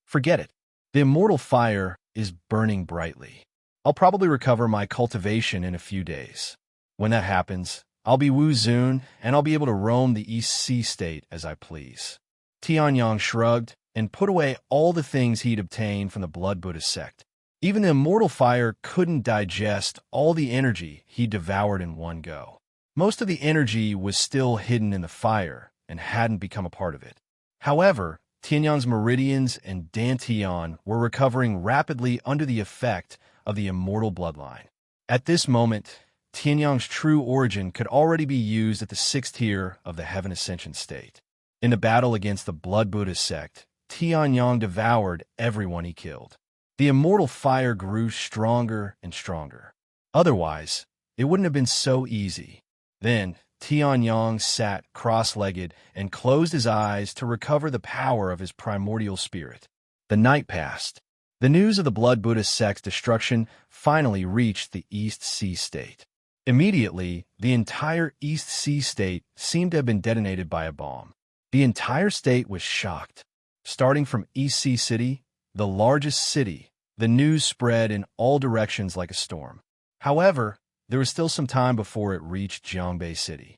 Forget it. The immortal fire is burning brightly. I'll probably recover my cultivation in a few days. When that happens, I'll be Wu Zun, and I'll be able to roam the East Sea state as I please. Tianyong shrugged and put away all the things he'd obtained from the Blood Buddha sect. Even the immortal fire couldn't digest all the energy he devoured in one go. Most of the energy was still hidden in the fire and hadn't become a part of it. However, Tianyong's meridians and dantian were recovering rapidly under the effect of the immortal bloodline. At this moment, Tianyong's true origin could already be used at the 6th tier of the Heaven Ascension state. In the battle against the Blood Buddha sect, Tianyong devoured everyone he killed. The immortal fire grew stronger and stronger. Otherwise, it wouldn't have been so easy. Then, Tianyong sat cross-legged and closed his eyes to recover the power of his primordial spirit. The night passed. The news of the Blood Buddha sect's destruction finally reached the East Sea state. Immediately, the entire East Sea state seemed to have been detonated by a bomb. The entire state was shocked. Starting from East Sea City, the largest city, the news spread in all directions like a storm. However, there was still some time before it reached Jiangbei City.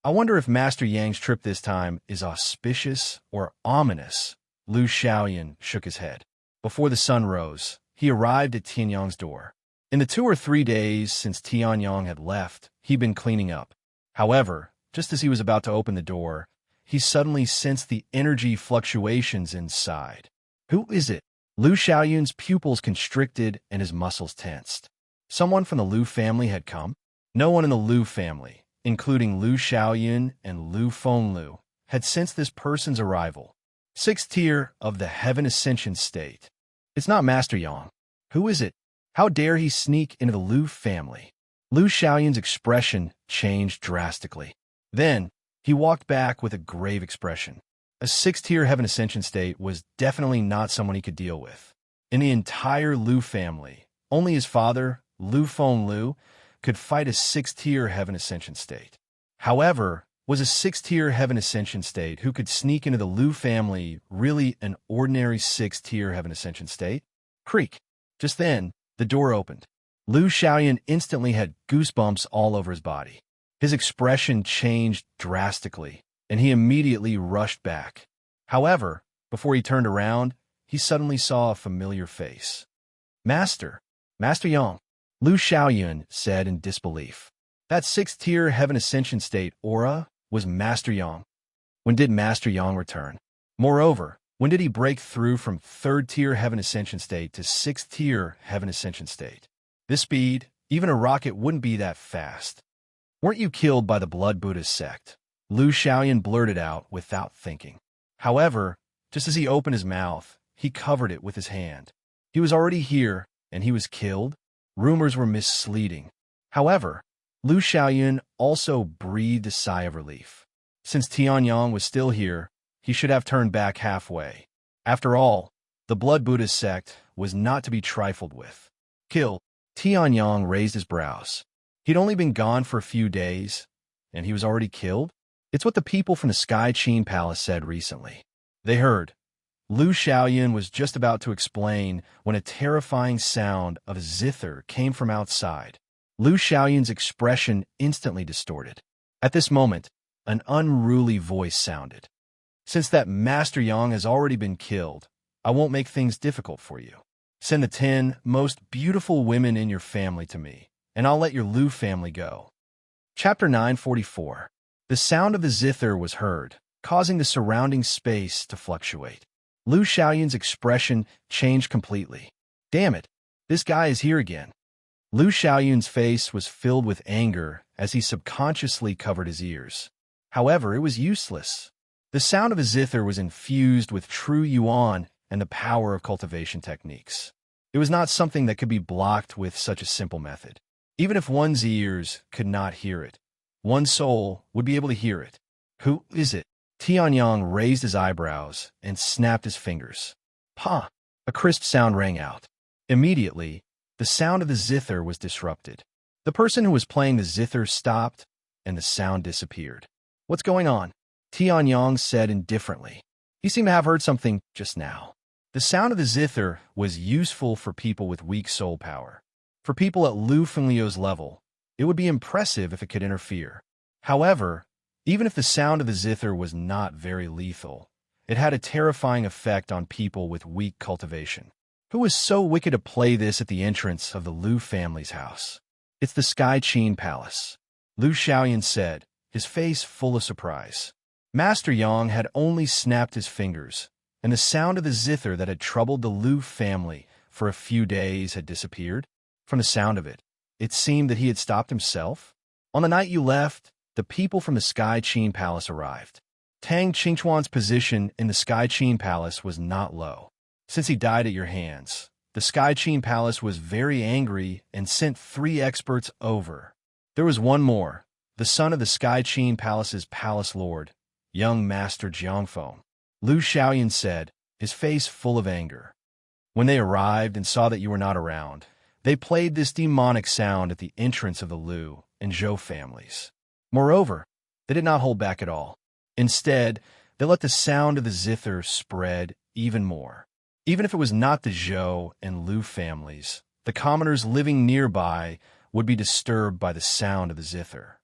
I wonder if Master Yang's trip this time is auspicious or ominous. Lu Xiaoyan shook his head. Before the sun rose, he arrived at Tianyong's door. In the 2 or 3 days since Tianyong had left, he'd been cleaning up. However, just as he was about to open the door, he suddenly sensed the energy fluctuations inside. Who is it? Lu Xiaoyan's pupils constricted and his muscles tensed. Someone from the Lu family had come? No one in the Lu family, including Lu Xiaoyan and Lu Fenglu, had sensed this person's arrival. 6th tier of the Heaven Ascension state. It's not Master Yang. Who is it? How dare he sneak into the Lu family? Lu Xiaoyan's expression changed drastically. Then, he walked back with a grave expression. A 6th tier Heaven Ascension state was definitely not someone he could deal with. In the entire Lu family, only his father, Lu Fenglu, could fight a 6th tier Heaven Ascension state. However, was a 6th tier Heaven Ascension state who could sneak into the Lu family really an ordinary 6th tier Heaven Ascension state? Creak. Just then, the door opened. Lu Xiaoyan instantly had goosebumps all over his body. His expression changed drastically, and he immediately rushed back. However, before he turned around, he suddenly saw a familiar face. Master Yang, Lu Xiaoyan said in disbelief. That 6th tier Heaven Ascension state aura was Master Yang. When did Master Yang return? Moreover, when did he break through from 3rd tier Heaven Ascension state to 6th tier Heaven Ascension state? This speed, even a rocket wouldn't be that fast. Weren't you killed by the Blood Buddha sect? Lu Xiaoyan blurted out without thinking. However, just as he opened his mouth, he covered it with his hand. He was already here, and he was killed? Rumors were misleading. However, Lu Xiaoyan also breathed a sigh of relief. Since Tianyong was still here, he should have turned back halfway. After all, the Blood Buddha sect was not to be trifled with. Kill. Tianyong raised his brows. He'd only been gone for a few days, and he was already killed? It's what the people from the Sky Qin Palace said recently. They heard. Lu Xiaoyan was just about to explain when a terrifying sound of zither came from outside. Lu Xiaoyan's expression instantly distorted. At this moment, an unruly voice sounded. Since that Master Yang has already been killed, I won't make things difficult for you. Send the 10 most beautiful women in your family to me, and I'll let your Lu family go. Chapter 944. The sound of the zither was heard, causing the surrounding space to fluctuate. Lu Xiaoyun's expression changed completely. Damn it, this guy is here again. Lu Xiaoyun's face was filled with anger as he subconsciously covered his ears. However, it was useless. The sound of a zither was infused with true yuan and the power of cultivation techniques. It was not something that could be blocked with such a simple method. Even if one's ears could not hear it, one's soul would be able to hear it. Who is it? Tianyang raised his eyebrows and snapped his fingers. Pa! A crisp sound rang out. Immediately, the sound of the zither was disrupted. The person who was playing the zither stopped, and the sound disappeared. What's going on? Tianyang said indifferently. He seemed to have heard something just now. The sound of the zither was useful for people with weak soul power. For people at Lu Fenglio's level, it would be impressive if it could interfere. However, even if the sound of the zither was not very lethal, it had a terrifying effect on people with weak cultivation. Who was so wicked to play this at the entrance of the Lu family's house? It's the Sky Qin Palace, Lu Xiaoyun said, his face full of surprise. Master Yang had only snapped his fingers, and the sound of the zither that had troubled the Lu family for a few days had disappeared. From the sound of it, it seemed that he had stopped himself. On the night you left, the people from the Sky Qin Palace arrived. Tang Qingchuan's position in the Sky Qin Palace was not low. Since he died at your hands, the Sky Qin Palace was very angry and sent 3 experts over. There was one more, the son of the Sky Qin Palace's palace lord, young Master Jiangfeng. Lu Xiaoyun said, his face full of anger. When they arrived and saw that you were not around, they played this demonic sound at the entrance of the Lu and Zhou families. Moreover, they did not hold back at all. Instead, they let the sound of the zither spread even more. Even if it was not the Zhou and Lu families, the commoners living nearby would be disturbed by the sound of the zither.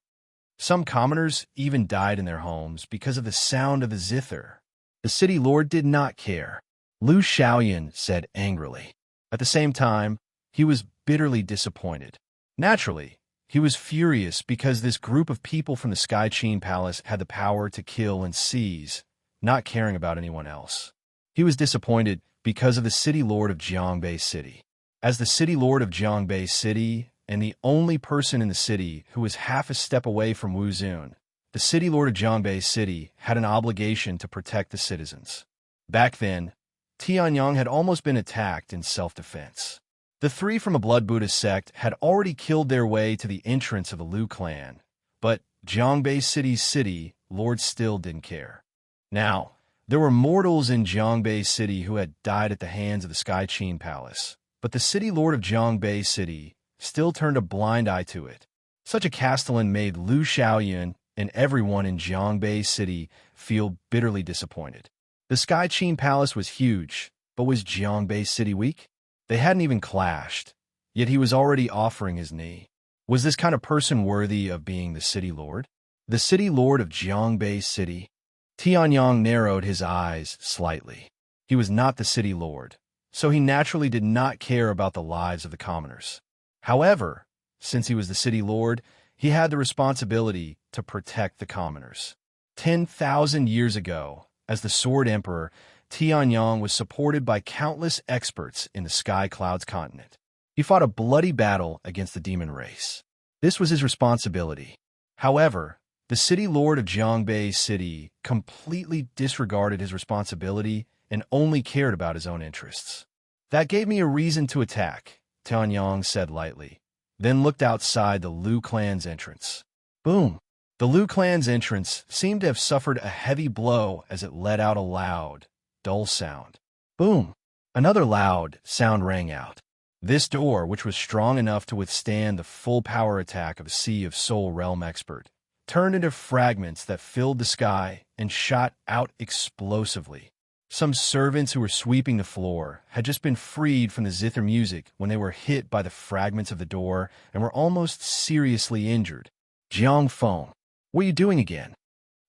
Some commoners even died in their homes because of the sound of the zither. The city lord did not care. Lu Xiaoyun said angrily. At the same time, he was bitterly disappointed. Naturally, he was furious because this group of people from the Sky Qin Palace had the power to kill and seize, not caring about anyone else. He was disappointed because of the city lord of Jiangbei City. As the city lord of Jiangbei City and the only person in the city who was half a step away from Wuzun, the city lord of Jiangbei City had an obligation to protect the citizens. Back then, Tianyang had almost been attacked in self-defense. The 3 from a Blood Buddha sect had already killed their way to the entrance of the Lu clan, but Jiangbei City's city lord still didn't care. Now, there were mortals in Jiangbei City who had died at the hands of the Sky Qin Palace, but the city lord of Jiangbei City still turned a blind eye to it. Such a castellan made Lu Xiaoyun and everyone in Jiangbei City feel bitterly disappointed. The Sky Qin Palace was huge, but was Jiangbei City weak? They hadn't even clashed, yet he was already offering his knee. Was this kind of person worthy of being the city lord? The city lord of Jiangbei City? Tianyang narrowed his eyes slightly. He was not the city lord, so he naturally did not care about the lives of the commoners. However, since he was the city lord, he had the responsibility to protect the commoners. 10,000 years ago, as the Sword Emperor, Tianyang was supported by countless experts in the Sky Clouds continent. He fought a bloody battle against the demon race. This was his responsibility. However, the city lord of Jiangbei City completely disregarded his responsibility and only cared about his own interests. That gave me a reason to attack, Tianyang said lightly, then looked outside the Lu clan's entrance. Boom! The Lu clan's entrance seemed to have suffered a heavy blow as it let out a loud, dull sound. Boom! Another loud sound rang out. This door, which was strong enough to withstand the full power attack of a Sea of Soul Realm expert, turned into fragments that filled the sky and shot out explosively. Some servants who were sweeping the floor had just been freed from the zither music when they were hit by the fragments of the door and were almost seriously injured. Jiangfeng, What are you doing again?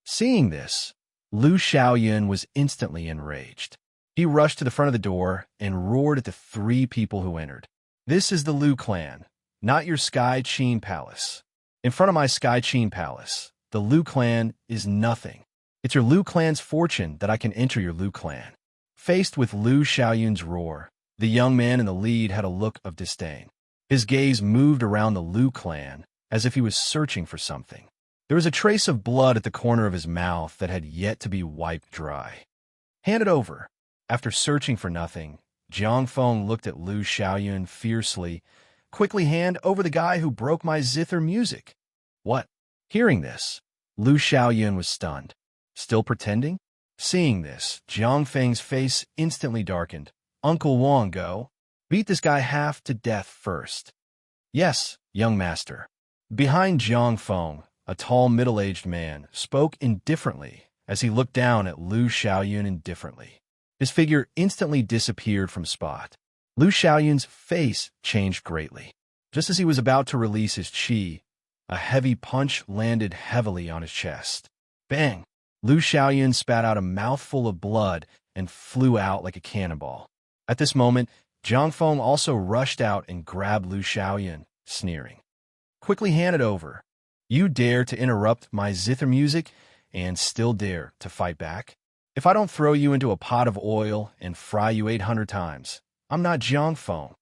Seeing this, Lu Xiaoyun was instantly enraged. He rushed to the front of the door and roared at the three people who entered. This is the Lu clan, not your Sky Qin Palace. In front of my Sky Qin Palace, the Lu clan is nothing. It's your Lu clan's fortune that I can enter your Lu clan. Faced with Lu Xiaoyun's roar, the young man in the lead had a look of disdain. His gaze moved around the Lu clan as if he was searching for something. There was a trace of blood at the corner of his mouth that had yet to be wiped dry. Hand it over. After searching for nothing, Jiang Feng looked at Lu Xiaoyun fiercely. Quickly hand over the guy who broke my zither music. What? Hearing this, Lu Xiaoyun was stunned. Still pretending? Seeing this, Jiang Feng's face instantly darkened. Uncle Wang, go. Beat this guy half to death first. Yes, young master. Behind Jiang Feng, a tall middle-aged man spoke indifferently as he looked down at Lu Xiaoyun indifferently. His figure instantly disappeared from spot. Lu Xiaoyun's face changed greatly. Just as he was about to release his qi, a heavy punch landed heavily on his chest. Bang! Lu Xiaoyun spat out a mouthful of blood and flew out like a cannonball. At this moment, Jiang Feng also rushed out and grabbed Lu Xiaoyun, sneering. Quickly hand it over. You dare to interrupt my zither music and still dare to fight back? If I don't throw you into a pot of oil and fry you 800 times, I'm not Jiang Feng.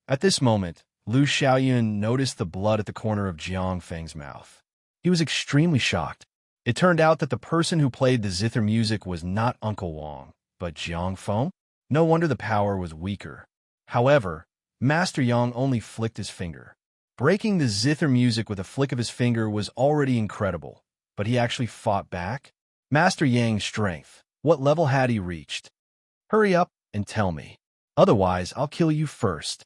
At this moment, Lu Xiaoyun noticed the blood at the corner of Jiang Feng's mouth. He was extremely shocked. It turned out that the person who played the zither music was not Uncle Wang, but Jiang Feng. No wonder the power was weaker. However, Master Yang only flicked his finger. Breaking the zither music with a flick of his finger was already incredible, but he actually fought back? Master Yang's strength, what level had he reached? Hurry up and tell me. Otherwise, I'll kill you first.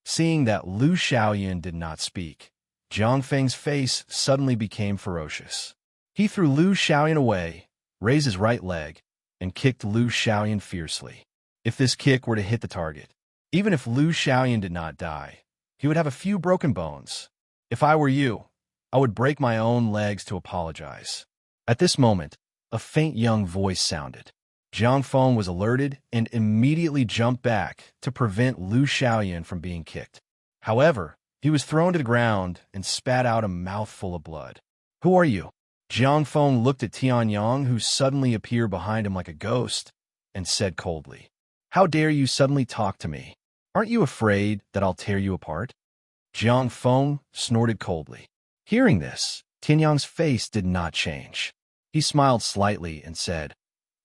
Seeing that Lu Xiaoyun did not speak, Jiang Feng's face suddenly became ferocious. He threw Lu Xiaoyun away, raised his right leg, and kicked Lu Xiaoyun fiercely. If this kick were to hit the target, even if Lu Xiaoyun did not die, he would have a few broken bones. If I were you, I would break my own legs to apologize. At this moment, a faint young voice sounded. Jiang Feng was alerted and immediately jumped back to prevent Lu Xiaoyun from being kicked. However, he was thrown to the ground and spat out a mouthful of blood. Who are you? Jiang Feng looked at Tianyang, who suddenly appeared behind him like a ghost, and said coldly, How dare you suddenly talk to me? Aren't you afraid that I'll tear you apart? Jiang Feng snorted coldly. Hearing this, Tianyang's face did not change. He smiled slightly and said,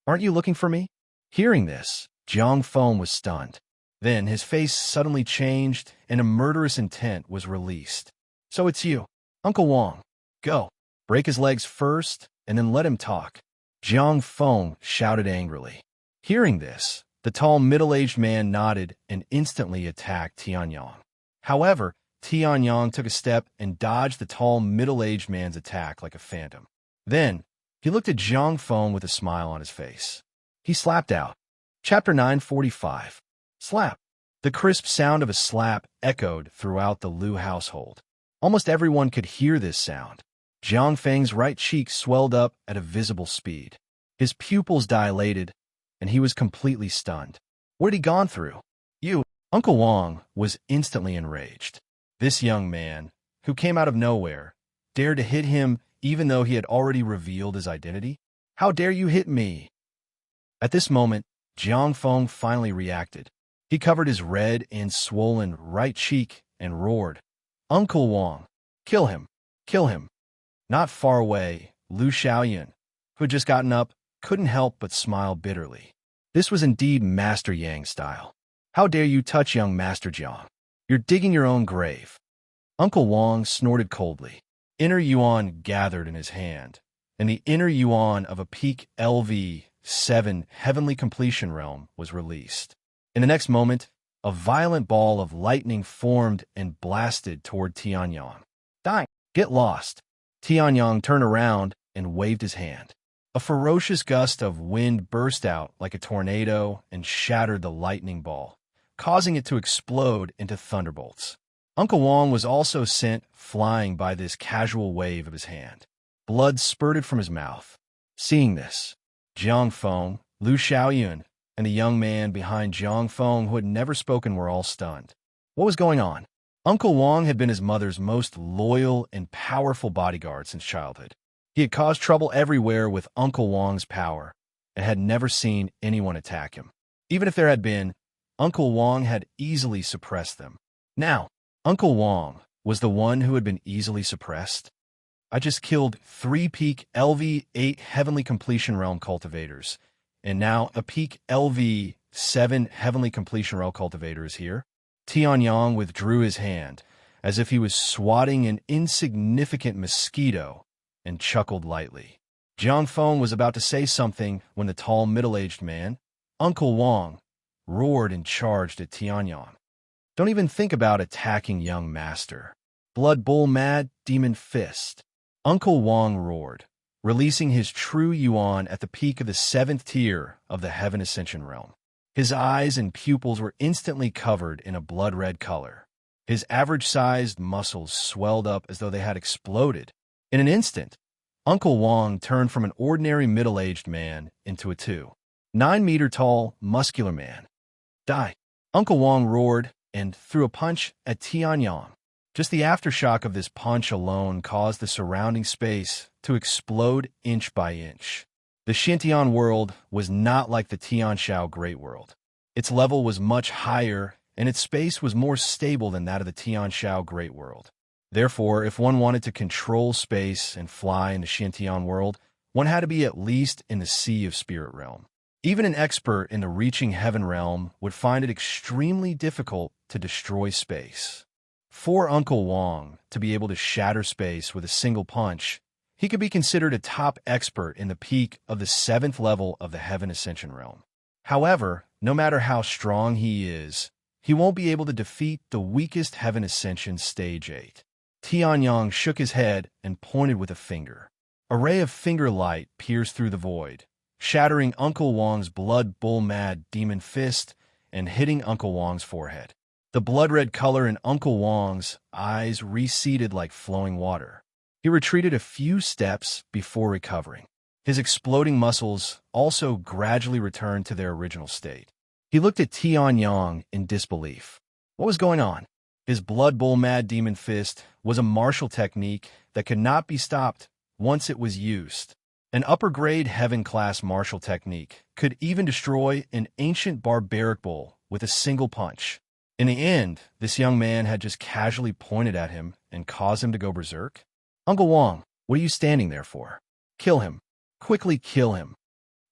Aren't you looking for me? Hearing this, Jiang Feng was stunned. Then his face suddenly changed and a murderous intent was released. So it's you, Uncle Wang. Go. Break his legs first and then let him talk. Jiang Feng shouted angrily. Hearing this, the tall middle-aged man nodded and instantly attacked Tianyang. However, Tianyang took a step and dodged the tall middle-aged man's attack like a phantom. Then, he looked at Jiang Feng with a smile on his face. He slapped out. Chapter 945. Slap. The crisp sound of a slap echoed throughout the Lu household. Almost everyone could hear this sound. Jiang Feng's right cheek swelled up at a visible speed. His pupils dilated, and he was completely stunned. What had he gone through? You, Uncle Wang, was instantly enraged. This young man, who came out of nowhere, dared to hit him even though he had already revealed his identity? How dare you hit me? At this moment, Jiang Feng finally reacted. He covered his red and swollen right cheek and roared, Uncle Wang, kill him, kill him. Not far away, Lu Xiaoyun, who had just gotten up, couldn't help but smile bitterly. This was indeed Master Yang style. How dare you touch young Master Jiang? You're digging your own grave. Uncle Wang snorted coldly. Inner yuan gathered in his hand, and the inner yuan of a peak LV7 heavenly completion realm was released. In the next moment, a violent ball of lightning formed and blasted toward Tianyang. Die! Get lost! Tianyang turned around and waved his hand. A ferocious gust of wind burst out like a tornado and shattered the lightning ball, causing it to explode into thunderbolts. Uncle Wang was also sent flying by this casual wave of his hand. Blood spurted from his mouth. Seeing this, Jiang Feng, Lu Xiaoyun, and the young man behind Jiang Feng who had never spoken were all stunned. What was going on? Uncle Wang had been his mother's most loyal and powerful bodyguard since childhood. He had caused trouble everywhere with Uncle Wang's power and had never seen anyone attack him. Even if there had been, Uncle Wang had easily suppressed them. Now, Uncle Wang was the one who had been easily suppressed. I just killed 3 peak LV8 Heavenly Completion Realm cultivators, and now a peak LV7 Heavenly Completion Realm cultivator is here. Tianyang withdrew his hand, as if he was swatting an insignificant mosquito, and chuckled lightly. Jiang Feng was about to say something when the tall middle-aged man, Uncle Wang, roared and charged at Tianyang. Don't even think about attacking young master. Blood Bull Mad Demon Fist. Uncle Wang roared, releasing his true yuan at the peak of the 7th tier of the Heaven Ascension realm. His eyes and pupils were instantly covered in a blood-red color. His average-sized muscles swelled up as though they had exploded. In an instant, Uncle Wang turned from an ordinary middle-aged man into a 9-meter-tall, muscular man. Die! Uncle Wang roared and threw a punch at Tianyang. Just the aftershock of this punch alone caused the surrounding space to explode inch by inch. The Xintian world was not like the Tianshao Great World. Its level was much higher, and its space was more stable than that of the Tianshao Great World. Therefore, if one wanted to control space and fly in the Xintian world, one had to be at least in the Sea of Spirit Realm. Even an expert in the Reaching Heaven realm would find it extremely difficult to destroy space. For Uncle Wang to be able to shatter space with a single punch, he could be considered a top expert in the peak of the 7th level of the Heaven Ascension realm. However, no matter how strong he is, he won't be able to defeat the weakest Heaven Ascension Stage 8. Tianyang shook his head and pointed with a finger. A ray of finger light pierced through the void, shattering Uncle Wang's blood bull mad demon fist and hitting Uncle Wang's forehead. The blood-red color in Uncle Wang's eyes receded like flowing water. He retreated a few steps before recovering. His exploding muscles also gradually returned to their original state. He looked at Tianyang in disbelief. What was going on? His blood bull mad demon fist was a martial technique that could not be stopped once it was used. An upper-grade heaven-class martial technique could even destroy an ancient barbaric bull with a single punch. In the end, this young man had just casually pointed at him and caused him to go berserk. Uncle Wang, what are you standing there for? Kill him. Quickly kill him.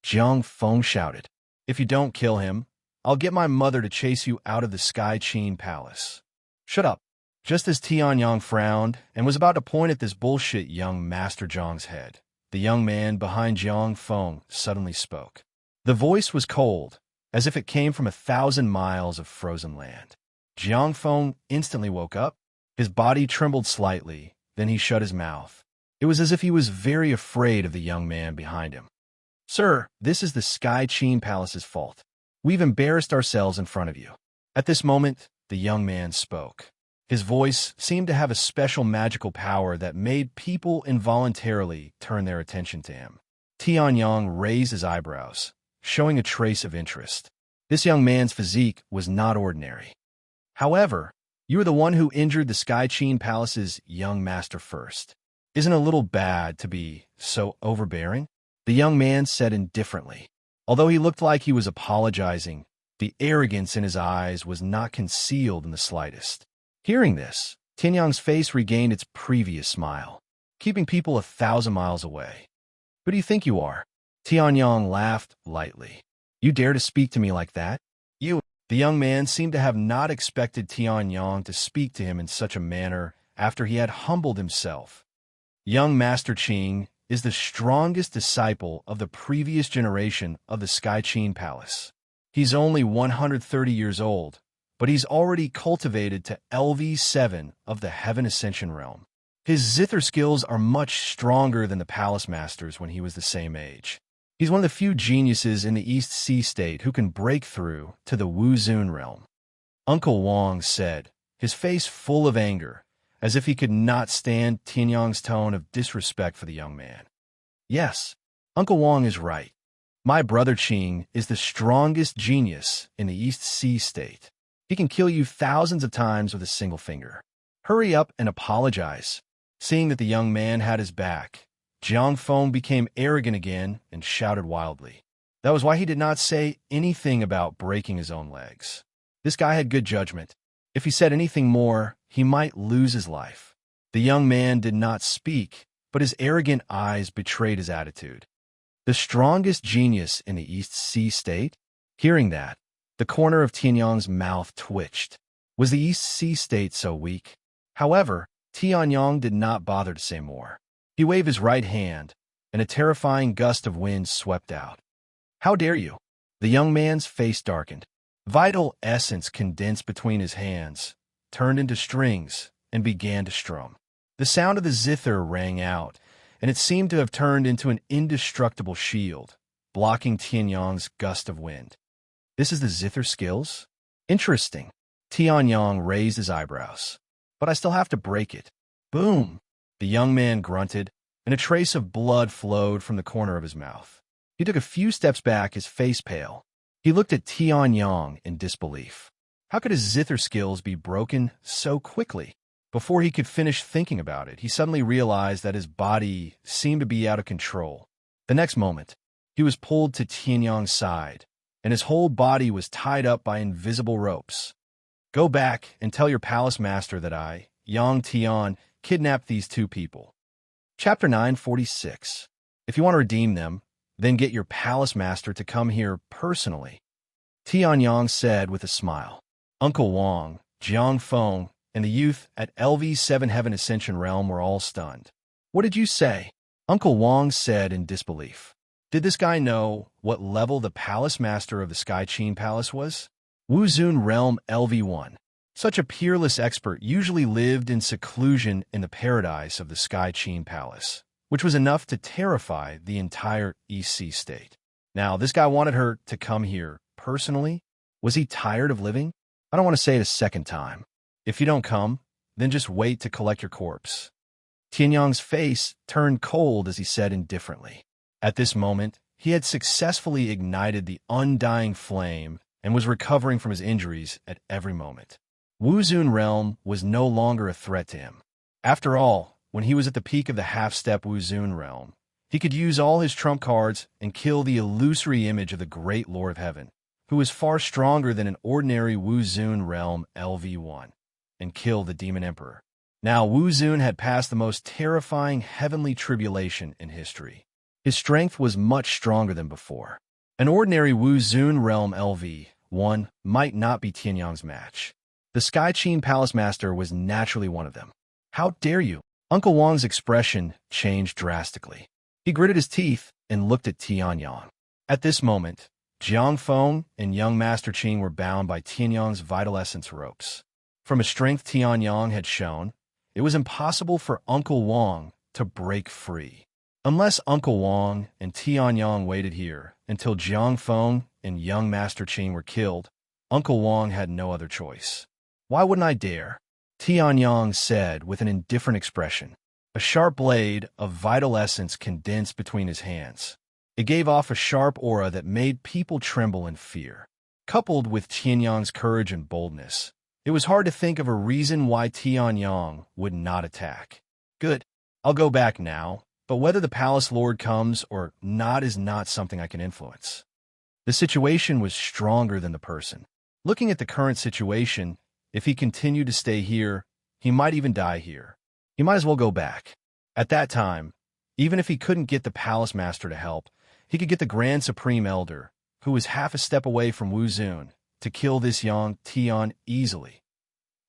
Jiang Feng shouted. If you don't kill him, I'll get my mother to chase you out of the Sky Qin Palace. Shut up. Just as Tianyang frowned and was about to point at this bullshit young Master Zhang's head, the young man behind Jiang Feng suddenly spoke. The voice was cold, as if it came from 1,000 miles of frozen land. Jiang Feng instantly woke up. His body trembled slightly, then he shut his mouth. It was as if he was very afraid of the young man behind him. Sir, this is the Sky Qin Palace's fault. We've embarrassed ourselves in front of you. At this moment, the young man spoke. His voice seemed to have a special magical power that made people involuntarily turn their attention to him. Tianyang raised his eyebrows, showing a trace of interest. This young man's physique was not ordinary. However, you were the one who injured the Sky Qin Palace's young master first. Isn't it a little bad to be so overbearing? The young man said indifferently. Although he looked like he was apologizing, the arrogance in his eyes was not concealed in the slightest. Hearing this, Tianyang's face regained its previous smile, keeping people 1,000 miles away. Who do you think you are? Tianyang laughed lightly. You dare to speak to me like that? You. The young man seemed to have not expected Tianyang to speak to him in such a manner after he had humbled himself. Young Master Qing is the strongest disciple of the previous generation of the Sky Qin Palace. He's only 130 years old, but he's already cultivated to LV7 of the Heaven Ascension realm. His zither skills are much stronger than the Palace Masters when he was the same age. He's one of the few geniuses in the East Sea State who can break through to the Wuzun realm. Uncle Wang said, his face full of anger, as if he could not stand Tianyang's tone of disrespect for the young man. Yes, Uncle Wang is right. My brother Qing is the strongest genius in the East Sea state. He can kill you thousands of times with a single finger. Hurry up and apologize. Seeing that the young man had his back, Jiang Feng became arrogant again and shouted wildly. That was why he did not say anything about breaking his own legs. This guy had good judgment. If he said anything more, he might lose his life. The young man did not speak, but his arrogant eyes betrayed his attitude. The strongest genius in the East Sea state? Hearing that, the corner of Tianyang's mouth twitched. Was the East Sea state so weak? However, Tianyang did not bother to say more. He waved his right hand, and a terrifying gust of wind swept out. How dare you? The young man's face darkened. Vital essence condensed between his hands, turned into strings, and began to strum. The sound of the zither rang out, and it seemed to have turned into an indestructible shield, blocking Tianyang's gust of wind. This is the zither skills? Interesting. Tianyang raised his eyebrows. But I still have to break it. Boom! The young man grunted, and a trace of blood flowed from the corner of his mouth. He took a few steps back, his face pale. He looked at Tianyang in disbelief. How could his zither skills be broken so quickly? Before he could finish thinking about it, he suddenly realized that his body seemed to be out of control. The next moment, he was pulled to Tianyang's side, and his whole body was tied up by invisible ropes. Go back and tell your palace master that I, Yang Tian, kidnapped these two people. Chapter 946. If you want to redeem them, then get your palace master to come here personally. Tianyang said with a smile. Uncle Wang, Jiang Feng, and the youth at LV's Seven Heaven Ascension Realm were all stunned. What did you say? Uncle Wang said in disbelief. Did this guy know what level the palace master of the Sky Qin Palace was? Wuzun Realm LV1. Such a peerless expert usually lived in seclusion in the paradise of the Sky Qin Palace, which was enough to terrify the entire East Sea state. Now, this guy wanted her to come here personally. Was he tired of living? I don't want to say it a second time. If you don't come, then just wait to collect your corpse. Tianyang's face turned cold as he said indifferently. At this moment, he had successfully ignited the undying flame and was recovering from his injuries at every moment. Wuzun Realm was no longer a threat to him. After all, when he was at the peak of the half-step Wuzun Realm, he could use all his trump cards and kill the illusory image of the great Lord of Heaven, who was far stronger than an ordinary Wuzun Realm LV1, and kill the Demon Emperor. Now Wuzun had passed the most terrifying heavenly tribulation in history. His strength was much stronger than before. An ordinary Wuzun Realm LV1 might not be Tianyang's match. The Sky Qin Palace Master was naturally one of them. How dare you? Uncle Wang's expression changed drastically. He gritted his teeth and looked at Tianyang. At this moment, Jiang Feng and young Master Qing were bound by Tianyang's vital essence ropes. From a strength Tianyang had shown, it was impossible for Uncle Wang to break free. Unless Uncle Wang and Tianyang waited here until Jiang Feng and young Master Qing were killed, Uncle Wang had no other choice. Why wouldn't I dare? Tianyang said with an indifferent expression. A sharp blade of vital essence condensed between his hands. It gave off a sharp aura that made people tremble in fear. Coupled with Tianyang's courage and boldness, it was hard to think of a reason why Tianyang would not attack. Good. I'll go back now, but whether the palace lord comes or not is not something I can influence. The situation was stronger than the person. Looking at the current situation, if he continued to stay here, he might even die here. He might as well go back. At that time, even if he couldn't get the palace master to help, he could get the Grand Supreme Elder, who was half a step away from Wuzun, to kill this Yang Tian easily.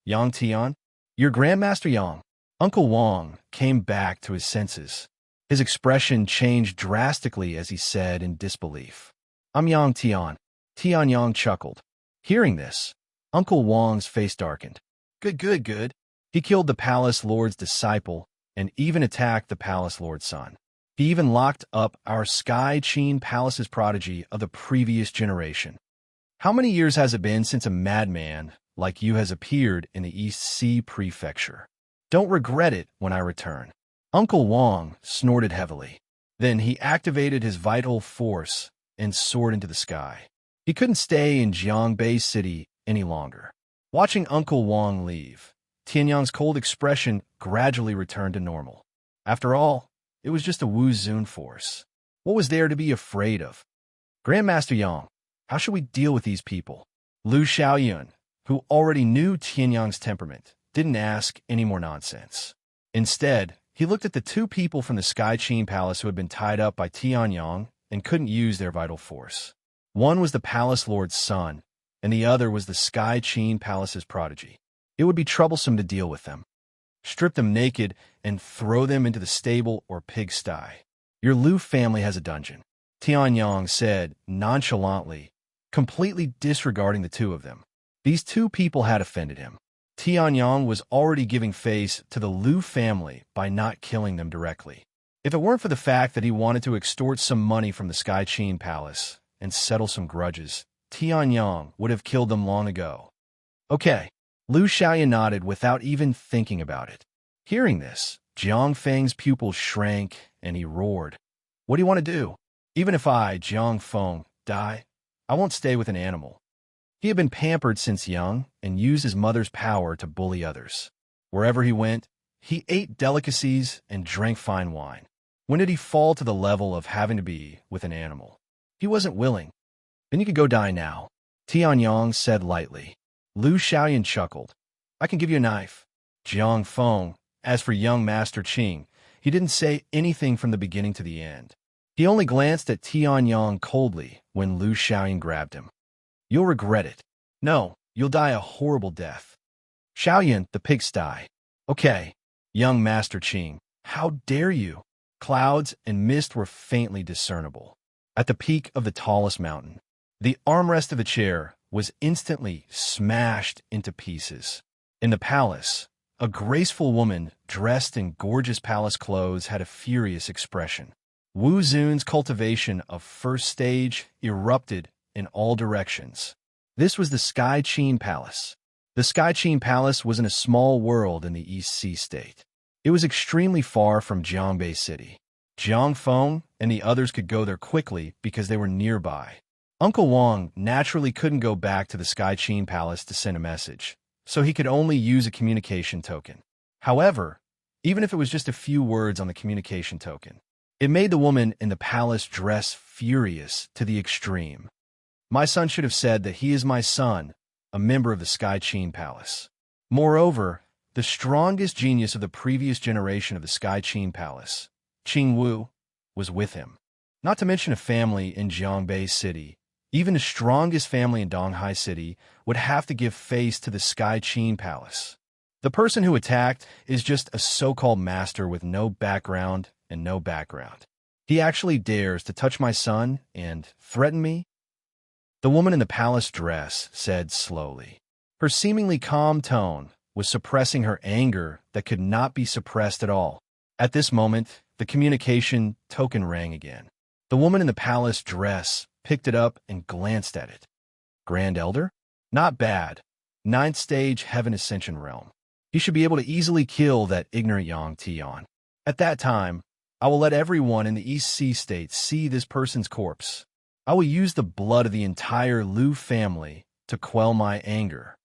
Yang Tian? Your Grandmaster Yang? Uncle Wang came back to his senses. His expression changed drastically as he said in disbelief. I'm Yang Tian. Tianyang chuckled. Hearing this, Uncle Wang's face darkened. Good. He killed the palace lord's disciple and even attacked the palace lord's son. He even locked up our Sky Qin Palace's prodigy of the previous generation. How many years has it been since a madman like you has appeared in the East Sea Prefecture? Don't regret it when I return. Uncle Wong snorted heavily. Then he activated his vital force and soared into the sky. He couldn't stay in Jiangbei City any longer. Watching Uncle Wong leave, Tianyang's cold expression gradually returned to normal. After all, it was just a Wu Zun force. What was there to be afraid of? Grandmaster Yang, how should we deal with these people? Lu Xiaoyun, who already knew Tianyang's temperament, didn't ask any more nonsense. Instead, he looked at the two people from the Sky Qin Palace who had been tied up by Tianyang and couldn't use their vital force. One was the Palace Lord's son, and the other was the Sky Qin Palace's prodigy. It would be troublesome to deal with them. Strip them naked and throw them into the stable or pigsty. Your Lu family has a dungeon, Tianyang said nonchalantly, completely disregarding the two of them. These two people had offended him. Tianyang was already giving face to the Lu family by not killing them directly. If it weren't for the fact that he wanted to extort some money from the Sky Qin Palace and settle some grudges, Tianyang would have killed them long ago. Okay, Lu Xiaoyan nodded without even thinking about it. Hearing this, Jiang Feng's pupils shrank and he roared. What do you want to do? Even if I, Jiang Feng, die, I won't stay with an animal. He had been pampered since young and used his mother's power to bully others. Wherever he went, he ate delicacies and drank fine wine. When did he fall to the level of having to be with an animal? He wasn't willing. Then you could go die now, Tianyang said lightly. Lu Xiaoyan chuckled. I can give you a knife. Jiang Feng, as for young Master Qing, he didn't say anything from the beginning to the end. He only glanced at Tianyang coldly when Lu Xiaoyan grabbed him. You'll regret it. No, you'll die a horrible death. Xiaoyan, the pigsty. Okay, young Master Qing, how dare you? Clouds and mist were faintly discernible. At the peak of the tallest mountain, the armrest of a chair was instantly smashed into pieces. In the palace, a graceful woman dressed in gorgeous palace clothes had a furious expression. Wu Zun's cultivation of first stage erupted in all directions. This was the Sky Qin Palace. The Sky Qin Palace was in a small world in the East Sea State. It was extremely far from Jiangbei City. Jiang Feng and the others could go there quickly because they were nearby. Uncle Wong naturally couldn't go back to the Sky Qin Palace to send a message, so he could only use a communication token. However, even if it was just a few words on the communication token, it made the woman in the palace dress furious to the extreme. My son should have said that he is my son, a member of the Sky Qin Palace. Moreover, the strongest genius of the previous generation of the Sky Qin Palace, Qing Wu, was with him. Not to mention a family in Jiangbei City, even the strongest family in Donghai City would have to give face to the Sky Qin Palace. The person who attacked is just a so-called master with no background and no background. He actually dares to touch my son and threaten me? The woman in the palace dress said slowly. Her seemingly calm tone was suppressing her anger that could not be suppressed at all. At this moment, the communication token rang again. The woman in the palace dress picked it up and glanced at it. Grand Elder? Not bad. 9th stage Heaven Ascension Realm. He should be able to easily kill that ignorant Yang Tian. At that time, I will let everyone in the East Sea State see this person's corpse. I will use the blood of the entire Lu family to quell my anger.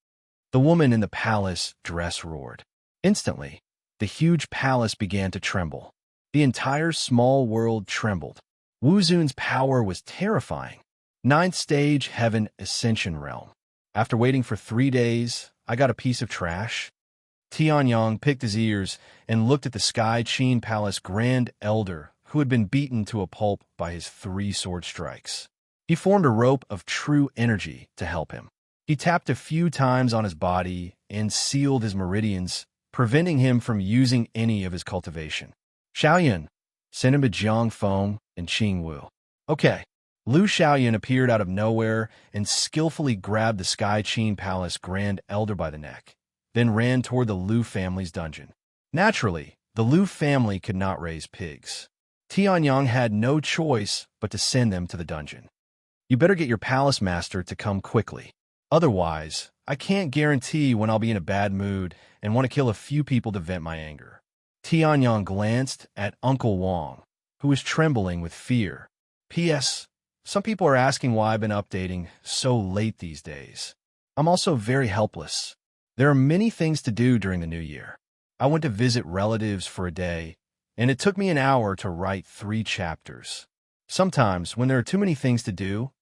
The woman in the palace dress roared. Instantly, the huge palace began to tremble. The entire small world trembled. Wu Zun's power was terrifying. 9th stage Heaven Ascension Realm. After waiting for 3 days, I got a piece of trash. Tianyang picked his ears and looked at the Sky Qin Palace Grand Elder, who had been beaten to a pulp by his 3 sword strikes. He formed a rope of true energy to help him. He tapped a few times on his body and sealed his meridians, preventing him from using any of his cultivation. Xiaoyan, send him to Jiang Feng and Qing Wu. Okay. Lu Xiaoyan appeared out of nowhere and skillfully grabbed the Sky Qin Palace Grand Elder by the neck, then ran toward the Lu family's dungeon. Naturally, the Lu family could not raise pigs. Tianyang had no choice but to send them to the dungeon. You better get your palace master to come quickly. Otherwise, I can't guarantee when I'll be in a bad mood and want to kill a few people to vent my anger. Tianyang glanced at Uncle Wong, who was trembling with fear. P.S. Some people are asking why I've been updating so late these days. I'm also very helpless. There are many things to do during the new year. I went to visit relatives for a day, and it took me an hour to write 3 chapters. Sometimes, when there are too many things to do,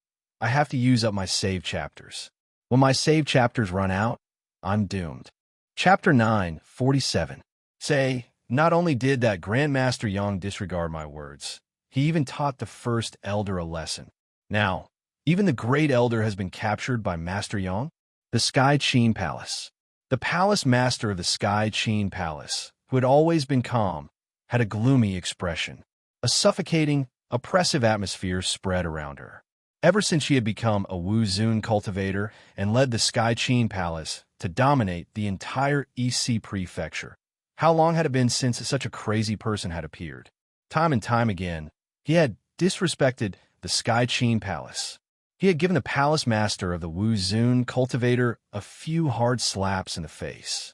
I have to use up my saved chapters. When my saved chapters run out, I'm doomed. Chapter 9:47. Say, not only did that Grandmaster Yang disregard my words, he even taught the first elder a lesson. Now, even the great elder has been captured by Master Yang. The Sky Qin Palace. The palace master of the Sky Qin Palace, who had always been calm, had a gloomy expression. A suffocating, oppressive atmosphere spread around her. Ever since she had become a Wu Zun cultivator and led the Sky Qin Palace to dominate the entire East Sea Prefecture. How long had it been since such a crazy person had appeared? Time and time again, he had disrespected the Sky Qin Palace. He had given the palace master of the Wu Zun cultivator a few hard slaps in the face.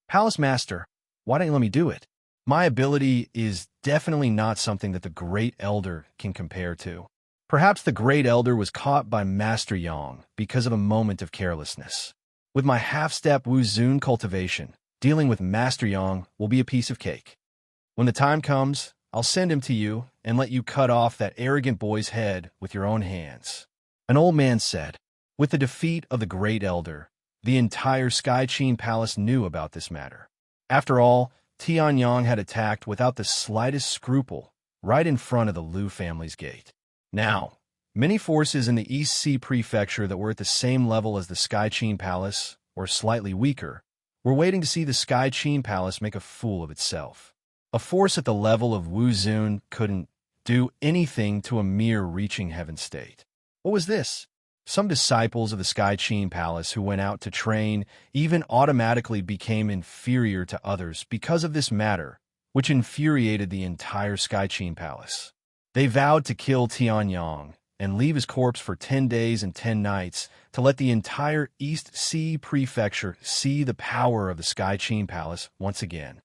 Palace master, why don't you let me do it? My ability is definitely not something that the great elder can compare to. Perhaps the great elder was caught by Master Yang because of a moment of carelessness. With my half-step Wu Zun cultivation, dealing with Master Yang will be a piece of cake. When the time comes, I'll send him to you and let you cut off that arrogant boy's head with your own hands. An old man said. With the defeat of the great elder, the entire Sky Qin Palace knew about this matter. After all, Tianyang had attacked without the slightest scruple right in front of the Liu family's gate. Now, many forces in the East Sea Prefecture that were at the same level as the Sky Qin Palace, or slightly weaker, were waiting to see the Sky Qin Palace make a fool of itself. A force at the level of Wu Zun couldn't do anything to a mere reaching heaven state. What was this? Some disciples of the Sky Qin Palace who went out to train even automatically became inferior to others because of this matter, which infuriated the entire Sky Qin Palace. They vowed to kill Tianyang and leave his corpse for 10 days and 10 nights to let the entire East Sea Prefecture see the power of the Sky Qin Palace once again.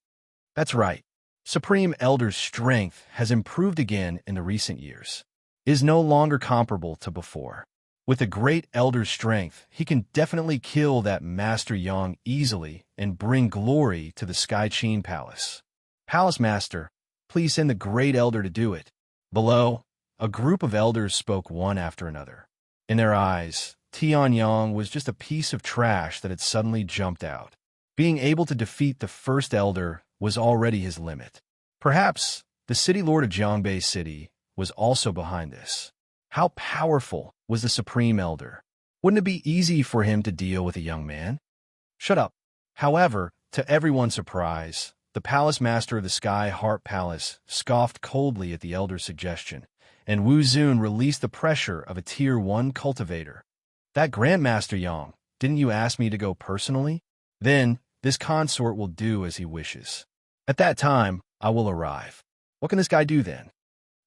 That's right. Supreme Elder's strength has improved again in the recent years. It is no longer comparable to before. With the great elder's strength, he can definitely kill that Master Yang easily and bring glory to the Sky Qin Palace. Palace Master, please send the great elder to do it. Below, a group of elders spoke one after another. In their eyes, Tianyang was just a piece of trash that had suddenly jumped out. Being able to defeat the first elder was already his limit. Perhaps the city lord of Jiangbei City was also behind this. How powerful was the Supreme Elder? Wouldn't it be easy for him to deal with a young man? Shut up. However, to everyone's surprise, the palace master of the Sky Heart Palace scoffed coldly at the elder's suggestion, and Wu Zun released the pressure of a Tier 1 cultivator. That Grandmaster Yang, didn't you ask me to go personally? Then, this consort will do as he wishes. At that time, I will arrive. What can this guy do then?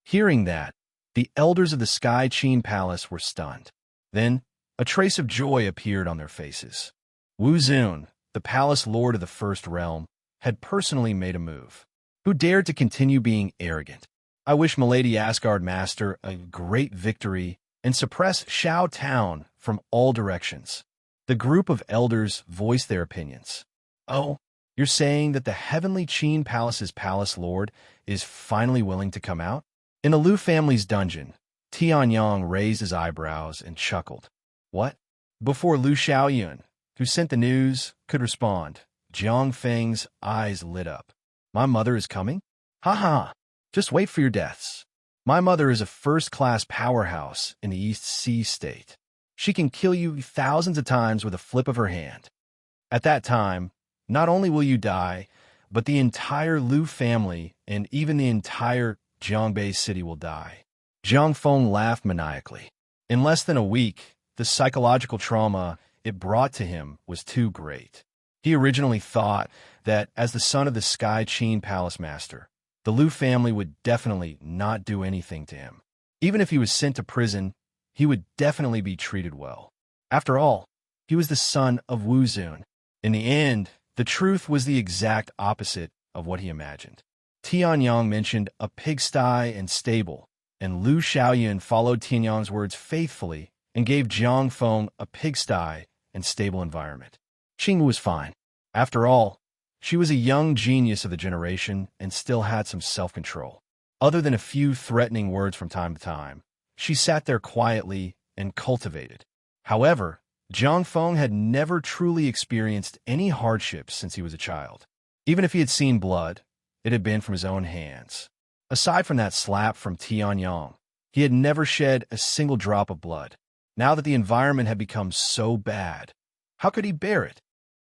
Hearing that, the elders of the Sky Qin Palace were stunned. Then, a trace of joy appeared on their faces. Wu Zun, the palace lord of the First Realm, had personally made a move. Who dared to continue being arrogant? I wish Milady Asgard Master a great victory and suppress Shao Town from all directions. The group of elders voiced their opinions. Oh, you're saying that the Heavenly Qin Palace's palace lord is finally willing to come out? In the Liu family's dungeon, Tianyang raised his eyebrows and chuckled. What? Before Liu Xiaoyun, who sent the news, could respond, Jiang Feng's eyes lit up. My mother is coming? Ha ha! Just wait for your deaths. My mother is a first-class powerhouse in the East Sea State. She can kill you thousands of times with a flip of her hand. At that time, not only will you die, but the entire Liu family and even the entire Jiangbei City will die. Jiang Feng laughed maniacally. In less than a week, the psychological trauma it brought to him was too great. He originally thought that as the son of the Sky Qin Palace Master, the Liu family would definitely not do anything to him. Even if he was sent to prison, he would definitely be treated well. After all, He was the son of Wu Zun. In the end, the truth was the exact opposite of what he imagined. Tianyang mentioned a pigsty and stable, and Lu Xiaoyan followed Tianyang's words faithfully and gave Jiang Feng a pigsty and stable environment. Qingwu was fine. After all, she was a young genius of the generation and still had some self-control. Other than a few threatening words from time to time, she sat there quietly and cultivated. However, Jiang Feng had never truly experienced any hardships since he was a child. Even if he had seen blood, it had been from his own hands. Aside from that slap from Tianyang, he had never shed a single drop of blood. Now that the environment had become so bad, how could he bear it?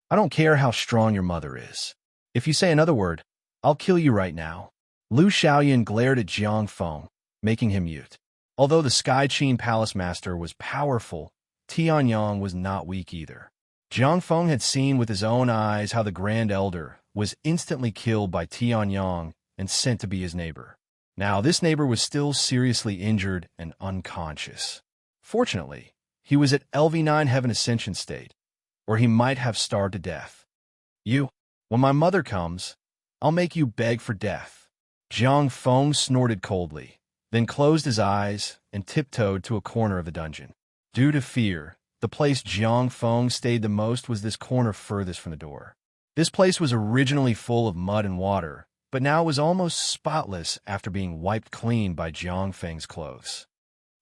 I don't care how strong your mother is. If you say another word, I'll kill you right now. Lu Xiaoyan glared at Jiang Feng, making him mute. Although the Sky Qin Palace Master was powerful, Tianyang was not weak either. Jiang Feng had seen with his own eyes how the Grand Elder was instantly killed by Tianyang and sent to be his neighbor. Now, this neighbor was still seriously injured and unconscious. Fortunately, he was at LV9 Heaven Ascension state, or he might have starved to death. When my mother comes, I'll make you beg for death. Jiang Feng snorted coldly, then closed his eyes and tiptoed to a corner of the dungeon. Due to fear, the place Jiang Feng stayed the most was this corner furthest from the door. This place was originally full of mud and water, but now was almost spotless after being wiped clean by Jiang Feng's clothes.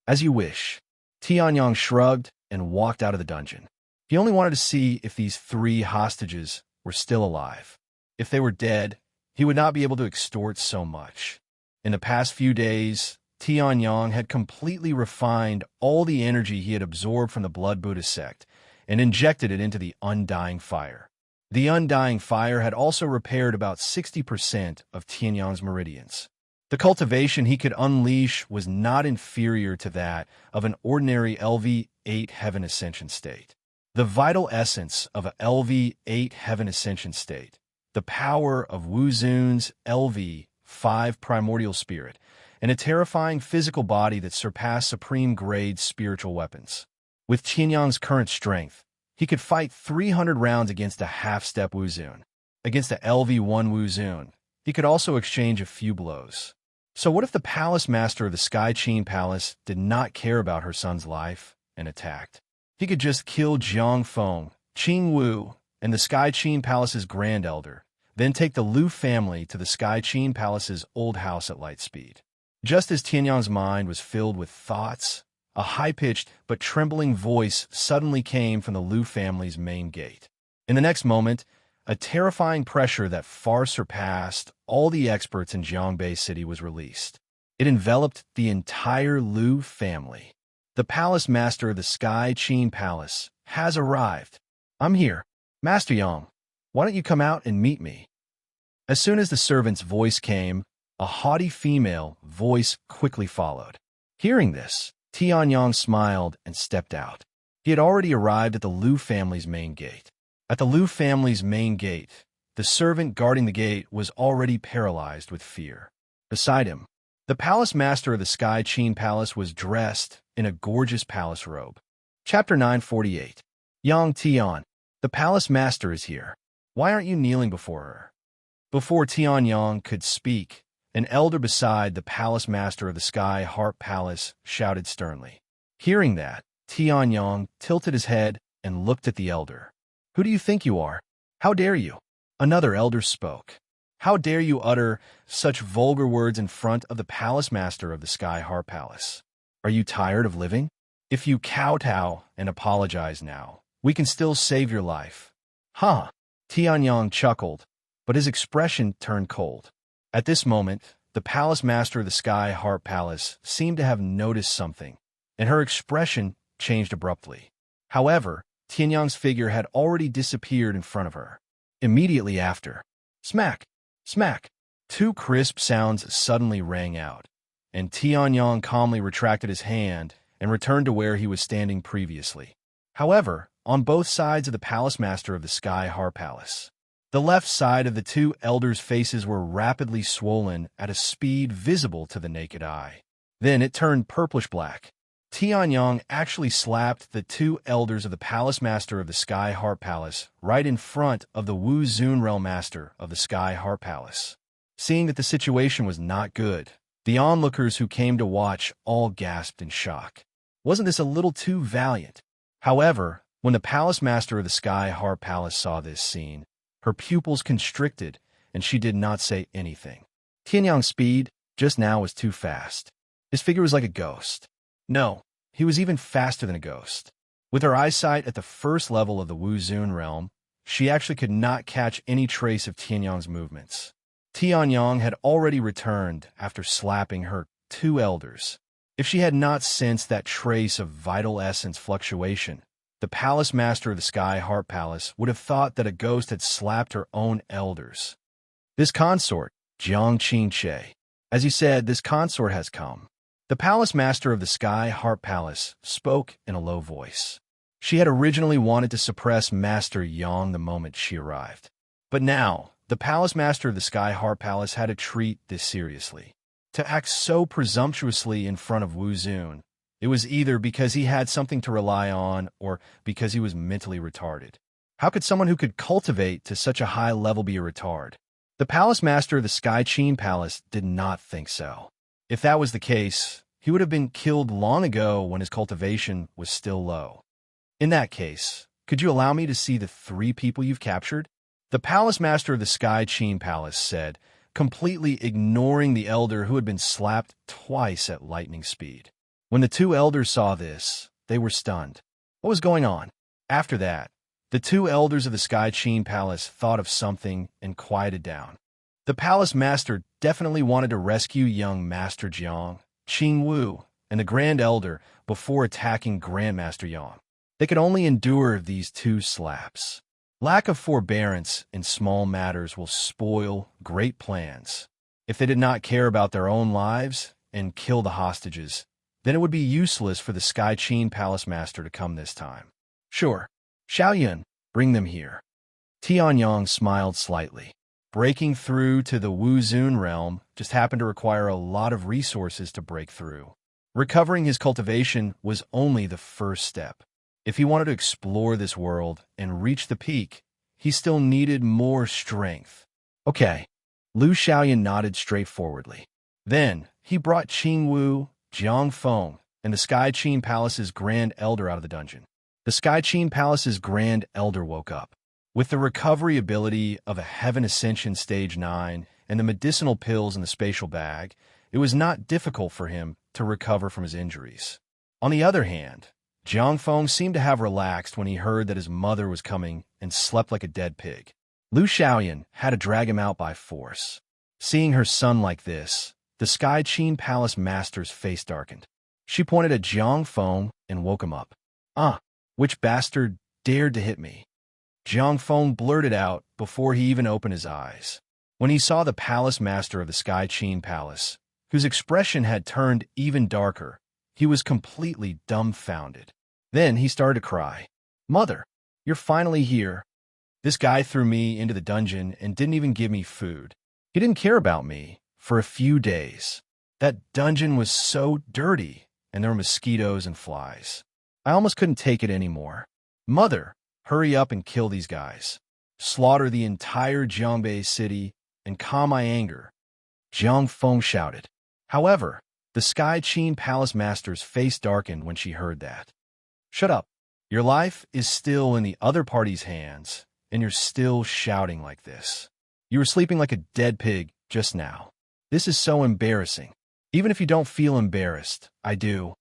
As you wish. Tianyang shrugged and walked out of the dungeon. He only wanted to see if these 3 hostages were still alive. If they were dead, he would not be able to extort so much. In the past few days, Tianyang had completely refined all the energy he had absorbed from the Blood Buddha sect and injected it into the Undying Fire. The Undying Fire had also repaired about 60% of Tianyang's meridians. The cultivation he could unleash was not inferior to that of an ordinary LV8 Heaven Ascension state. The vital essence of a LV8 Heaven Ascension state, the power of Wu Zun's LV5 Primordial Spirit, and a terrifying physical body that surpassed supreme-grade spiritual weapons. With Tianyang's current strength, he could fight 300 rounds against a half-step Wu Zun. Against a LV1 Wu Zun, he could also exchange a few blows. So what if the Palace Master of the Sky Qin Palace did not care about her son's life and attacked? He could just kill Jiang Feng, Qing Wu, and the Sky Qin Palace's Grand Elder, then take the Lu family to the Sky Qin Palace's old house at light speed. Just as Tianyang's mind was filled with thoughts, a high-pitched but trembling voice suddenly came from the Lu family's main gate. In the next moment, a terrifying pressure that far surpassed all the experts in Jiangbei City was released. It enveloped the entire Lu family. The Palace Master of the Sky Qin Palace has arrived. I'm here. Master Yang, why don't you come out and meet me? As soon as the servant's voice came, a haughty female voice quickly followed. Hearing this, Tianyang smiled and stepped out. He had already arrived at the Lu family's main gate. At the Lu family's main gate, the servant guarding the gate was already paralyzed with fear. Beside him, the Palace Master of the Sky Qin Palace was dressed in a gorgeous palace robe. Chapter 948. Yang Tian, the Palace Master is here. Why aren't you kneeling before her? Before Tianyang could speak, an elder beside the Palace Master of the Sky Harp Palace shouted sternly. Hearing that, Tianyang tilted his head and looked at the elder. Who do you think you are? How dare you? Another elder spoke. How dare you utter such vulgar words in front of the Palace Master of the Sky Harp Palace? Are you tired of living? If you kowtow and apologize now, we can still save your life. Huh? Tianyang chuckled, but his expression turned cold. At this moment, the Palace Master of the Sky Harp Palace seemed to have noticed something, and her expression changed abruptly. However, Tianyang's figure had already disappeared in front of her. Immediately after, smack, smack, 2 crisp sounds suddenly rang out, and Tianyang calmly retracted his hand and returned to where he was standing previously. However, on both sides of the Palace Master of the Sky Harp Palace, the left side of the 2 elders' faces were rapidly swollen at a speed visible to the naked eye. Then it turned purplish-black. Tianyang actually slapped the two elders of the Palace Master of the Sky Heart Palace right in front of the Wu Zun Realm Master of the Sky Heart Palace. Seeing that the situation was not good, the onlookers who came to watch all gasped in shock. Wasn't this a little too valiant? However, when the Palace Master of the Sky Heart Palace saw this scene, her pupils constricted and she did not say anything. Tianyang's speed just now was too fast. His figure was like a ghost. No, he was even faster than a ghost. With her eyesight at the first level of the Wu Zun realm, she actually could not catch any trace of Tianyang's movements. Tianyang had already returned after slapping her two elders. If she had not sensed that trace of vital essence fluctuation, the Palace Master of the Sky Heart Palace would have thought that a ghost had slapped her own elders. This consort, Jiang Qingche. As he said, this consort has come. The Palace Master of the Sky Heart Palace spoke in a low voice. She had originally wanted to suppress Master Yang the moment she arrived. But now, the Palace Master of the Sky Heart Palace had to treat this seriously. To act so presumptuously in front of Wu Zun, it was either because he had something to rely on or because he was mentally retarded. How could someone who could cultivate to such a high level be a retard? The Palace Master of the Sky Qin Palace did not think so. If that was the case, he would have been killed long ago when his cultivation was still low. In that case, could you allow me to see the 3 people you've captured? The Palace Master of the Sky Qin Palace said, completely ignoring the elder who had been slapped twice at lightning speed. When the 2 elders saw this, they were stunned. What was going on? After that, the 2 elders of the Sky Qin Palace thought of something and quieted down. The Palace Master definitely wanted to rescue young Master Jiang, Qing Wu, and the Grand Elder before attacking Grandmaster Yang. They could only endure these 2 slaps. Lack of forbearance in small matters will spoil great plans. If they did not care about their own lives and kill the hostages, then it would be useless for the Sky Qin Palace Master to come this time. Sure, Xiaoyun, bring them here. Tianyang smiled slightly. Breaking through to the Wu Zun realm just happened to require a lot of resources to break through. Recovering his cultivation was only the first step. If he wanted to explore this world and reach the peak, he still needed more strength. Okay, Lu Xiaoyan nodded straightforwardly. Then, he brought Qing Wu, Jiang Feng, and the Sky Qin Palace's Grand Elder out of the dungeon. The Sky Qin Palace's Grand Elder woke up. With the recovery ability of a Heaven Ascension Stage 9 and the medicinal pills in the spatial bag, it was not difficult for him to recover from his injuries. On the other hand, Jiang Feng seemed to have relaxed when he heard that his mother was coming and slept like a dead pig. Lu Xiaoyan had to drag him out by force. Seeing her son like this, the Sky Qin Palace Master's face darkened. She pointed at Jiang Feng and woke him up. Which bastard dared to hit me? Jiang Feng blurted out before he even opened his eyes. When he saw the Palace Master of the Sky Qin Palace, whose expression had turned even darker, he was completely dumbfounded. Then he started to cry. Mother, you're finally here. This guy threw me into the dungeon and didn't even give me food. He didn't care about me for a few days. That dungeon was so dirty, and there were mosquitoes and flies. I almost couldn't take it anymore. Mother, hurry up and kill these guys. Slaughter the entire Jiangbei city and calm my anger. Jiang Feng shouted. However, the Sky Qin Palace Master's face darkened when she heard that. Shut up. Your life is still in the other party's hands, and you're still shouting like this. You were sleeping like a dead pig just now. This is so embarrassing. Even if you don't feel embarrassed, I do.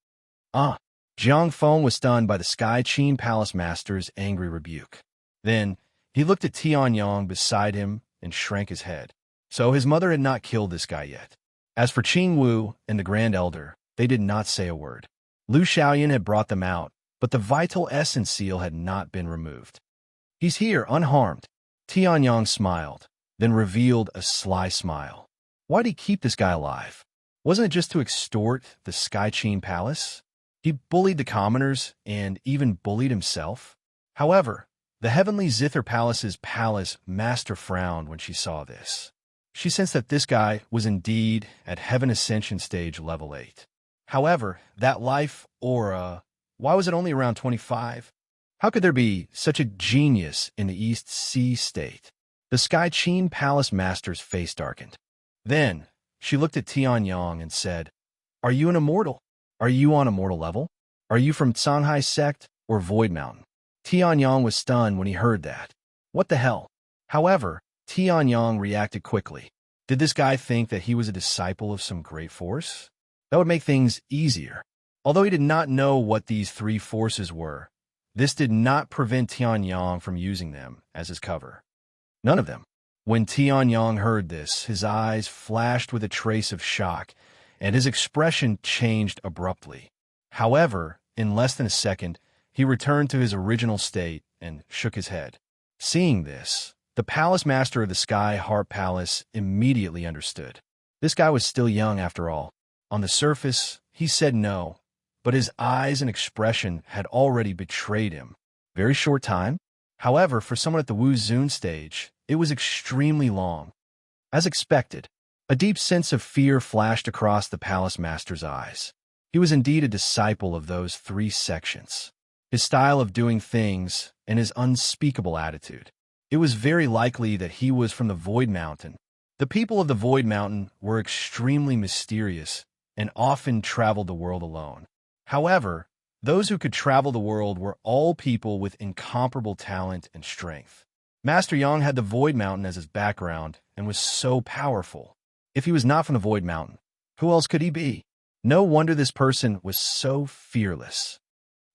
Jiang Feng was stunned by the Sky Qin Palace Master's angry rebuke. Then, he looked at Tianyang beside him and shrank his head. So his mother had not killed this guy yet. As for Qing Wu and the Grand Elder, they did not say a word. Lu Xiaoyan had brought them out, but the vital essence seal had not been removed. He's here, unharmed. Tianyang smiled, then revealed a sly smile. Why'd he keep this guy alive? Wasn't it just to extort the Sky Qin Palace? He bullied the commoners and even bullied himself. However, the Heavenly Zither Palace's palace master frowned when she saw this. She sensed that this guy was indeed at Heaven Ascension Stage Level 8. However, that life aura, why was it only around 25? How could there be such a genius in the East Sea state? The Sky Qin Palace Master's face darkened. Then, she looked at Tianyang and said, "Are you an immortal? Are you on immortal level? Are you from Songhai sect or Void Mountain?" Tianyang was stunned when he heard that. What the hell? However, Tianyang reacted quickly. Did this guy think that he was a disciple of some great force? That would make things easier. Although he did not know what these three forces were, this did not prevent Tianyang from using them as his cover. None of them. When Tianyang heard this, his eyes flashed with a trace of shock, and his expression changed abruptly. However, in less than a second, he returned to his original state and shook his head. Seeing this, the Palace Master of the Sky Heart Palace immediately understood. This guy was still young after all. On the surface, he said no, but his eyes and expression had already betrayed him. Very short time. However, for someone at the Wu Zun stage, it was extremely long. As expected, a deep sense of fear flashed across the Palace Master's eyes. He was indeed a disciple of those three sections. His style of doing things and his unspeakable attitude. It was very likely that he was from the Void Mountain. The people of the Void Mountain were extremely mysterious and often traveled the world alone. However, those who could travel the world were all people with incomparable talent and strength. Master Yang had the Void Mountain as his background and was so powerful. If he was not from the Void Mountain, who else could he be? No wonder this person was so fearless.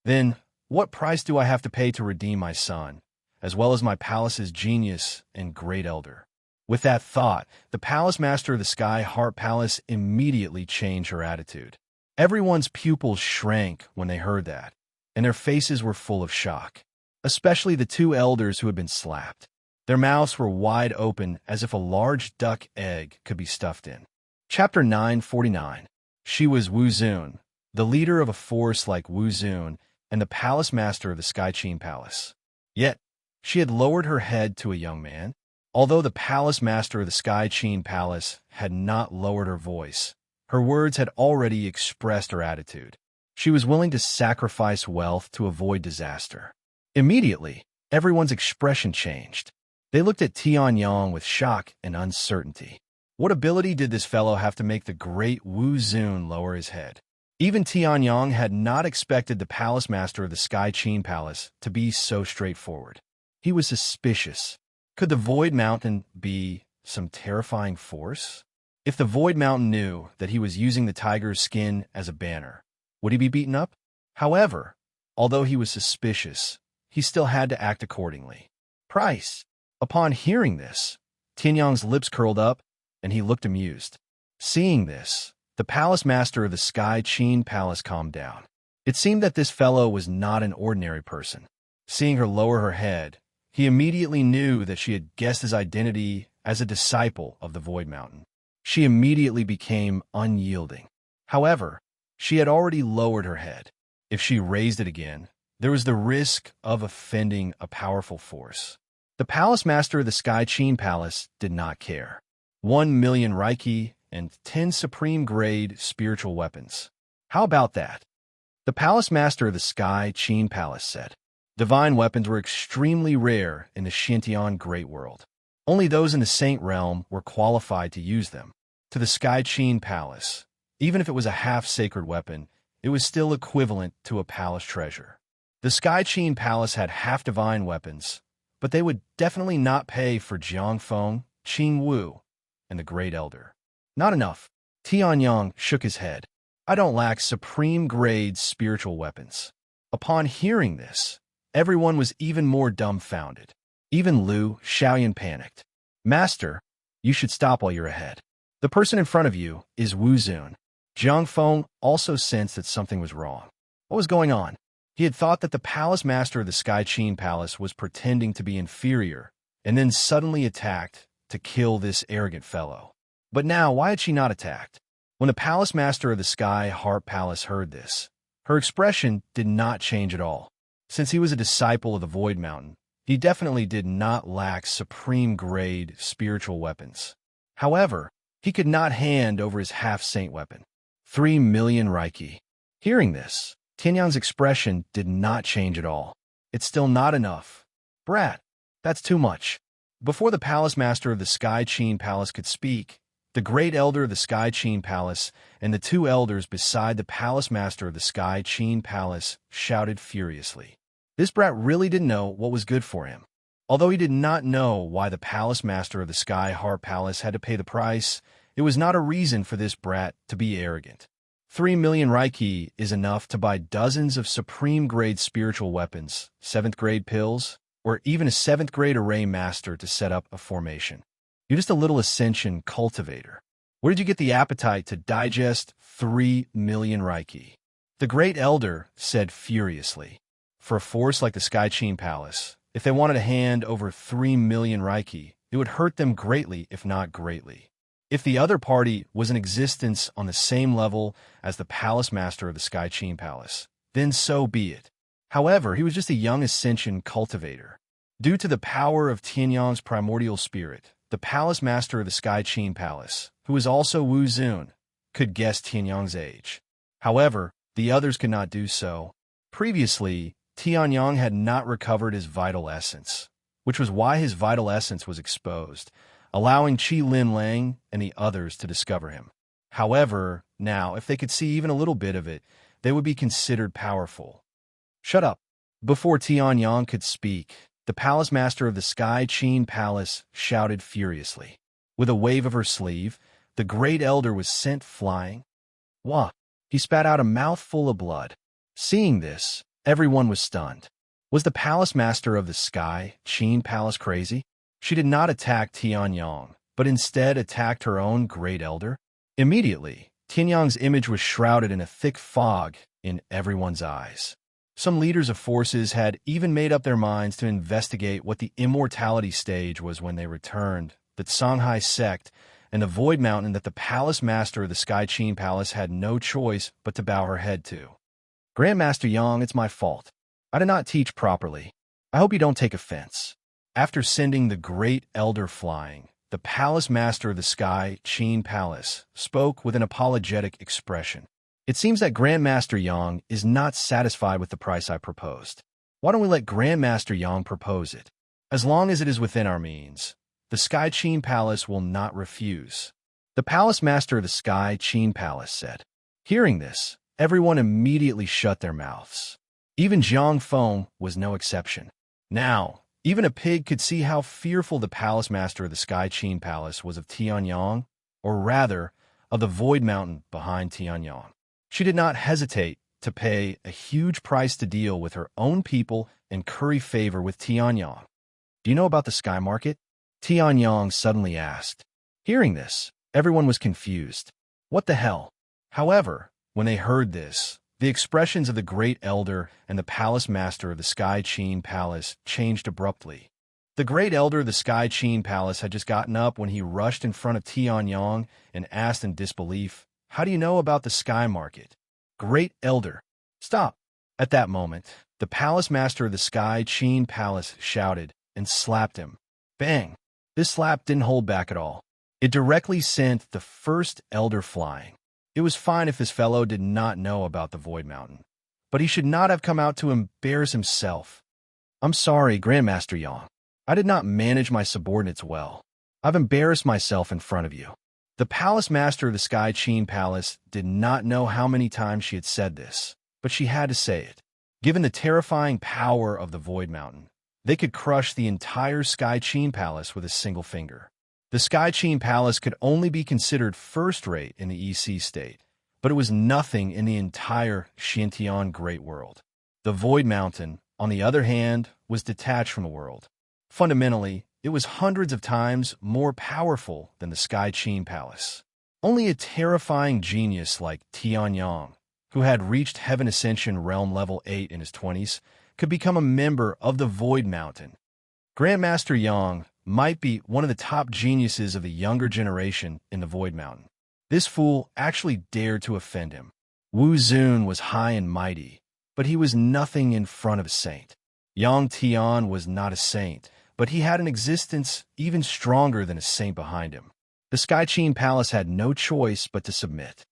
Then, what price do I have to pay to redeem my son, as well as my palace's genius and great elder? With that thought, the Palace Master of the Sky Heart Palace immediately changed her attitude. Everyone's pupils shrank when they heard that, and their faces were full of shock, especially the two elders who had been slapped. Their mouths were wide open as if a large duck egg could be stuffed in. Chapter 949. She was Wu Zun, the leader of a force like Wu Zun and the Palace Master of the Sky Qin Palace. Yet, she had lowered her head to a young man. Although the Palace Master of the Sky Qin Palace had not lowered her voice, her words had already expressed her attitude. She was willing to sacrifice wealth to avoid disaster. Immediately, everyone's expression changed. They looked at Tianyang with shock and uncertainty. What ability did this fellow have to make the great Wu Zun lower his head? Even Tianyang had not expected the Palace Master of the Sky Qin Palace to be so straightforward. He was suspicious. Could the Void Mountain be some terrifying force? If the Void Mountain knew that he was using the tiger's skin as a banner, would he be beaten up? However, although he was suspicious, he still had to act accordingly. Price. Upon hearing this, Tianyang's lips curled up, and he looked amused. Seeing this, the Palace Master of the Sky Qin Palace calmed down. It seemed that this fellow was not an ordinary person. Seeing her lower her head, he immediately knew that she had guessed his identity as a disciple of the Void Mountain. She immediately became unyielding. However, she had already lowered her head. If she raised it again, there was the risk of offending a powerful force. The Palace Master of the Sky Qin Palace did not care. 1,000,000 Reiki and 10 supreme-grade spiritual weapons. How about that? The Palace Master of the Sky Qin Palace said. Divine weapons were extremely rare in the Shintian Great World. Only those in the Saint Realm were qualified to use them. To the Sky Qin Palace, even if it was a half-sacred weapon, it was still equivalent to a palace treasure. The Sky Qin Palace had half-divine weapons, but they would definitely not pay for Jiangfeng, Qing Wu, and the Great Elder. Not enough. Tianyang shook his head. I don't lack supreme-grade spiritual weapons. Upon hearing this, everyone was even more dumbfounded. Even Liu Xiaoyan panicked. Master, you should stop while you're ahead. The person in front of you is Wu Zun. Jiang Feng also sensed that something was wrong. What was going on? He had thought that the Palace Master of the Sky Qin Palace was pretending to be inferior, and then suddenly attacked to kill this arrogant fellow. But now, why had she not attacked? When the Palace Master of the Sky Heart Palace heard this, her expression did not change at all. Since he was a disciple of the Void Mountain, he definitely did not lack supreme-grade spiritual weapons. However, he could not hand over his half-saint weapon. 3,000,000 Reiki. Hearing this, Tianyang's expression did not change at all. It's still not enough. Brat, that's too much. Before the palace master of the Sky Qin Palace could speak, the great elder of the Sky Qin Palace and the two elders beside the palace master of the Sky Qin Palace shouted furiously. This brat really didn't know what was good for him. Although he did not know why the palace master of the Sky Heart Palace had to pay the price, it was not a reason for this brat to be arrogant. 3,000,000 Reiki is enough to buy dozens of supreme-grade spiritual weapons, 7th-grade pills, or even a 7th-grade array master to set up a formation. You're just a little ascension cultivator. Where did you get the appetite to digest 3,000,000 Reiki? The great elder said furiously. For a force like the Sky Qin Palace, if they wanted to hand over 3,000,000 Reiki, it would hurt them greatly, if not greatly. If the other party was in existence on the same level as the palace master of the Sky Qin Palace, then so be it. However, he was just a young ascension cultivator. Due to the power of Tianyang's primordial spirit, the palace master of the Sky Qin Palace, who was also Wu Zun, could guess Tianyang's age. However, the others could not do so. Previously, Tianyang had not recovered his vital essence, which was why his vital essence was exposed, allowing Qi Lin Lang and the others to discover him. However, now, if they could see even a little bit of it, they would be considered powerful. Shut up. Before Tianyang could speak, the palace master of the Sky Qin Palace shouted furiously. With a wave of her sleeve, the great elder was sent flying. Wah! He spat out a mouthful of blood. Seeing this, everyone was stunned. Was the palace master of the Sky Qin Palace crazy? She did not attack Tianyang, but instead attacked her own great elder. Immediately, Tianyang's image was shrouded in a thick fog in everyone's eyes. Some leaders of forces had even made up their minds to investigate what the immortality stage was when they returned, the Songhai sect, and the Void Mountain that the palace master of the Sky Qin Palace had no choice but to bow her head to. Grandmaster Yang, it's my fault. I did not teach properly. I hope you don't take offense. After sending the great elder flying, the palace master of the Sky Qin Palace spoke with an apologetic expression. It seems that Grandmaster Yang is not satisfied with the price I proposed. Why don't we let Grandmaster Yang propose it? As long as it is within our means, the Sky Qin Palace will not refuse. The palace master of the Sky Qin Palace said. Hearing this, everyone immediately shut their mouths. Even Zhang Feng was no exception. Now, even a pig could see how fearful the palace master of the Sky Qin Palace was of Tianyang, or rather, of the Void Mountain behind Tianyang. She did not hesitate to pay a huge price to deal with her own people and curry favor with Tianyang. Do you know about the Sky Market? Tianyang suddenly asked. Hearing this, everyone was confused. What the hell? However, when they heard this, the expressions of the great elder and the palace master of the Sky Qin Palace changed abruptly. The great elder of the Sky Qin Palace had just gotten up when he rushed in front of Tianyang and asked in disbelief, "How do you know about the Sky Market?" Great elder, stop! At that moment, the palace master of the Sky Qin Palace shouted and slapped him. Bang! This slap didn't hold back at all. It directly sent the first elder flying. It was fine if this fellow did not know about the Void Mountain, but he should not have come out to embarrass himself. I'm sorry, Grandmaster Yang. I did not manage my subordinates well. I've embarrassed myself in front of you. The palace master of the Sky Qin Palace did not know how many times she had said this, but she had to say it. Given the terrifying power of the Void Mountain, they could crush the entire Sky Qin Palace with a single finger. The Sky Qin Palace could only be considered first-rate in the EC state, but it was nothing in the entire Xintian Great World. The Void Mountain, on the other hand, was detached from the world. Fundamentally, it was hundreds of times more powerful than the Sky Qin Palace. Only a terrifying genius like Tianyang, who had reached Heaven Ascension Realm Level 8 in his 20s, could become a member of the Void Mountain. Grandmaster Yang might be one of the top geniuses of the younger generation in the Void Mountain. This fool actually dared to offend him. Wu Zun was high and mighty, but he was nothing in front of a saint. Yang Tian was not a saint, but he had an existence even stronger than a saint behind him. The Sky Qin Palace had no choice but to submit.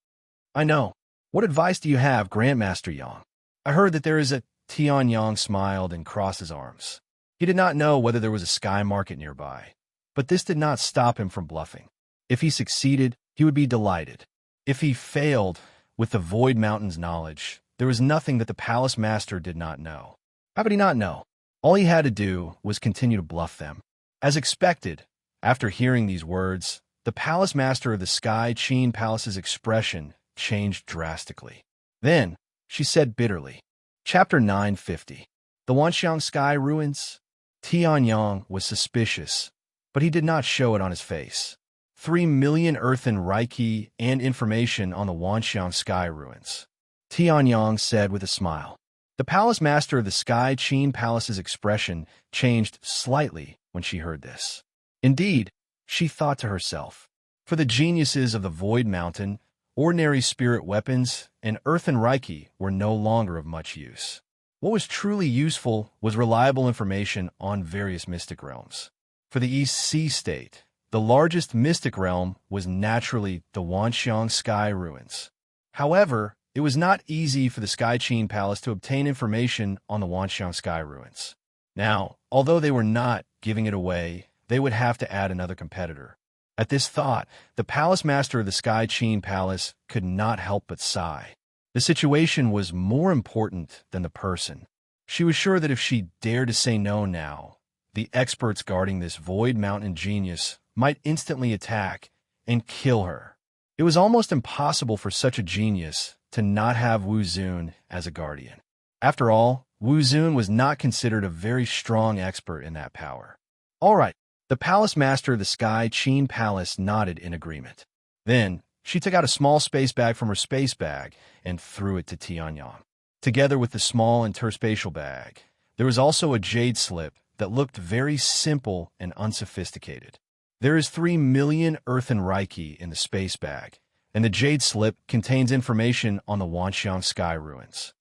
I know. What advice do you have, Grandmaster Yang? I heard that there is a Tian Yang smiled and crossed his arms. He did not know whether there was a sky market nearby, but this did not stop him from bluffing. If he succeeded, he would be delighted. If he failed, with the Void Mountain's knowledge, there was nothing that the Palace Master did not know. How could he not know? All he had to do was continue to bluff them. As expected, after hearing these words, the Palace Master of the Sky Qin Palace's expression changed drastically. Then, she said bitterly, Chapter 950. The Wanxiang Sky Ruins? Tianyang was suspicious, but he did not show it on his face. 3 million earthen Reiki and information on the Wanxiang Sky Ruins. Tianyang said with a smile. The Palace Master of the Sky Qin Palace's expression changed slightly when she heard this. Indeed, she thought to herself, for the geniuses of the Void Mountain, ordinary spirit weapons and earthen Reiki were no longer of much use. What was truly useful was reliable information on various mystic realms. For the East Sea State, the largest mystic realm was naturally the Wanxiang Sky Ruins. However, it was not easy for the Sky Qin Palace to obtain information on the Wanxiang Sky Ruins. Now, although they were not giving it away, they would have to add another competitor. At this thought, the Palace Master of the Sky Qin Palace could not help but sigh. The situation was more important than the person. She was sure that if she dared to say no now, the experts guarding this Void Mountain genius might instantly attack and kill her. It was almost impossible for such a genius to not have Wu Zun as a guardian. After all, Wu Zun was not considered a very strong expert in that power. All right, the Palace Master of the Sky Qin Palace nodded in agreement. Then, she took out a small space bag from her space bag and threw it to Tianyang. Together with the small interspatial bag, there was also a jade slip that looked very simple and unsophisticated. There is 3 million earthen Reiki in the space bag, and the jade slip contains information on the Wanxiang Sky Ruins.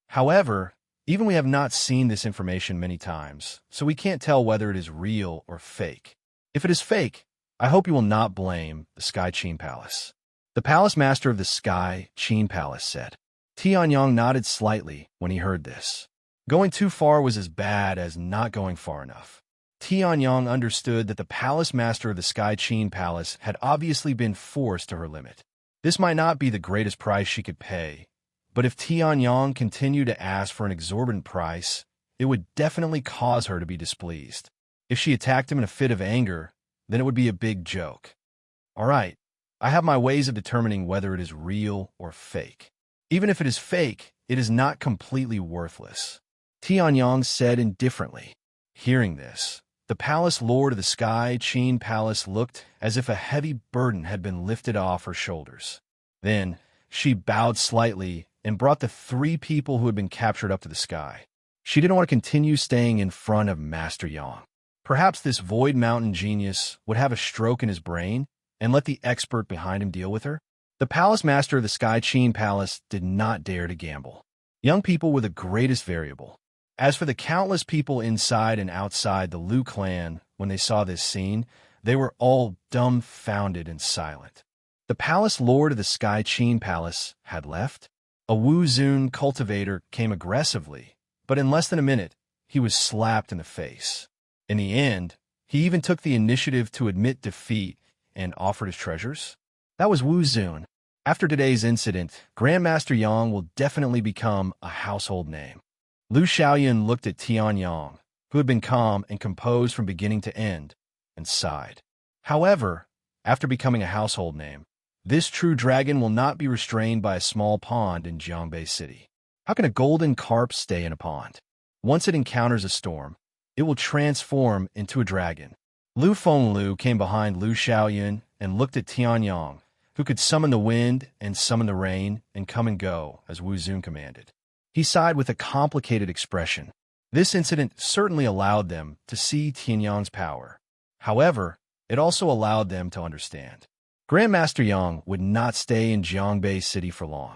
However, even we have not seen this information many times, so we can't tell whether it is real or fake. If it is fake, I hope you will not blame the Sky Qin Palace. The Palace Master of the Sky Qin Palace said. Tianyang nodded slightly when he heard this. Going too far was as bad as not going far enough. Tianyang understood that the Palace Master of the Sky Qin Palace had obviously been forced to her limit. This might not be the greatest price she could pay, but if Tianyang continued to ask for an exorbitant price, it would definitely cause her to be displeased. If she attacked him in a fit of anger, then it would be a big joke. All right, I have my ways of determining whether it is real or fake. Even if it is fake, it is not completely worthless. Tianyang said indifferently. Hearing this, the Palace Lord of the Sky Qin Palace looked as if a heavy burden had been lifted off her shoulders. Then, she bowed slightly and brought the 3 people who had been captured up to the sky. She didn't want to continue staying in front of Master Yang. Perhaps this Void Mountain genius would have a stroke in his brain and let the expert behind him deal with her. The Palace Master of the Sky Qin Palace did not dare to gamble. Young people were the greatest variable. As for the countless people inside and outside the Liu clan, when they saw this scene, they were all dumbfounded and silent. The Palace Lord of the Sky Qin Palace had left. A Wu Zun cultivator came aggressively, but in less than a minute, he was slapped in the face. In the end, he even took the initiative to admit defeat and offered his treasures. That was Wu Zun. After today's incident, Grandmaster Yang will definitely become a household name. Lu Xiaoyan looked at Tianyang, who had been calm and composed from beginning to end, and sighed. However, after becoming a household name, this true dragon will not be restrained by a small pond in Jiangbei City. How can a golden carp stay in a pond? Once it encounters a storm, it will transform into a dragon. Lu Fenglu came behind Lu Xiaoyan and looked at Tianyang, who could summon the wind and summon the rain and come and go as Wu Zun commanded. He sighed with a complicated expression. This incident certainly allowed them to see Tianyang's power. However, it also allowed them to understand. Grandmaster Yang would not stay in Jiangbei City for long.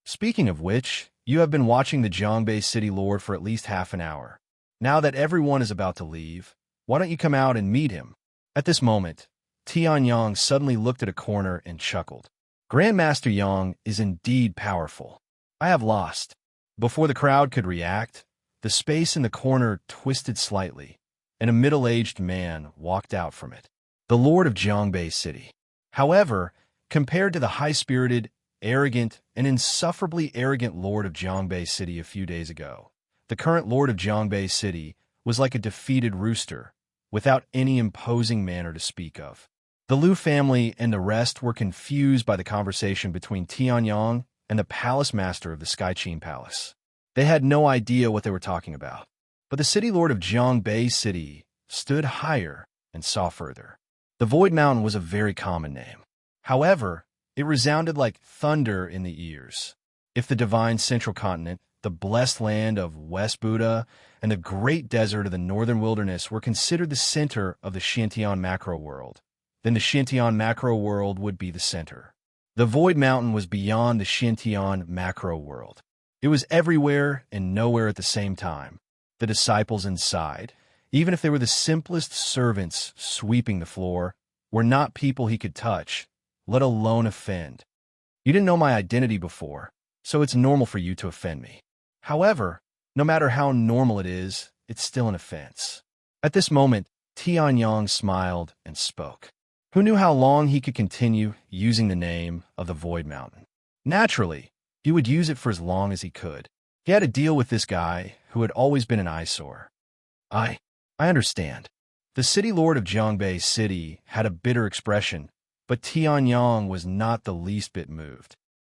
Speaking of which, you have been watching the Jiangbei City Lord for at least half an hour. Now that everyone is about to leave, why don't you come out and meet him? At this moment, Tianyang suddenly looked at a corner and chuckled. Grandmaster Yang is indeed powerful. I have lost. Before the crowd could react, the space in the corner twisted slightly, and a middle-aged man walked out from it. The Lord of Jiangbei City. However, compared to the high-spirited, arrogant, and insufferably arrogant Lord of Jiangbei City a few days ago, the current Lord of Jiangbei City was like a defeated rooster, without any imposing manner to speak of. The Liu family and the rest were confused by the conversation between Tianyang and the palace master of the Skychin Palace. They had no idea what they were talking about. But the city lord of Jiangbei City stood higher and saw further. The Void Mountain was a very common name. However, it resounded like thunder in the ears. If the divine central continent, the blessed land of West Buddha, and the great desert of the northern wilderness were considered the center of the Shintian macro world, then the Shintian macro world would be the center. The Void Mountain was beyond the Shintian macro world. It was everywhere and nowhere at the same time. The disciples inside, even if they were the simplest servants sweeping the floor, were not people he could touch, let alone offend. You didn't know my identity before, so it's normal for you to offend me. However, no matter how normal it is, it's still an offense. At this moment, Tianyang smiled and spoke. Who knew how long he could continue using the name of the Void Mountain? Naturally, he would use it for as long as he could. He had to deal with this guy who had always been an eyesore. I understand. The city lord of Jiangbei City had a bitter expression, but Tianyang was not the least bit moved.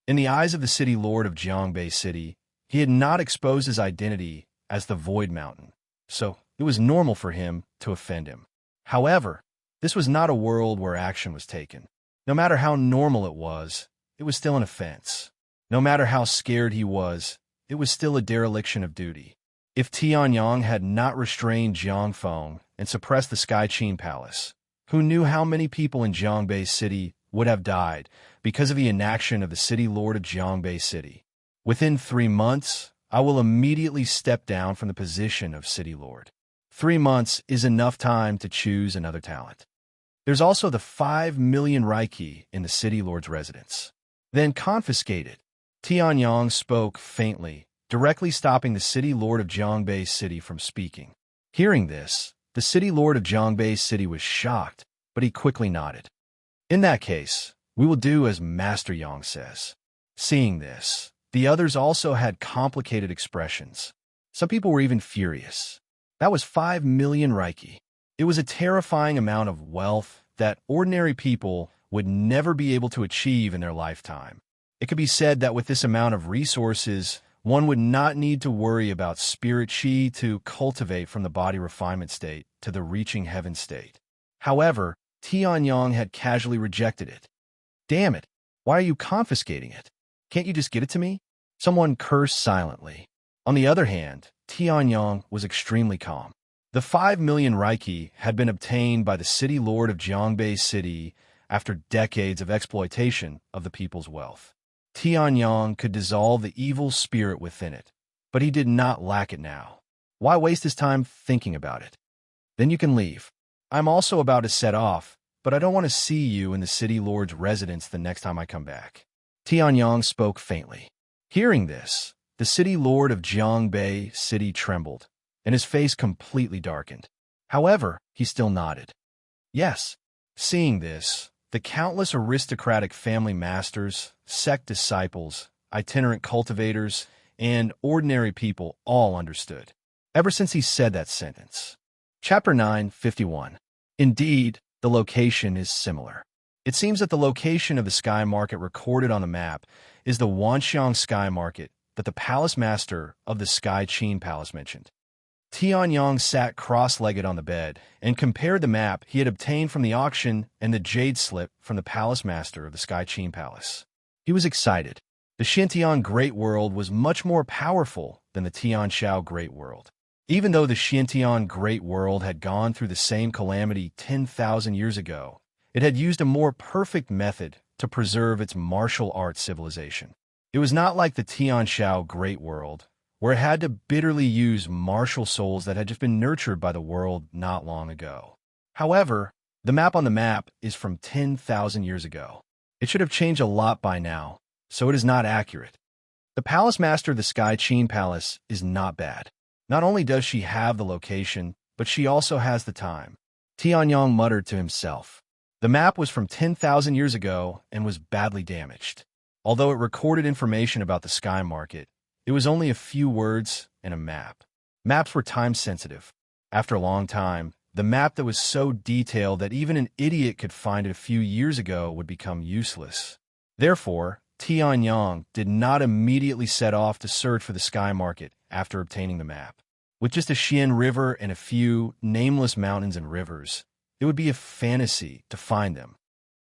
In the eyes of the city lord of Jiangbei City, he had not exposed his identity as the Void Mountain, so it was normal for him to offend him. However, this was not a world where action was taken. No matter how normal it was still an offense. No matter how scared he was, it was still a dereliction of duty. If Tianyang had not restrained Jiang Feng and suppressed the Skychin Palace, who knew how many people in Jiangbei City would have died because of the inaction of the city lord of Jiangbei City? Within 3 months, I will immediately step down from the position of city lord. 3 months is enough time to choose another talent. There's also the 5 million Reiki in the city lord's residence. Then confiscate it. Tianyang spoke faintly, directly stopping the city lord of Jiangbei City from speaking. Hearing this, the city lord of Jiangbei City was shocked, but he quickly nodded. In that case, we will do as Master Yang says. Seeing this, the others also had complicated expressions. Some people were even furious. That was 5 million Reiki. It was a terrifying amount of wealth that ordinary people would never be able to achieve in their lifetime. It could be said that with this amount of resources, one would not need to worry about spirit chi to cultivate from the body refinement state to the reaching heaven state. However, Tianyang had casually rejected it. Damn it, why are you confiscating it? Can't you just get it to me? Someone cursed silently. On the other hand, Tianyang was extremely calm. The 5 million Reiki had been obtained by the city lord of Jiangbei City after decades of exploitation of the people's wealth. Tianyang could dissolve the evil spirit within it, but he did not lack it now. Why waste his time thinking about it? Then you can leave. I'm also about to set off, but I don't want to see you in the city lord's residence the next time I come back. Tianyang spoke faintly. Hearing this, the city lord of Jiangbei City trembled, and his face completely darkened. However, he still nodded. Yes. Seeing this, the countless aristocratic family masters, sect disciples, itinerant cultivators, and ordinary people all understood. Ever since he said that sentence. Chapter 9:51. Indeed, the location is similar. It seems that the location of the sky market recorded on the map is the Wanxiang sky market that the palace master of the Skychin Palace mentioned. Tianyang sat cross-legged on the bed and compared the map he had obtained from the auction and the jade slip from the palace master of the Skychin Palace. He was excited. The Xintian Great World was much more powerful than the Tianshao Great World. Even though the Xintian Great World had gone through the same calamity 10,000 years ago, it had used a more perfect method to preserve its martial arts civilization. It was not like the Tianshao Great World, where it had to bitterly use martial souls that had just been nurtured by the world not long ago. However, the map on the map is from 10,000 years ago. It should have changed a lot by now, so it is not accurate. The palace master of the Sky Qin Palace is not bad. Not only does she have the location, but she also has the time. Tianyong muttered to himself. The map was from 10,000 years ago and was badly damaged. Although it recorded information about the sky market, it was only a few words and a map. Maps were time-sensitive. After a long time, the map that was so detailed that even an idiot could find it a few years ago would become useless. Therefore, Tianyong did not immediately set off to search for the sky market after obtaining the map. With just a Xian River and a few nameless mountains and rivers, it would be a fantasy to find them.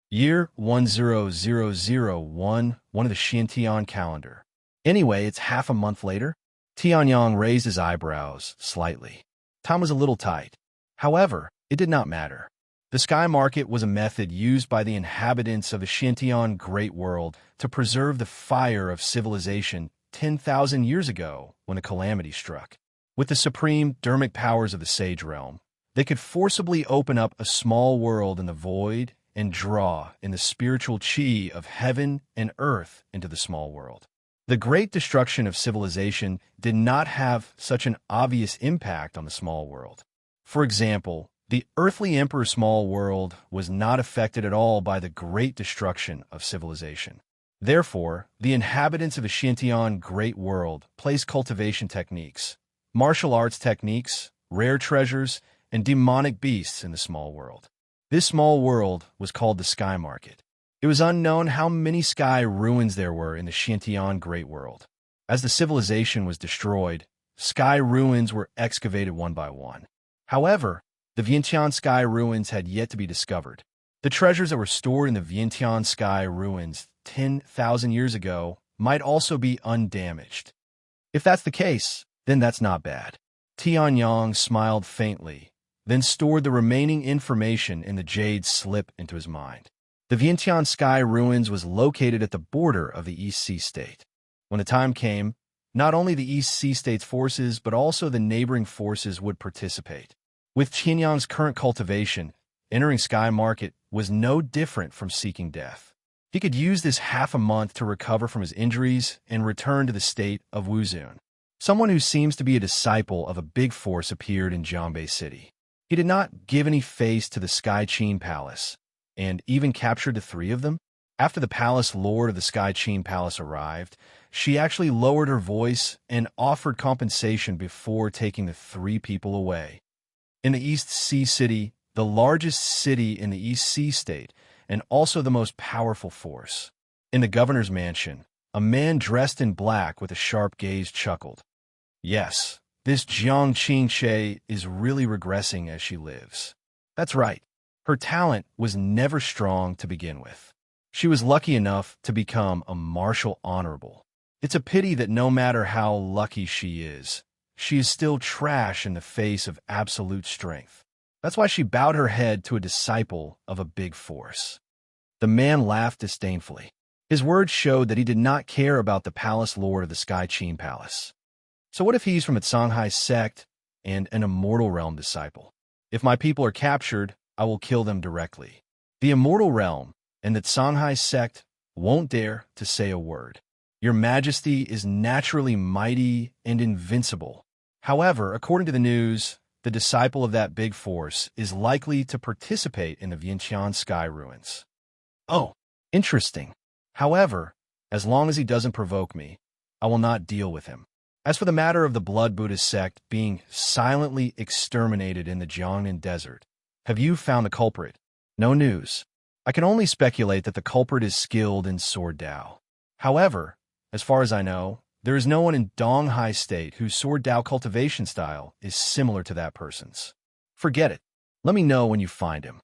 Year 10001, one of the Xiantian calendar. Anyway, it's half a month later. Tianyong raised his eyebrows slightly. Time was a little tight. However, it did not matter. The sky market was a method used by the inhabitants of the Xiantian Great World to preserve the fire of civilization 10,000 years ago when a calamity struck. With the supreme dermic powers of the Sage Realm, they could forcibly open up a small world in the void and draw in the spiritual chi of heaven and earth into the small world. The great destruction of civilization did not have such an obvious impact on the small world. For example, the earthly emperor small world was not affected at all by the great destruction of civilization. Therefore, the inhabitants of the Xiantian Great World placed cultivation techniques, martial arts techniques, rare treasures, and demonic beasts in the small world. This small world was called the Sky Market. It was unknown how many sky ruins there were in the Xiantian Great World. As the civilization was destroyed, sky ruins were excavated one by one. However, the Vientiane sky ruins had yet to be discovered. The treasures that were stored in the Vientiane sky ruins 10,000 years ago might also be undamaged. If that's the case, then that's not bad. Tianyong smiled faintly, then stored the remaining information in the jade slip into his mind. The Vientiane sky ruins was located at the border of the East Sea State. When the time came, not only the East Sea State's forces but also the neighboring forces would participate. With Tianyong's current cultivation, entering Sky Market was no different from seeking death. He could use this half a month to recover from his injuries and return to the state of Wuzun. Someone who seems to be a disciple of a big force appeared in Jiangbei City. He did not give any face to the Sky Qin Palace, and even captured the three of them. After the palace lord of the Sky Qin Palace arrived, she actually lowered her voice and offered compensation before taking the three people away. In the East Sea City, the largest city in the East Sea State, and also the most powerful force. In the governor's mansion, a man dressed in black with a sharp gaze chuckled. Yes, this Jiang Qingche is really regressing as she lives. That's right. Her talent was never strong to begin with. She was lucky enough to become a martial honorable. It's a pity that no matter how lucky she is still trash in the face of absolute strength. That's why she bowed her head to a disciple of a big force. The man laughed disdainfully. His words showed that he did not care about the palace lord of the Sky Qin Palace. So what if he's from the Songhai sect and an immortal realm disciple? If my people are captured, I will kill them directly. The immortal realm and the Songhai sect won't dare to say a word. Your Majesty is naturally mighty and invincible. However, according to the news, the disciple of that big force is likely to participate in the Vientiane sky ruins. Oh, interesting. However, as long as he doesn't provoke me, I will not deal with him. As for the matter of the Blood Buddhist sect being silently exterminated in the Jiangnan desert, have you found the culprit? No news. I can only speculate that the culprit is skilled in sword Dao. However, as far as I know, there is no one in Donghai State whose sword Dao cultivation style is similar to that person's. Forget it. Let me know when you find him.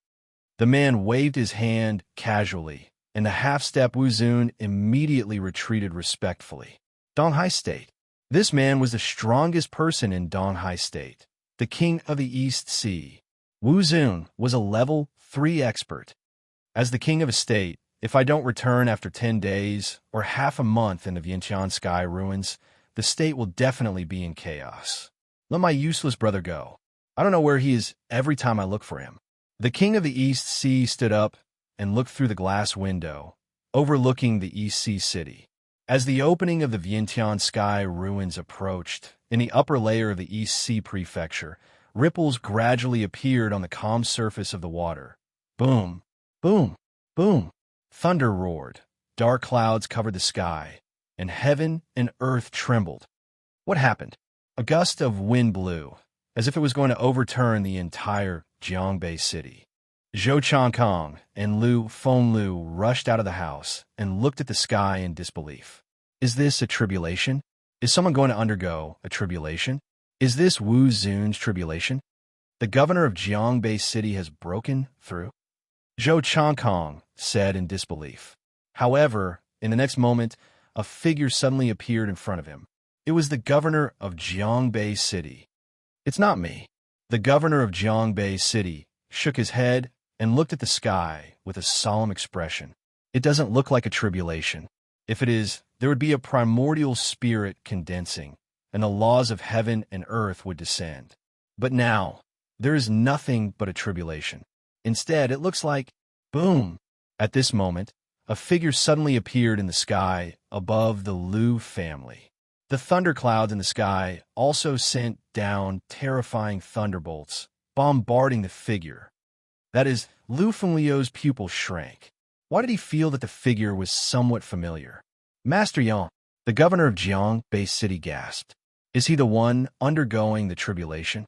The man waved his hand casually, and the half-step Wuzun immediately retreated respectfully. Donghai State. This man was the strongest person in Donghai State, the king of the East Sea. Wuzun was a level 3 expert. As the king of a state, if I don't return after 10 days or half a month in the Vientiane sky ruins, the state will definitely be in chaos. Let my useless brother go. I don't know where he is every time I look for him. The king of the East Sea stood up and looked through the glass window, overlooking the East Sea city. As the opening of the Vientiane Sky ruins approached, in the upper layer of the East Sea prefecture, ripples gradually appeared on the calm surface of the water. Boom, boom, boom. Thunder roared, dark clouds covered the sky, and heaven and earth trembled. What happened? A gust of wind blew, as if it was going to overturn the entire Jiangbei city. Zhou Changkong and Lu Fenglu rushed out of the house and looked at the sky in disbelief. Is this a tribulation? Is someone going to undergo a tribulation? Is this Wu Zun's tribulation? The governor of Jiangbei city has broken through? Zhou Changkong said in disbelief. However, in the next moment, a figure suddenly appeared in front of him. It was the governor of Jiangbei city. It's not me. The governor of Jiangbei city shook his head and looked at the sky with a solemn expression. It doesn't look like a tribulation. If it is, there would be a primordial spirit condensing, and the laws of heaven and earth would descend. But now, there is nothing but a tribulation. Instead, it looks like, boom! At this moment, a figure suddenly appeared in the sky above the Lu family. The thunderclouds in the sky also sent down terrifying thunderbolts, bombarding the figure. That is, Lu Fenglio's pupil shrank. Why did he feel that the figure was somewhat familiar? Master Yang, the governor of Jiangbei city, gasped. Is he the one undergoing the tribulation?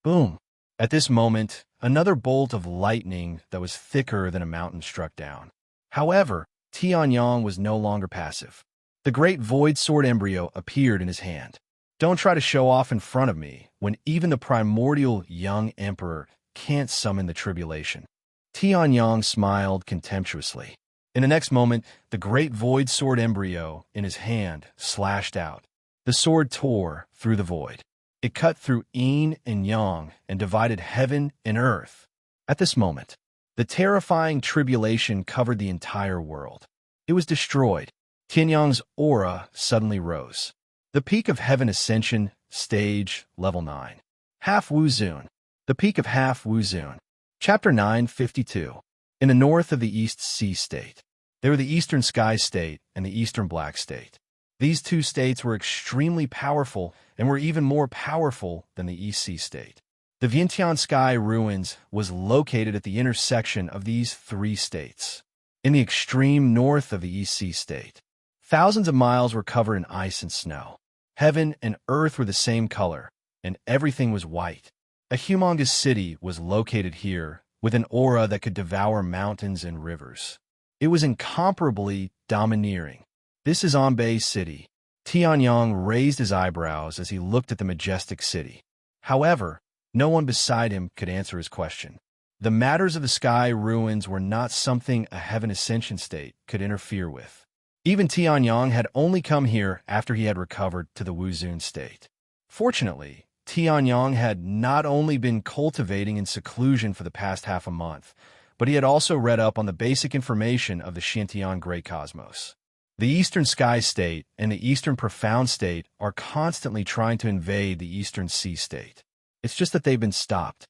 Boom! At this moment, another bolt of lightning that was thicker than a mountain struck down. However, Tianyang was no longer passive. The great void sword embryo appeared in his hand. Don't try to show off in front of me when even the primordial young emperor can't summon the tribulation. Tianyang smiled contemptuously. In the next moment, the great void sword embryo in his hand slashed out. The sword tore through the void. It cut through yin and yang and divided heaven and earth. At this moment, the terrifying tribulation covered the entire world. It was destroyed. Tianyang's aura suddenly rose. The peak of heaven ascension, stage, level 9. Half Wu Zun. The peak of half Wu Zun. Chapter 952. In the north of the East Sea state, there were the Eastern Sky state and the Eastern Black state. These two states were extremely powerful and were even more powerful than the East Sea state. The Vientiane Sky ruins was located at the intersection of these three states. In the extreme north of the East Sea state, thousands of miles were covered in ice and snow. Heaven and earth were the same color, and everything was white. A humongous city was located here, with an aura that could devour mountains and rivers. It was incomparably domineering. This is Anbei City. Tianyang raised his eyebrows as he looked at the majestic city. However, no one beside him could answer his question. The matters of the sky ruins were not something a heaven ascension state could interfere with. Even Tianyang had only come here after he had recovered to the Wuzun state. Fortunately, Tianyang had not only been cultivating in seclusion for the past half a month, but he had also read up on the basic information of the Shintian Great Cosmos. The Eastern Sky State and the Eastern Profound State are constantly trying to invade the Eastern Sea State. It's just that they've been stopped.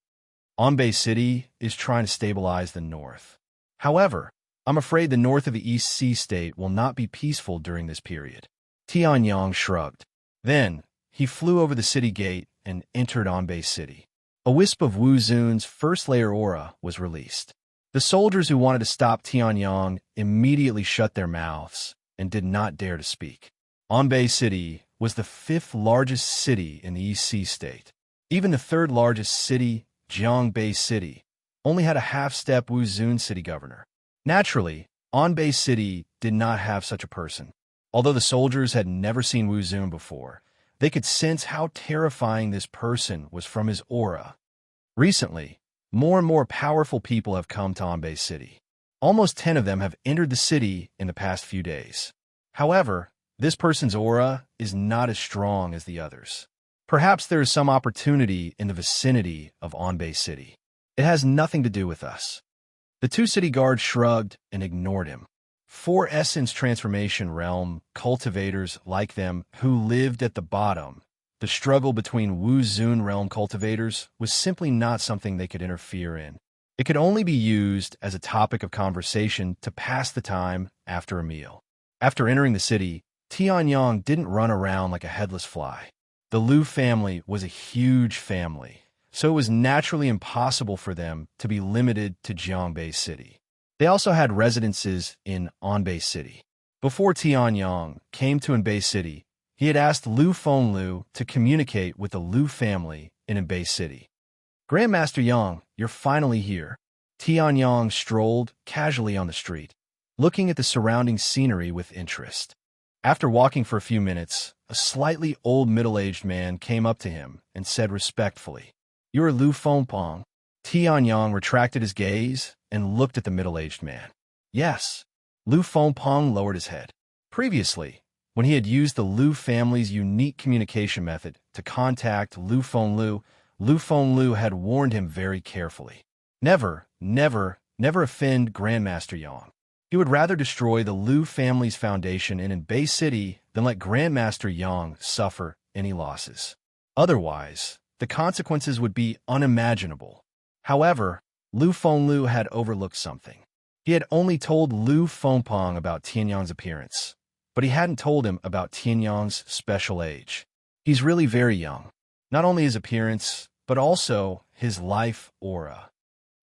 Anbei City is trying to stabilize the north. However, I'm afraid the north of the East Sea State will not be peaceful during this period. Tianyang shrugged. Then, he flew over the city gate and entered Anbei City. A wisp of Wu Zun's first layer aura was released. The soldiers who wanted to stop Tianyang immediately shut their mouths and did not dare to speak. Anbei City was the fifth largest city in the East Sea State. Even the third largest city, Jiangbei City, only had a half-step Wu Zun city governor. Naturally, Anbei City did not have such a person. Although the soldiers had never seen Wu Zun before, they could sense how terrifying this person was from his aura. Recently, more and more powerful people have come to Anbei City. Almost 10 of them have entered the city in the past few days. However, this person's aura is not as strong as the others. Perhaps there is some opportunity in the vicinity of Anbei City. It has nothing to do with us. The two city guards shrugged and ignored him. 4 Essence Transformation Realm cultivators like them who lived at the bottom. The struggle between Wu Zun Realm cultivators was simply not something they could interfere in. It could only be used as a topic of conversation to pass the time after a meal. After entering the city, Tianyang didn't run around like a headless fly. The Liu family was a huge family, so it was naturally impossible for them to be limited to Jiangbei City. They also had residences in Anbei City. Before Tianyang came to Anbei City, he had asked Liu Fenglu to communicate with the Liu family in Anbei City. "Grandmaster Yang, you're finally here." Tianyang strolled casually on the street, looking at the surrounding scenery with interest. After walking for a few minutes, a slightly old middle-aged man came up to him and said respectfully, "You're Liu Fengpeng." Tianyang retracted his gaze and looked at the middle-aged man. "Yes." Liu Fengpeng lowered his head. Previously, when he had used the Liu family's unique communication method to contact Liu Fenglu had warned him very carefully. Never offend Grandmaster Yang. He would rather destroy the Liu family's foundation in Anbei City than let Grandmaster Yang suffer any losses. Otherwise, the consequences would be unimaginable. However, Liu Fenglu had overlooked something. He had only told Liu Fengpeng about Tianyang's appearance, but he hadn't told him about Tianyang's special age. He's really very young. Not only his appearance, but also his life aura.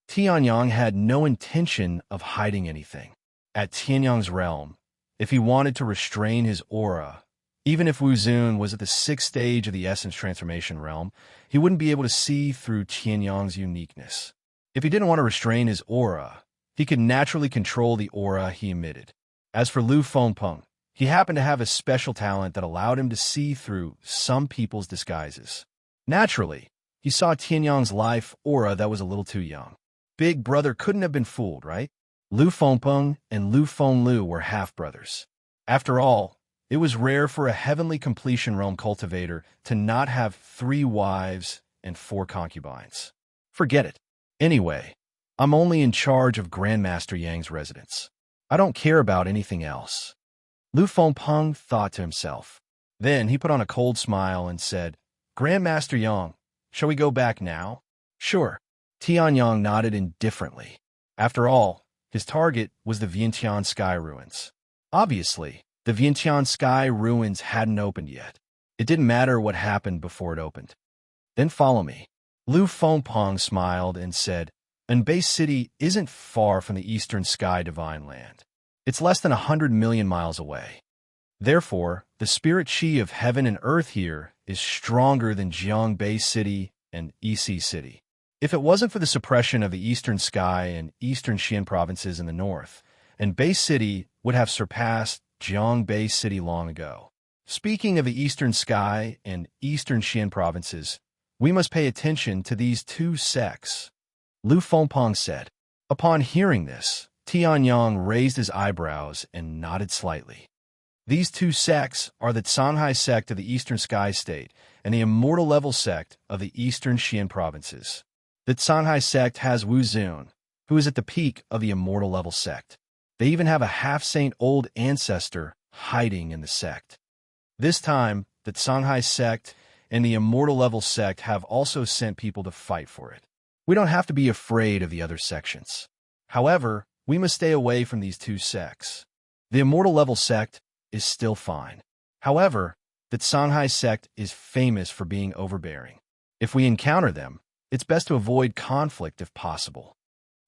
Tianyang had no intention of hiding anything. At Tianyang's realm, if he wanted to restrain his aura, even if Wu Zun was at the 6th stage of the essence transformation realm, he wouldn't be able to see through Tianyang's uniqueness. If he didn't want to restrain his aura, he could naturally control the aura he emitted. As for Liu Fengpeng, he happened to have a special talent that allowed him to see through some people's disguises. Naturally, he saw Tianyang's life aura that was a little too young. Big brother couldn't have been fooled, right? Liu Fengpeng and Liu Fenglu were half-brothers. After all, it was rare for a heavenly completion realm cultivator to not have 3 wives and 4 concubines. Forget it. Anyway, I'm only in charge of Grandmaster Yang's residence. I don't care about anything else. Liu Fengpeng thought to himself. Then he put on a cold smile and said, "Grandmaster Yang, shall we go back now?" "Sure." Tianyang nodded indifferently. After all, his target was the Vientiane Sky Ruins. Obviously, the Vientiane Sky Ruins hadn't opened yet. It didn't matter what happened before it opened. "Then follow me." Liu Fengpeng smiled and said, "Anbei City isn't far from the Eastern Sky Divine Land. It's less than 100 million miles away. Therefore, the spirit chi of heaven and earth here is stronger than Jiangbei City and Isi City. If it wasn't for the suppression of the Eastern Sky and Eastern Xian provinces in the north, Anbei City would have surpassed Jiangbei City long ago. Speaking of the Eastern Sky and Eastern Xian provinces, we must pay attention to these 2 sects," Liu Fengpeng said. Upon hearing this, Tianyang raised his eyebrows and nodded slightly. These 2 sects are the Canghai sect of the Eastern Sky State and the Immortal Level sect of the Eastern Xian provinces. The Canghai sect has Wu Zun, who is at the peak of the Immortal Level sect. They even have a half-saint old ancestor hiding in the sect. This time, the Canghai sect and the Immortal Level sect have also sent people to fight for it. We don't have to be afraid of the other sections. However, we must stay away from these 2 sects. The Immortal Level sect is still fine. However, the Canghai sect is famous for being overbearing. If we encounter them, it's best to avoid conflict if possible,"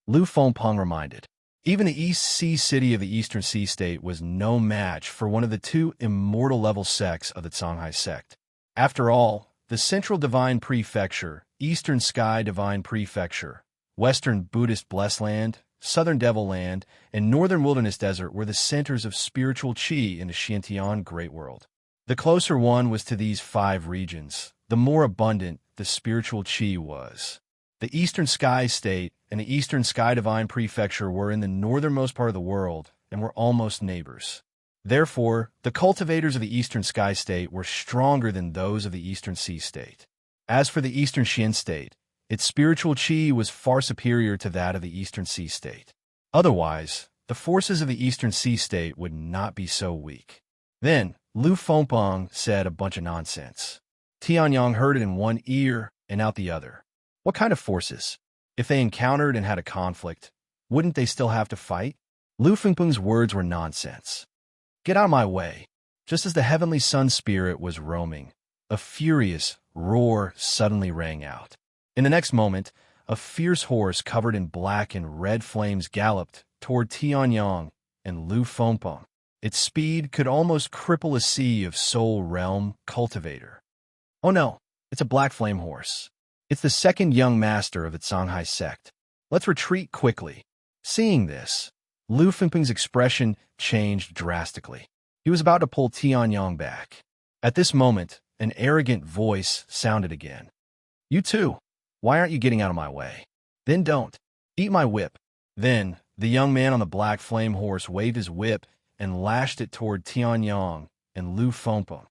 Liu Fengpeng reminded. Even the East Sea City of the Eastern Sea State was no match for one of the 2 Immortal Level sects of the Canghai sect. After all, the Central Divine Prefecture, Eastern Sky Divine Prefecture, Western Buddhist Blessed Land, Southern Devil Land, and Northern Wilderness Desert were the centers of spiritual qi in the Xiantian Great World. The closer one was to these 5 regions, the more abundant the spiritual qi was. The Eastern Sky State and the Eastern Sky Divine Prefecture were in the northernmost part of the world and were almost neighbors. Therefore, the cultivators of the Eastern Sky State were stronger than those of the Eastern Sea State. As for the Eastern Xian State, its spiritual qi was far superior to that of the Eastern Sea State. Otherwise, the forces of the Eastern Sea State would not be so weak. Then, Liu Fengpeng said a bunch of nonsense. Tianyang heard it in one ear and out the other. What kind of forces? If they encountered and had a conflict, wouldn't they still have to fight? Lu Fengpeng's words were nonsense. Get out of my way. Just as the heavenly sun spirit was roaming, a furious roar suddenly rang out. In the next moment, a fierce horse covered in black and red flames galloped toward Tianyang and Lu Fengpeng. Its speed could almost cripple a sea of soul realm cultivator. Oh no, it's a black flame horse. It's the second young master of the Songhai sect. Let's retreat quickly. Seeing this, Lu Fengpeng's expression changed drastically. He was about to pull Tianyang back. At this moment, an arrogant voice sounded again. You too. Why aren't you getting out of my way? Then don't. Eat my whip. Then, the young man on the black flame horse waved his whip and lashed it toward Tianyang and Lu Fengpeng.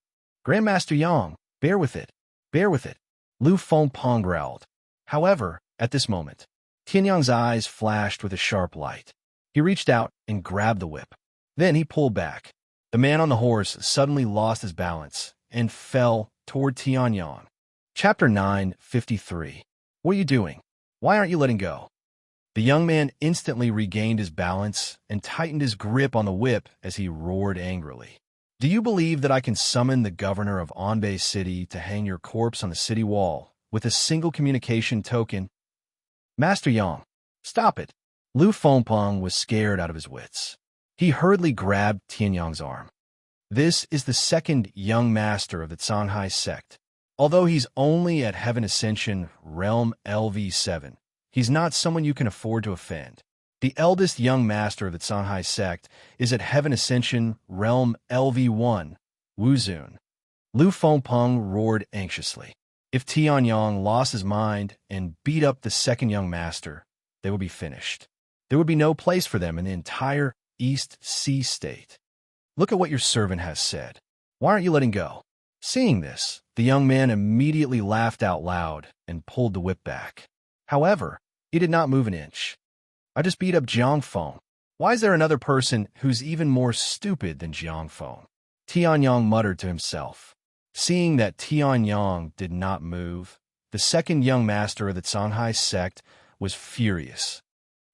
Grandmaster Yang, bear with it. Bear with it. Lu Fengpeng growled. However, at this moment, Tianyang's eyes flashed with a sharp light. He reached out and grabbed the whip. Then he pulled back. The man on the horse suddenly lost his balance and fell toward Tianyang. Chapter 9:53. What are you doing? Why aren't you letting go? The young man instantly regained his balance and tightened his grip on the whip as he roared angrily. Do you believe that I can summon the governor of Anbei City to hang your corpse on the city wall with a single communication token? Master Yang, stop it. Lu Fengpeng was scared out of his wits. He hurriedly grabbed Tianyang's arm. This is the second young master of the Songhai sect. Although he's only at Heaven Ascension Realm LV7, he's not someone you can afford to offend. The eldest young master of the Songhai sect is at Heaven Ascension Realm LV1, Wuzun. Lu Fengpeng roared anxiously. If Tianyang lost his mind and beat up the second young master, they would be finished. There would be no place for them in the entire East Sea state. Look at what your servant has said. Why aren't you letting go? Seeing this, the young man immediately laughed out loud and pulled the whip back. However, he did not move an inch. I just beat up Jiang Feng. Why is there another person who's even more stupid than Jiang Feng? Tianyang muttered to himself. Seeing that Tianyang did not move, the second young master of the Songhai sect was furious.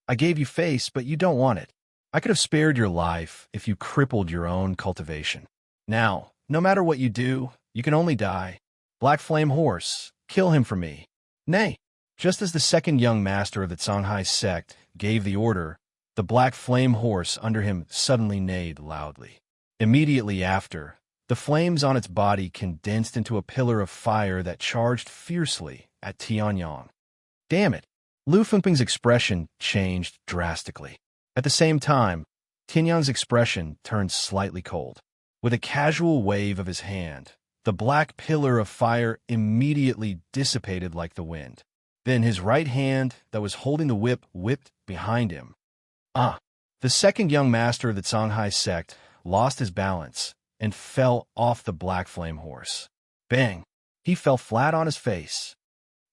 I gave you face, but you don't want it. I could have spared your life if you crippled your own cultivation. Now, no matter what you do, you can only die. Black Flame Horse, kill him for me. Nay, just as the second young master of the Songhai sect gave the order, the Black Flame Horse under him suddenly neighed loudly. Immediately after, the flames on its body condensed into a pillar of fire that charged fiercely at Tianyang. Damn it! Lu Fengpeng's expression changed drastically. At the same time, Tianyang's expression turned slightly cold. With a casual wave of his hand, the black pillar of fire immediately dissipated like the wind. Then his right hand that was holding the whip whipped behind him. The second young master of the Songhai sect lost his balance and fell off the Black Flame Horse. Bang! He fell flat on his face.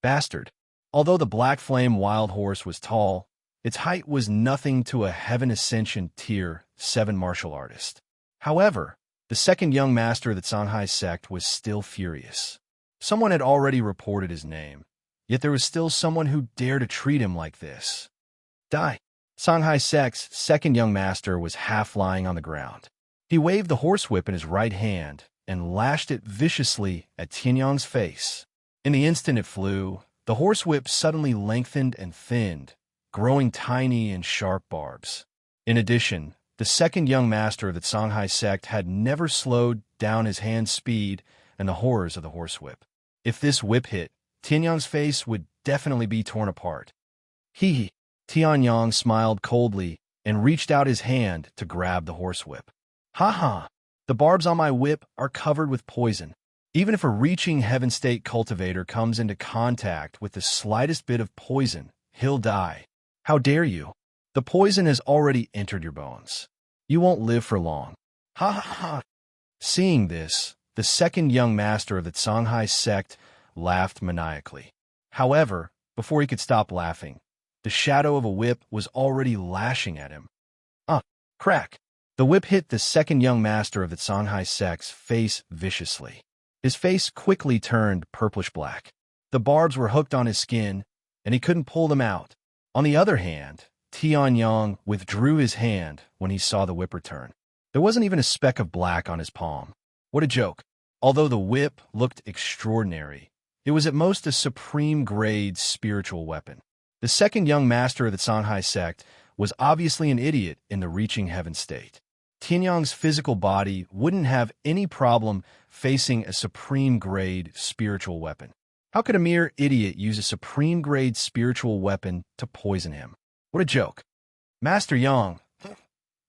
Bastard! Although the Black Flame Wild Horse was tall, its height was nothing to a Heaven Ascension Tier 7 martial artist. However, the second young master of the Songhai sect was still furious. Someone had already reported his name, yet there was still someone who dared to treat him like this. Die! Songhai sect's second young master was half lying on the ground. He waved the horsewhip in his right hand and lashed it viciously at Tianyang's face. In the instant it flew, the horsewhip suddenly lengthened and thinned, growing tiny and sharp barbs. In addition, the second young master of the Songhai sect had never slowed down his hand speed and the horrors of the horsewhip. If this whip hit, Tianyang's face would definitely be torn apart. Hee. Tianyang smiled coldly and reached out his hand to grab the horsewhip. Ha ha! The barbs on my whip are covered with poison. Even if a reaching Heaven State cultivator comes into contact with the slightest bit of poison, he'll die. How dare you? The poison has already entered your bones. You won't live for long. Ha ha ha! Seeing this, the second young master of the Songhai sect laughed maniacally. However, before he could stop laughing, the shadow of a whip was already lashing at him. Crack! The whip hit the second young master of the Songhai sect's face viciously. His face quickly turned purplish-black. The barbs were hooked on his skin, and he couldn't pull them out. On the other hand, Tianyang withdrew his hand when he saw the whip return. There wasn't even a speck of black on his palm. What a joke. Although the whip looked extraordinary, it was at most a supreme-grade spiritual weapon. The second young master of the Songhai sect was obviously an idiot in the reaching heaven state. Tianyang's physical body wouldn't have any problem facing a supreme-grade spiritual weapon. How could a mere idiot use a supreme-grade spiritual weapon to poison him? What a joke. Master Yang.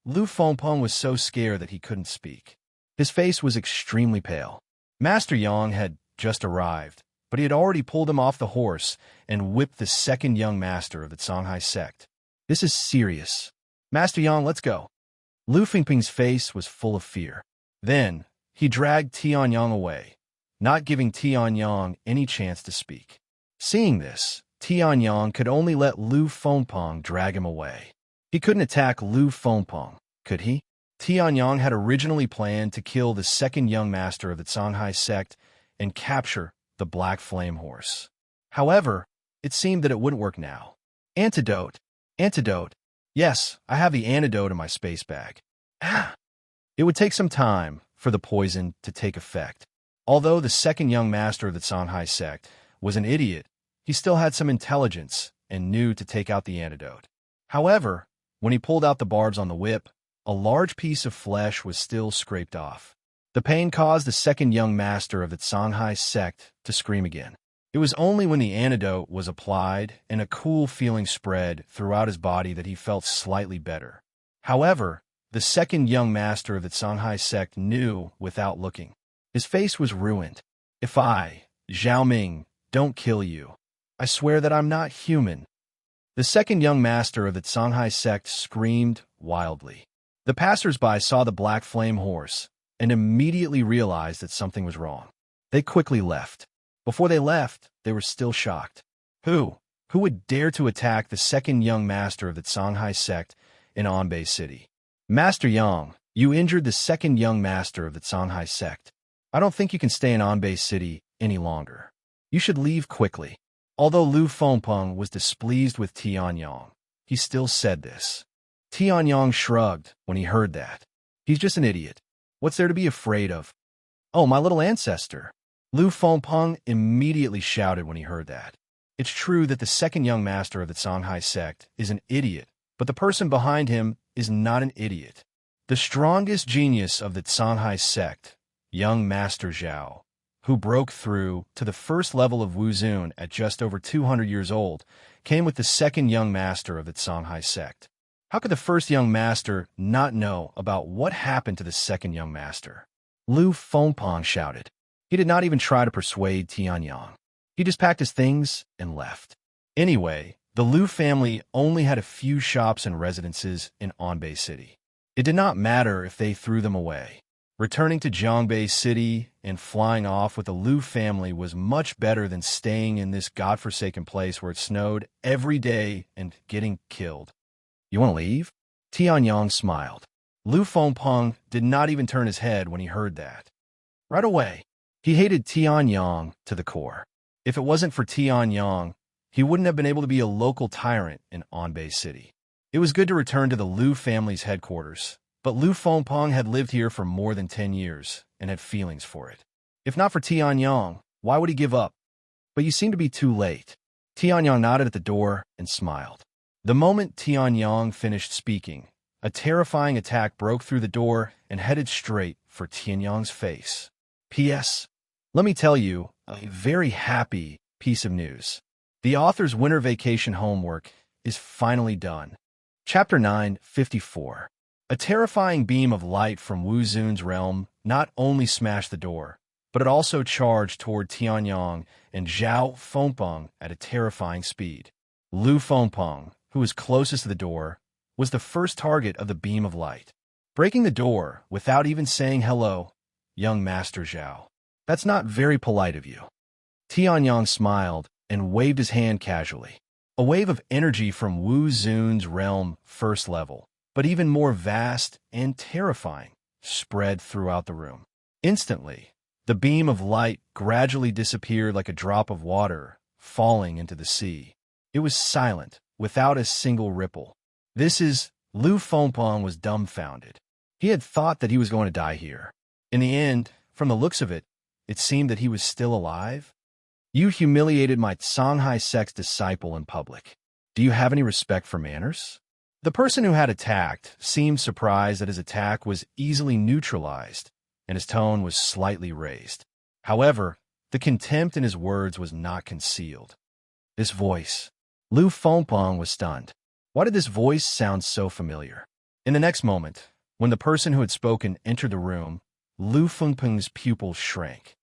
Lu Fengpeng was so scared that he couldn't speak. His face was extremely pale. Master Yang had just arrived, but he had already pulled him off the horse and whipped the second young master of the Songhai sect. This is serious. Master Yang, let's go. Lu Fengpeng's face was full of fear. Then, he dragged Tianyang away, not giving Tianyang any chance to speak. Seeing this, Tianyang could only let Lu Fengpeng drag him away. He couldn't attack Lu Fengpeng, could he? Tianyang had originally planned to kill the second young master of the Songhai sect and capture the Black Flame Horse. However, it seemed that it wouldn't work now. Antidote. Antidote. Yes, I have the antidote in my space bag. It would take some time for the poison to take effect. Although the second young master of the Songhai sect was an idiot, he still had some intelligence and knew to take out the antidote. However, when he pulled out the barbs on the whip, a large piece of flesh was still scraped off. The pain caused the second young master of the Songhai sect to scream again. It was only when the antidote was applied and a cool feeling spread throughout his body that he felt slightly better. However, the second young master of the Songhai sect knew without looking. His face was ruined. If I, Zhao Ming, don't kill you, I swear that I'm not human. The second young master of the Songhai sect screamed wildly. The passers-by saw the Black Flame Horse and immediately realized that something was wrong. They quickly left. Before they left, they were still shocked. Who would dare to attack the second young master of the Songhai sect in Anbei City? Master Yang, you injured the second young master of the Songhai sect. I don't think you can stay in Anbei City any longer. You should leave quickly. Although Lu Fengpeng was displeased with Tianyang, he still said this. Tianyang shrugged when he heard that. He's just an idiot. What's there to be afraid of? Oh, my little ancestor. Lu Fengpeng immediately shouted when he heard that. It's true that the second young master of the Songhai sect is an idiot, but the person behind him is not an idiot. The strongest genius of the Songhai sect, young Master Zhao, who broke through to the first level of Wuzun at just over 200 years old, came with the second young master of the Songhai sect. How could the first young master not know about what happened to the second young master? Lu Fengpeng shouted. He did not even try to persuade Tianyang. He just packed his things and left. Anyway, the Lu family only had a few shops and residences in Anbei City. It did not matter if they threw them away. Returning to Zhongbei City and flying off with the Lu family was much better than staying in this godforsaken place where it snowed every day and getting killed. You want to leave? Tianyang smiled. Lu Fengpeng did not even turn his head when he heard that. Right away, he hated Tianyang to the core. If it wasn't for Tianyang, he wouldn't have been able to be a local tyrant in Anbei City. It was good to return to the Lu family's headquarters, but Lu Fengpeng had lived here for more than 10 years and had feelings for it. If not for Tianyang, why would he give up? But you seem to be too late. Tianyang nodded at the door and smiled. The moment Tianyang finished speaking, a terrifying attack broke through the door and headed straight for Tianyang's face. P.S. Let me tell you a very happy piece of news. The author's winter vacation homework is finally done. Chapter 9:54. A terrifying beam of light from Wuzun's realm not only smashed the door, but it also charged toward Tianyang and Zhao Fengpeng at a terrifying speed. Lu Fengpeng, who was closest to the door, was the first target of the beam of light. Breaking the door without even saying hello, young Master Zhao. That's not very polite of you. Tianyang smiled and waved his hand casually. A wave of energy from Wuzun's realm first level, but even more vast and terrifying, spread throughout the room. Instantly, the beam of light gradually disappeared like a drop of water falling into the sea. It was silent, without a single ripple. Lu Fengpeng was dumbfounded. He had thought that he was going to die here. In the end, from the looks of it, it seemed that he was still alive. You humiliated my Shanghai sect's disciple in public. Do you have any respect for manners? The person who had attacked seemed surprised that his attack was easily neutralized, and his tone was slightly raised. However, the contempt in his words was not concealed. This voice. Lu Fengpeng was stunned. Why did this voice sound so familiar? In the next moment, when the person who had spoken entered the room, Lu Fengpeng's pupils shrank.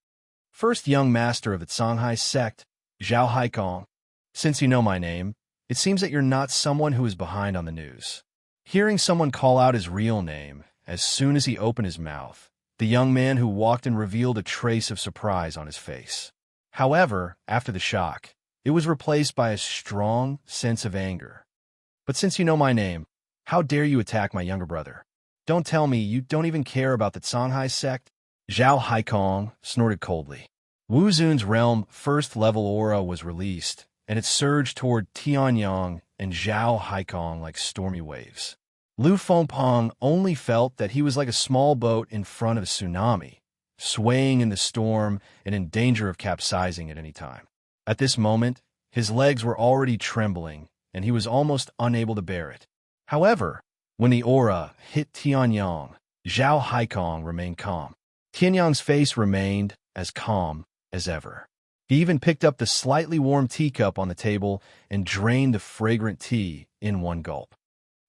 First young master of the Shanghai sect, Zhao Haikong. Since you know my name, it seems that you're not someone who is behind on the news. Hearing someone call out his real name, as soon as he opened his mouth, the young man who walked in revealed a trace of surprise on his face. However, after the shock, it was replaced by a strong sense of anger. But since you know my name, how dare you attack my younger brother? Don't tell me you don't even care about the Shanghai sect? Zhao Haikong snorted coldly. Wu Zun's realm first-level aura was released, and it surged toward Tianyang and Zhao Haikong like stormy waves. Lu Fengpeng only felt that he was like a small boat in front of a tsunami, swaying in the storm and in danger of capsizing at any time. At this moment, his legs were already trembling, and he was almost unable to bear it. However, when the aura hit Tianyang, Zhao Haikong remained calm. Tianyang's face remained as calm as ever. He even picked up the slightly warm teacup on the table and drained the fragrant tea in one gulp.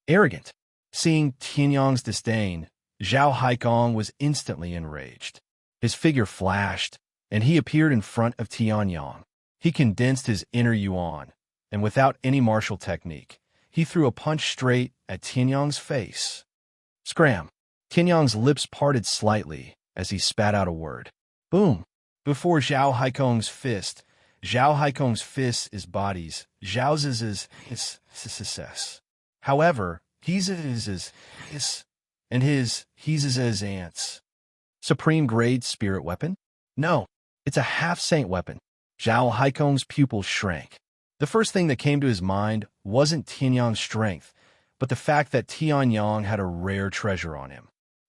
Arrogant. Seeing Tianyang's disdain, Zhao Haikong was instantly enraged. His figure flashed, and he appeared in front of Tianyang. He condensed his inner yuan, and without any martial technique, he threw a punch straight at Tianyang's face. Scram! Tianyang's lips parted slightly as he spat out a word. Boom! Before Zhao Haikong's fist is bodies. Zhao's is success. However, he's ants. Supreme grade spirit weapon? No, it's a half-saint weapon. Zhao Haikong's pupils shrank. The first thing that came to his mind wasn't Tianyang's strength, but the fact that Tianyang had a rare treasure on him.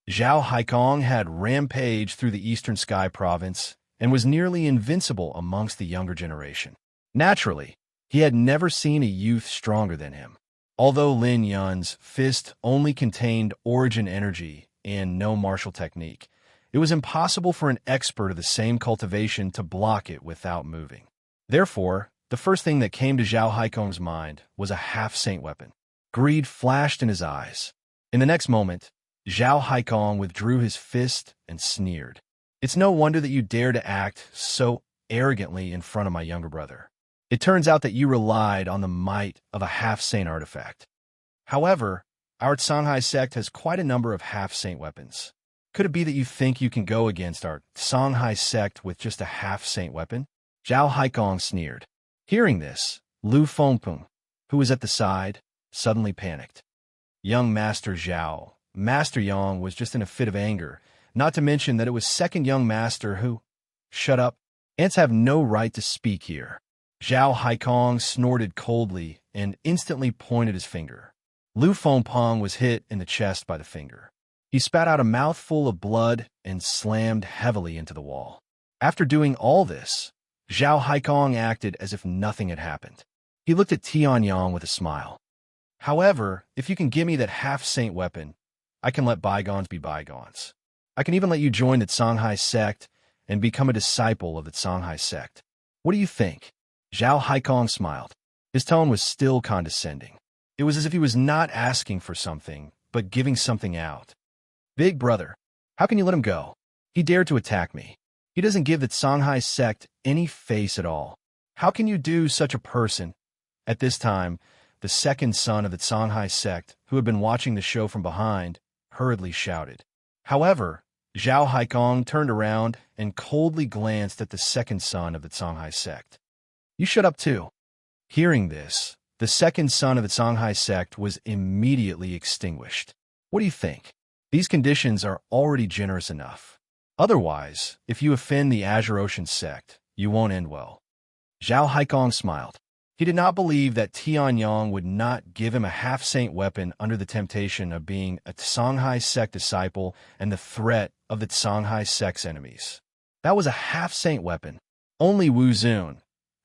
Zhao Haikong had rampaged through the Eastern Sky Province and was nearly invincible amongst the younger generation. Naturally, he had never seen a youth stronger than him. Although Lin Yun's fist only contained origin energy and no martial technique, it was impossible for an expert of the same cultivation to block it without moving. Therefore, the first thing that came to Zhao Haikong's mind was a half-saint weapon. Greed flashed in his eyes. In the next moment, Zhao Haikong withdrew his fist and sneered. It's no wonder that you dare to act so arrogantly in front of my younger brother. It turns out that you relied on the might of a half-saint artifact. However, our Shanghai sect has quite a number of half-saint weapons. Could it be that you think you can go against our Shanghai sect with just a half-saint weapon? Zhao Haikong sneered. Hearing this, Lu Fengpeng, who was at the side, suddenly panicked. Young Master Zhao, Master Yang was just in a fit of anger, not to mention that it was second young master who— Shut up. Ants have no right to speak here. Zhao Haikong snorted coldly and instantly pointed his finger. Lu Fengpeng was hit in the chest by the finger. He spat out a mouthful of blood and slammed heavily into the wall. After doing all this, Zhao Haikong acted as if nothing had happened. He looked at Tianyang with a smile. However, if you can give me that half-saint weapon, I can let bygones be bygones. I can even let you join the Shanghai sect and become a disciple of the Shanghai sect. What do you think? Zhao Haikong smiled. His tone was still condescending. It was as if he was not asking for something, but giving something out. Big brother, how can you let him go? He dared to attack me. He doesn't give the Shanghai sect any face at all. How can you do such a person? At this time, the second son of the Shanghai sect, who had been watching the show from behind, hurriedly shouted. However, Zhao Haikong turned around and coldly glanced at the second son of the Shanghai sect. You shut up too. Hearing this, the second son of the Shanghai sect was immediately extinguished. What do you think? These conditions are already generous enough. Otherwise, if you offend the Azure Ocean sect, you won't end well. Zhao Haikong smiled. He did not believe that Tianyong would not give him a half-saint weapon under the temptation of being a Songhai sect disciple and the threat of the Songhai sect's enemies. That was a half-saint weapon. Only Wu Zun,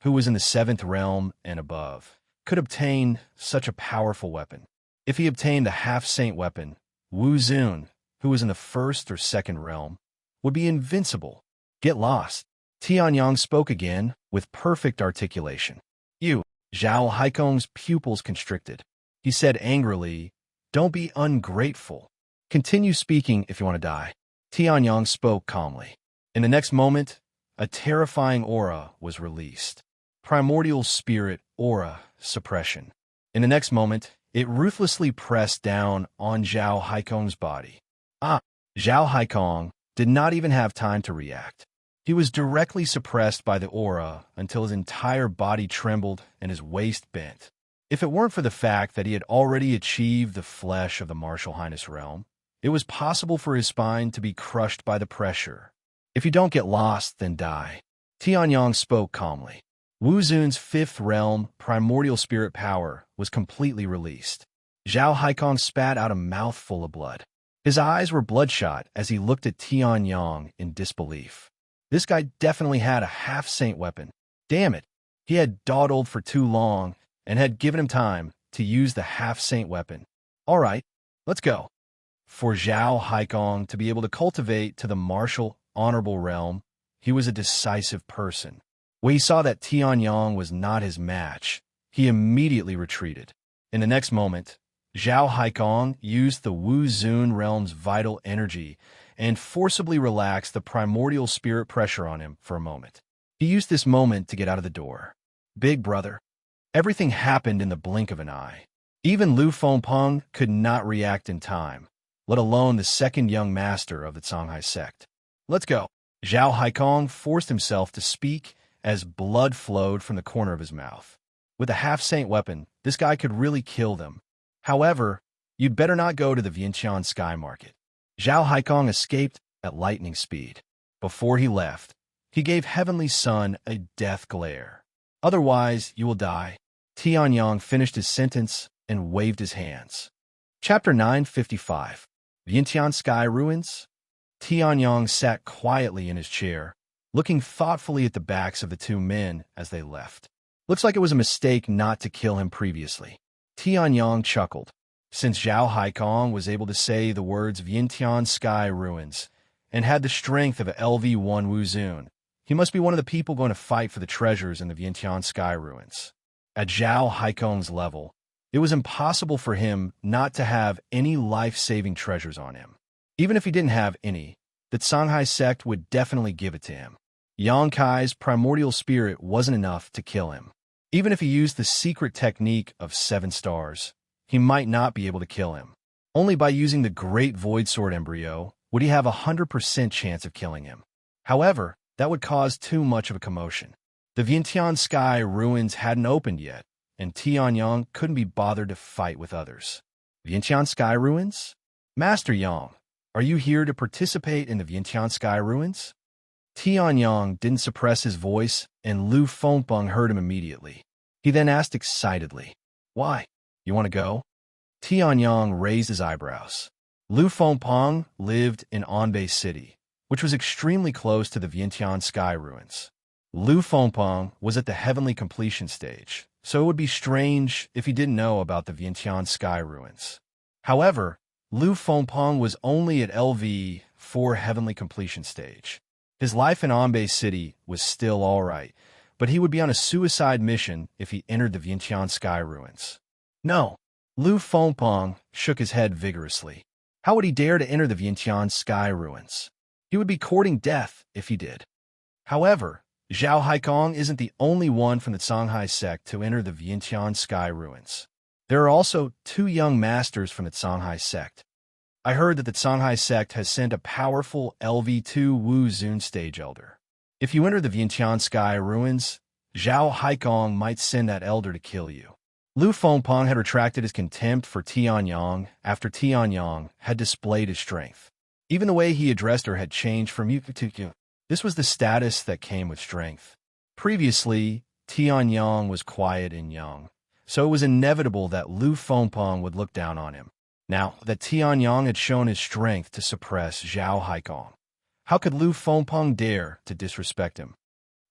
who was in the 7th realm and above, could obtain such a powerful weapon. If he obtained the half-saint weapon, Wu Zun, who was in the 1st or 2nd realm, would be invincible. Get lost. Tianyong spoke again with perfect articulation. You, Zhao Haikong's pupils constricted. He said angrily, "Don't be ungrateful. Continue speaking if you want to die." Tianyong spoke calmly. In the next moment, a terrifying aura was released. Primordial spirit aura suppression. In the next moment, it ruthlessly pressed down on Zhao Haikong's body. Zhao Haikong did not even have time to react. He was directly suppressed by the aura until his entire body trembled and his waist bent. If it weren't for the fact that he had already achieved the flesh of the Martial Highness realm, it was possible for his spine to be crushed by the pressure. If you don't get lost, then die. Tianyong spoke calmly. Wu Zun's 5th realm primordial spirit power was completely released. Zhao Haikong spat out a mouthful of blood. His eyes were bloodshot as he looked at Tianyong in disbelief. This guy definitely had a half-saint weapon. Damn it, he had dawdled for too long and had given him time to use the half-saint weapon. All right, let's go. For Zhao Haikong to be able to cultivate to the martial, honorable realm, he was a decisive person. When he saw that Tianyong was not his match, he immediately retreated. In the next moment, Zhao Haikong used the Wu Zun realm's vital energy and forcibly relaxed the primordial spirit pressure on him for a moment. He used this moment to get out of the door. Big brother. Everything happened in the blink of an eye. Even Lu Fengpeng could not react in time, let alone the 2nd young master of the Songhai sect. Let's go. Zhao Haikong forced himself to speak as blood flowed from the corner of his mouth. With a half-saint weapon, this guy could really kill them. However, you'd better not go to the Vientiane Sky Market. Zhao Haikong escaped at lightning speed. Before he left, he gave Heavenly Sun a death glare. Otherwise, you will die. Tianyong finished his sentence and waved his hands. Chapter 955. Vientiane Sky Ruins. Tianyong sat quietly in his chair, looking thoughtfully at the backs of the 2 men as they left. Looks like it was a mistake not to kill him previously. Tianyong chuckled. Since Zhao Haikong was able to say the words Vientiane Sky Ruins and had the strength of a LV1 Wu Zun, he must be one of the people going to fight for the treasures in the Vientiane Sky Ruins. At Zhao Haikong's level, it was impossible for him not to have any life-saving treasures on him. Even if he didn't have any, the Songhai sect would definitely give it to him. Yang Kai's primordial spirit wasn't enough to kill him. Even if he used the secret technique of 7 stars, he might not be able to kill him. Only by using the Great Void Sword embryo would he have a 100% chance of killing him. However, that would cause too much of a commotion. The Vientiane Sky Ruins hadn't opened yet, and Tianyong couldn't be bothered to fight with others. Vientiane Sky Ruins? Master Yang, are you here to participate in the Vientiane Sky Ruins? Tianyong didn't suppress his voice, and Lu Fengpeng heard him immediately. He then asked excitedly, "Why? You want to go?" Tianyong raised his eyebrows. Lu Fengpeng lived in Anbei City, which was extremely close to the Vientiane Sky Ruins. Lu Fengpeng was at the heavenly completion stage, so it would be strange if he didn't know about the Vientiane Sky Ruins. However, Lu Fengpeng was only at LV4 heavenly completion stage. His life in Anbei City was still all right, but he would be on a suicide mission if he entered the Vientiane Sky Ruins. No. Lu Fengpeng shook his head vigorously. How would he dare to enter the Vientiane Sky Ruins? He would be courting death if he did. However, Zhao Haikong isn't the only one from the Songhai sect to enter the Vientiane Sky Ruins. There are also 2 young masters from the Songhai sect. I heard that the Songhai sect has sent a powerful LV2 Wu Zun stage elder. If you enter the Vientiane Sky Ruins, Zhao Haikong might send that elder to kill you. Lu Fengpeng had retracted his contempt for Tianyong after Tianyong had displayed his strength. Even the way he addressed her had changed from you to you. This was the status that came with strength. Previously, Tianyang was quiet and young, so it was inevitable that Lu Fengpeng would look down on him. Now that Tianyang had shown his strength to suppress Zhao Haikong, how could Lu Fengpeng dare to disrespect him?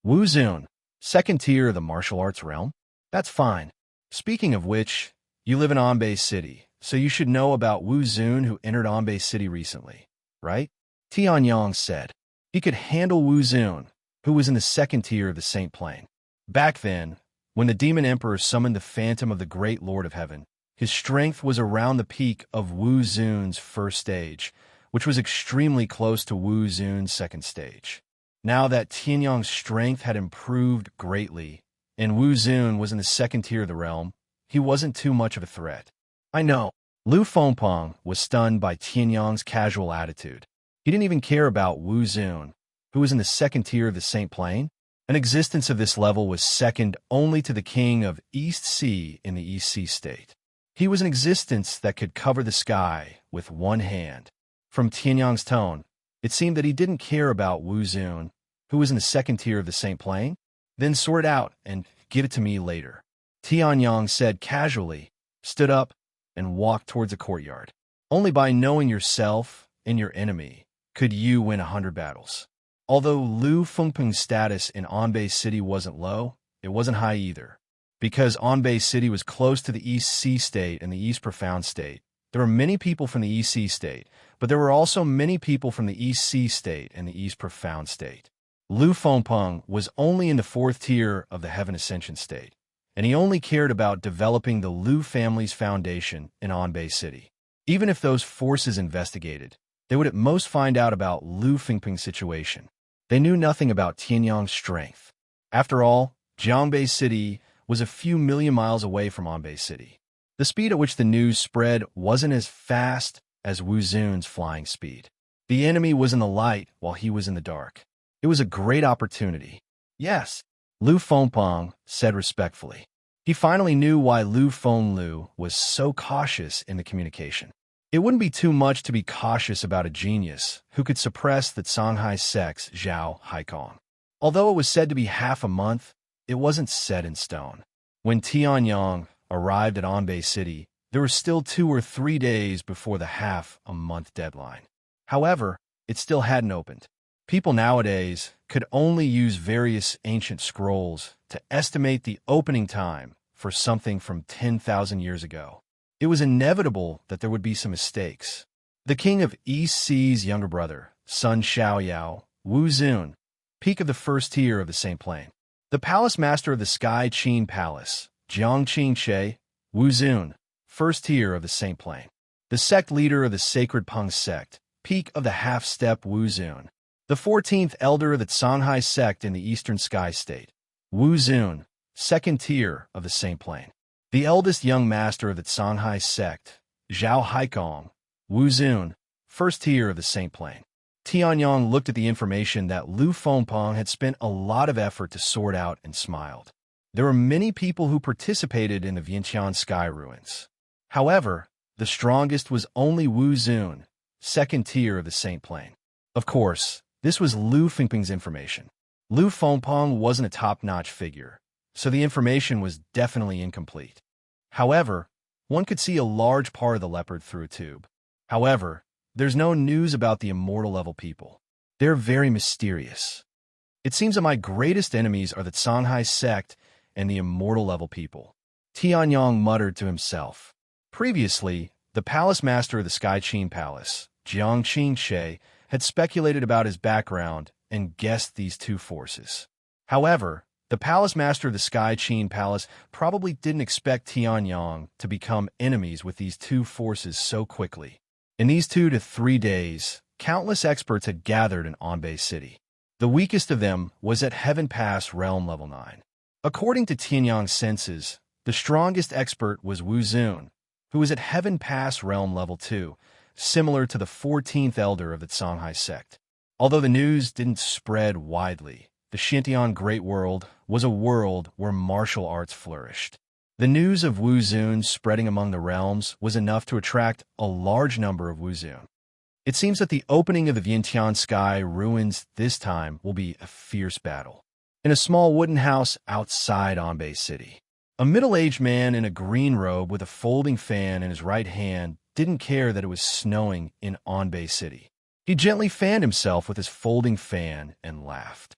Wu Zun, second tier of the martial arts realm? That's fine. Speaking of which, you live in Anbei City, so you should know about Wu Zun who entered Anbei City recently, right? Tianyang said. He could handle Wu Zun, who was in the second tier of the Saint Plane. Back then, when the Demon Emperor summoned the Phantom of the Great Lord of Heaven, his strength was around the peak of Wu Zun's first stage, which was extremely close to Wu Zun's second stage. Now that Tianyang's strength had improved greatly, and Wu Zun was in the second tier of the realm, he wasn't too much of a threat. I know. Lu Fengpeng was stunned by Tianyang's casual attitude. He didn't even care about Wu Zun, who was in the second tier of the Saint Plane. An existence of this level was second only to the king of East Sea in the East Sea state. He was an existence that could cover the sky with one hand. From Tianyang's tone, it seemed that he didn't care about Wu Zun, who was in the second tier of the Saint Plane. Then sort it out and give it to me later. Tianyang said casually, stood up, and walked towards the courtyard. Only by knowing yourself and your enemy could you win 100 battles. Although Lu Fengpeng's status in Anbei City wasn't low, it wasn't high either. Because Anbei City was close to the East Sea State and the East Profound State, there were many people from the East Sea State, but there were also many people from the East Sea State and the East Profound State. Lu Fengpeng was only in the fourth tier of the Heaven Ascension State, and he only cared about developing the Lu family's foundation in Anbei City. Even if those forces investigated, they would at most find out about Lu Fengpeng's situation. They knew nothing about Tianyang's strength. After all, Jiangbei City was a few million miles away from Anbei City. The speed at which the news spread wasn't as fast as Wu Zun's flying speed. The enemy was in the light while he was in the dark. It was a great opportunity. Yes, Lu Fengpeng said respectfully. He finally knew why Lu Fenglu was so cautious in the communication. It wouldn't be too much to be cautious about a genius who could suppress the Songhai sect's Zhao Haikong. Although it was said to be half a month, it wasn't set in stone. When Tianyang arrived at Anbei City, there were still 2 or 3 days before the half-a-month deadline. However, it still hadn't opened. People nowadays could only use various ancient scrolls to estimate the opening time for something from 10,000 years ago. It was inevitable that there would be some mistakes. The king of East Sea's younger brother, Sun Xiaoyao, Wu Zun, peak of the first tier of the Saint Plane. The palace master of the Sky Qin Palace, Jiang Qingche, Wu Zun, first tier of the Saint Plane. The sect leader of the Sacred Peng sect, peak of the half-step Wu Zun. The 14th elder of the Songhai sect in the Eastern Sky State, Wu Zun, second tier of the Saint Plane. The eldest young master of the Songhai sect, Zhao Haikong, Wu Zun, first tier of the Saint Plane. Tianyang looked at the information that Lu Fengpeng had spent a lot of effort to sort out and smiled. There were many people who participated in the Vientiane Sky ruins. However, the strongest was only Wu Zun, second tier of the Saint Plane. Of course, this was Lu Fengpeng's information. Lu Fengpeng wasn't a top-notch figure, so the information was definitely incomplete. However, one could see a large part of the leopard through a tube. However, there's no news about the immortal level people. They're very mysterious. It seems that my greatest enemies are the Songhai sect and the immortal level people. Tianyang muttered to himself. Previously, the palace master of the Sky Qin Palace, Jiang Qingche, had speculated about his background and guessed these two forces. However, the palace master of the Sky Qin Palace probably didn't expect Tianyang to become enemies with these two forces so quickly. In these 2 to 3 days, countless experts had gathered in Anbei City. The weakest of them was at Heaven Pass Realm Level 9. According to Tianyang's senses, the strongest expert was Wu Zun, who was at Heaven Pass Realm Level 2, similar to the 14th elder of the Songhai sect. Although the news didn't spread widely, the Xintian Great World was a world where martial arts flourished. The news of Wu Zun spreading among the realms was enough to attract a large number of Wu Zun. It seems that the opening of the Vientiane Sky ruins this time will be a fierce battle. in a small wooden house outside Anbei City. A middle-aged man in a green robe with a folding fan in his right hand didn't care that it was snowing in Anbei City. He gently fanned himself with his folding fan and laughed.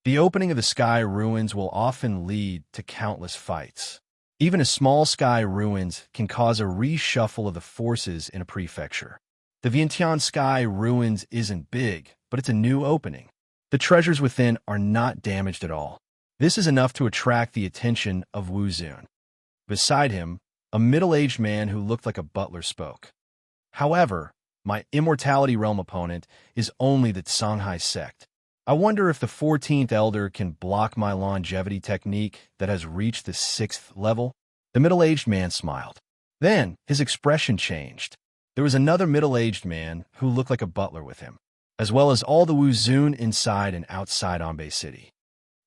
The opening of the sky ruins will often lead to countless fights. Even a small sky ruins can cause a reshuffle of the forces in a prefecture. The Vientiane sky ruins isn't big, but it's a new opening. The treasures within are not damaged at all. This is enough to attract the attention of Wu Zun. Beside him, a middle-aged man who looked like a butler spoke. However, my Immortality Realm opponent is only the Songhai sect. I wonder if the 14th Elder can block my longevity technique that has reached the 6th level? The middle-aged man smiled. Then, his expression changed. There was another middle-aged man who looked like a butler with him, as well as all the Wu Zun inside and outside Anbei City.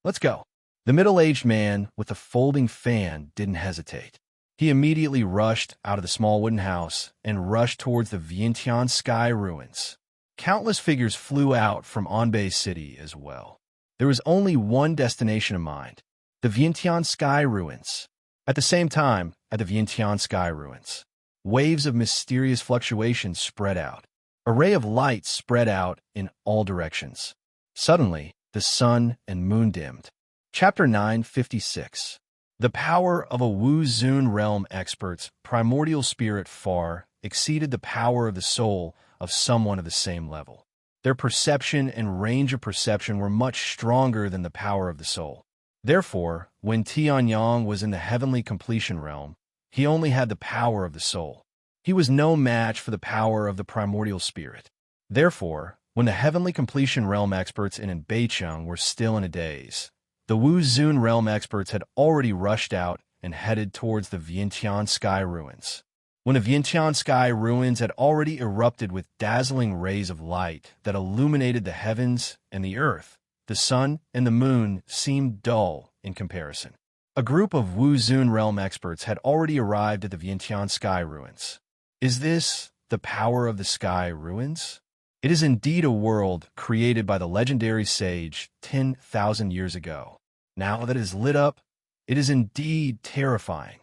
Let's go. The middle-aged man with the folding fan didn't hesitate. He immediately rushed out of the small wooden house and rushed towards the Vientiane sky ruins. Countless figures flew out from Anbei City as well. There was only one destination in mind, the Vientiane sky ruins. At the same time, at the Vientiane sky ruins, waves of mysterious fluctuations spread out. A ray of light spread out in all directions. Suddenly, the sun and moon dimmed. Chapter 956. The power of a Wu Zun realm expert's primordial spirit far exceeded the power of the soul of someone of the same level. Their perception and range of perception were much stronger than the power of the soul. Therefore, when Tianyang was in the heavenly completion realm, he only had the power of the soul. He was no match for the power of the primordial spirit. Therefore, when the heavenly completion realm experts in Beicheng were still in a daze, the Wu Zun realm experts had already rushed out and headed towards the Vientiane sky ruins. When the Vientiane sky ruins had already erupted with dazzling rays of light that illuminated the heavens and the earth, the sun and the moon seemed dull in comparison. A group of Wu Zun realm experts had already arrived at the Vientiane sky ruins. Is this the power of the sky ruins? It is indeed a world created by the legendary sage 10,000 years ago. Now that it is lit up, it is indeed terrifying.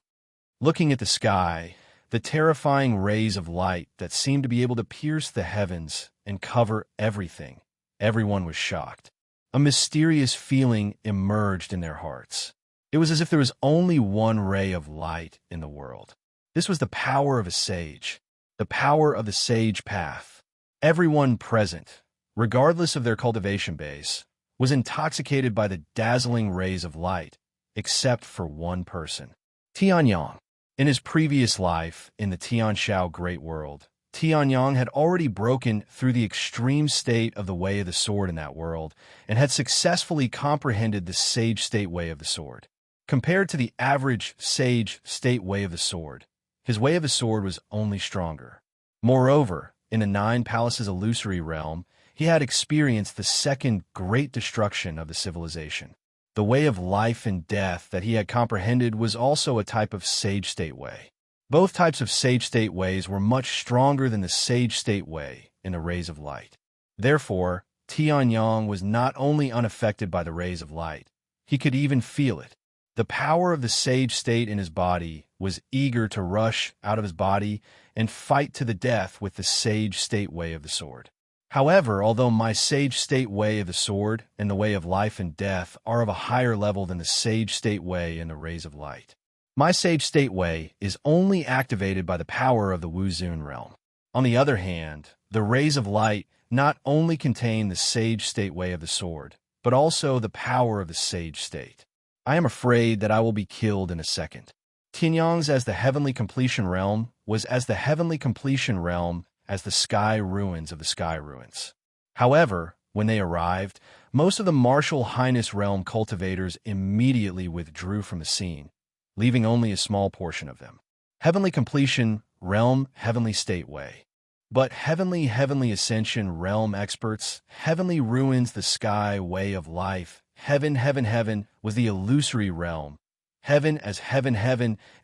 Looking at the sky, the terrifying rays of light that seemed to be able to pierce the heavens and cover everything, everyone was shocked. A mysterious feeling emerged in their hearts. It was as if there was only one ray of light in the world. This was the power of a sage, the power of the sage path. Everyone present, regardless of their cultivation base, was intoxicated by the dazzling rays of light, except for one person, Tianyang. In his previous life in the Tianshao Great World, Tianyang had already broken through the extreme state of the Way of the Sword in that world and had successfully comprehended the Sage State Way of the Sword. Compared to the average Sage State Way of the Sword, his Way of the Sword was only stronger. Moreover, in the Nine Palaces illusory realm, he had experienced the second great destruction of the civilization. The way of life and death that he had comprehended was also a type of Sage State Way. Both types of Sage State Ways were much stronger than the Sage State Way in the rays of light. Therefore, Tianyang was not only unaffected by the rays of light, he could even feel it. The power of the Sage State in his body was eager to rush out of his body and fight to the death with the Sage State Way of the Sword. However, although my Sage State Way of the Sword and the Way of Life and Death are of a higher level than the Sage State Way and the rays of light, my Sage State Way is only activated by the power of the Wu Zun realm. On the other hand, the rays of light not only contain the Sage State Way of the Sword, but also the power of the Sage State. I am afraid that I will be killed in a second. Tianyang's as the heavenly completion realm was as the heavenly completion realm as the sky ruins of the sky ruins. However, when they arrived, most of the martial highness realm cultivators immediately withdrew from the scene, leaving only a small portion of them. Heavenly completion realm, heavenly state way. But heavenly ascension realm experts, heavenly ruins the sky way of life, heaven was the illusory realm, heaven as heaven,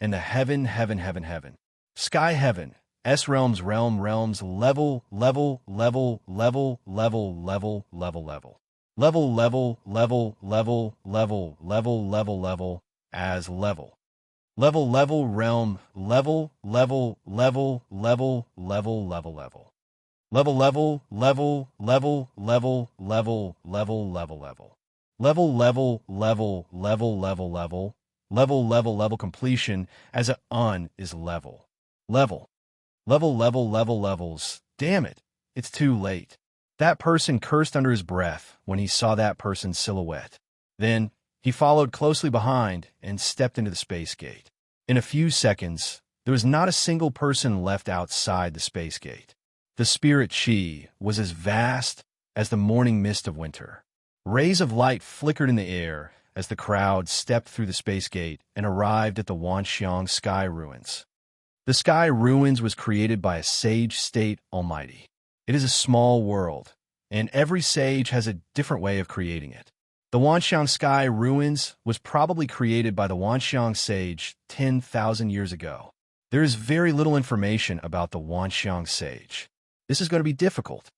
and the heaven. Sky heaven, S realms, realms, level. Level, level, level, level, level, level, level, level, as level. Level, level, realm, level, level, level, level, level, level, level. Level, level, level, level, level, level, level, level, level. Level, level, level, level, level, level, level, level, level, completion as a un is level. Level. Level, level, level, levels. Damn it. It's too late. That person cursed under his breath when he saw that person's silhouette. Then, he followed closely behind and stepped into the space gate. In a few seconds, there was not a single person left outside the space gate. The spirit chi was as vast as the morning mist of winter. Rays of light flickered in the air as the crowd stepped through the space gate and arrived at the Wanxiang Sky Ruins. The Sky Ruins was created by a sage state almighty. It is a small world, and every sage has a different way of creating it. The Wanxiang Sky Ruins was probably created by the Wanxiang sage 10,000 years ago. There is very little information about the Wanxiang sage. This is going to be difficult.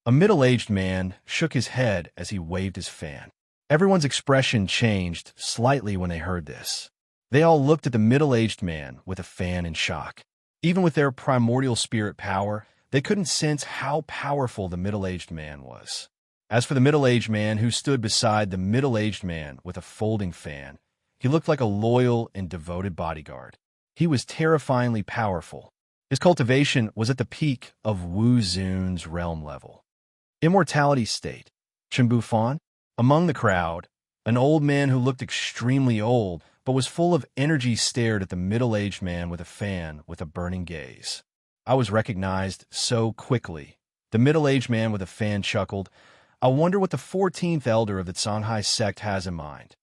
A middle-aged man shook his head as he waved his fan. Everyone's expression changed slightly when they heard this. They all looked at the middle-aged man with a fan in shock. Even with their primordial spirit power, they couldn't sense how powerful the middle-aged man was. As for the middle-aged man who stood beside the middle-aged man with a folding fan, he looked like a loyal and devoted bodyguard. He was terrifyingly powerful. His cultivation was at the peak of Wu Zun's realm level. Immortality state. Chen Bufan? Among the crowd, an old man who looked extremely old but was full of energy stared at the middle-aged man with a fan with a burning gaze. I was recognized so quickly. The middle-aged man with a fan chuckled. I wonder what the 14th elder of the Songhai sect has in mind.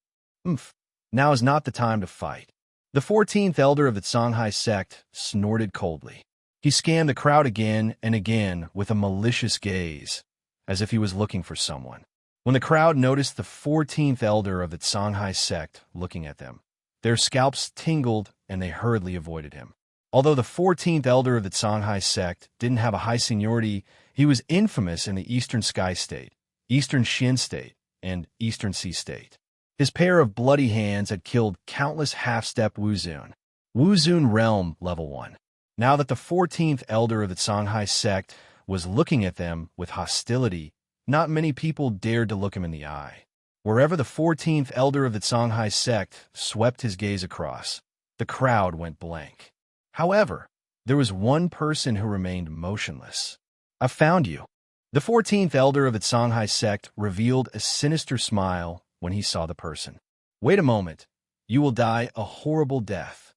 Now is not the time to fight. The 14th elder of the Songhai sect snorted coldly. He scanned the crowd again and again with a malicious gaze, as if he was looking for someone. When the crowd noticed the 14th elder of the Songhai sect looking at them, their scalps tingled and they hurriedly avoided him. Although the 14th elder of the Songhai sect didn't have a high seniority, he was infamous in the Eastern Sky State, Eastern Xin State, and Eastern Sea State. His pair of bloody hands had killed countless half-step Wu Zun. Wu Zun Realm Level 1. Now that the 14th elder of the Songhai sect was looking at them with hostility, not many people dared to look him in the eye. Wherever the 14th elder of the Songhai sect swept his gaze across, the crowd went blank. However, there was one person who remained motionless. I found you. The 14th elder of the Songhai sect revealed a sinister smile when he saw the person. Wait a moment. You will die a horrible death.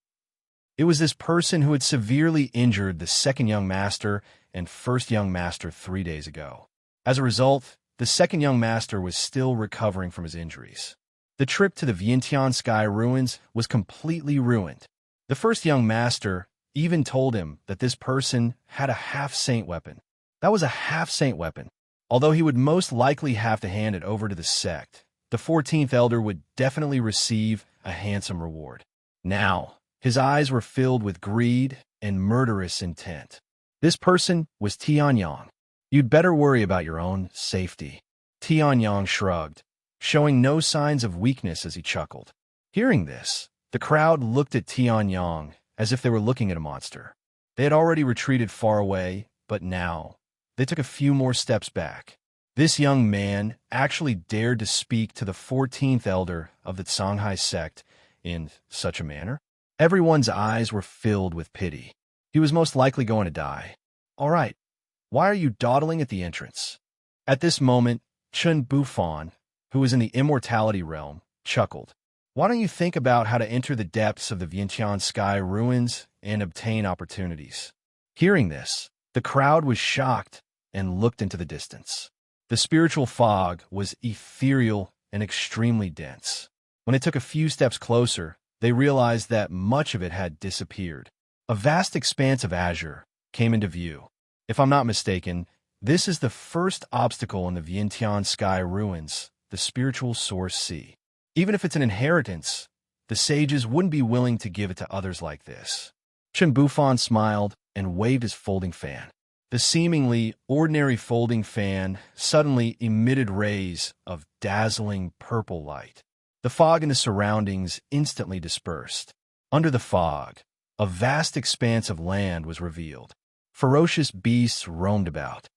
It was this person who had severely injured the second young master and first young master 3 days ago. As a result, the second young master was still recovering from his injuries. The trip to the Vientiane Sky Ruins was completely ruined. The first young master even told him that this person had a half-saint weapon. That was a half-saint weapon. Although he would most likely have to hand it over to the sect, the 14th elder would definitely receive a handsome reward. Now, his eyes were filled with greed and murderous intent. This person was Tianyang. You'd better worry about your own safety. Tianyang shrugged, showing no signs of weakness as he chuckled. Hearing this, the crowd looked at Tianyang as if they were looking at a monster. They had already retreated far away, but now they took a few more steps back. This young man actually dared to speak to the 14th elder of the Songhai sect in such a manner. Everyone's eyes were filled with pity. He was most likely going to die. All right, why are you dawdling at the entrance? At this moment, Chen Bufan, who was in the immortality realm, chuckled. Why don't you think about how to enter the depths of the Vientiane Sky Ruins and obtain opportunities? Hearing this, the crowd was shocked and looked into the distance. The spiritual fog was ethereal and extremely dense. When they took a few steps closer, they realized that much of it had disappeared. A vast expanse of azure came into view. If I'm not mistaken, this is the first obstacle in the Vientiane Sky Ruins, the spiritual source sea. Even if it's an inheritance, the sages wouldn't be willing to give it to others like this. Chen Bufan smiled and waved his folding fan. The seemingly ordinary folding fan suddenly emitted rays of dazzling purple light. The fog in the surroundings instantly dispersed. Under the fog, a vast expanse of land was revealed. Ferocious beasts roamed about,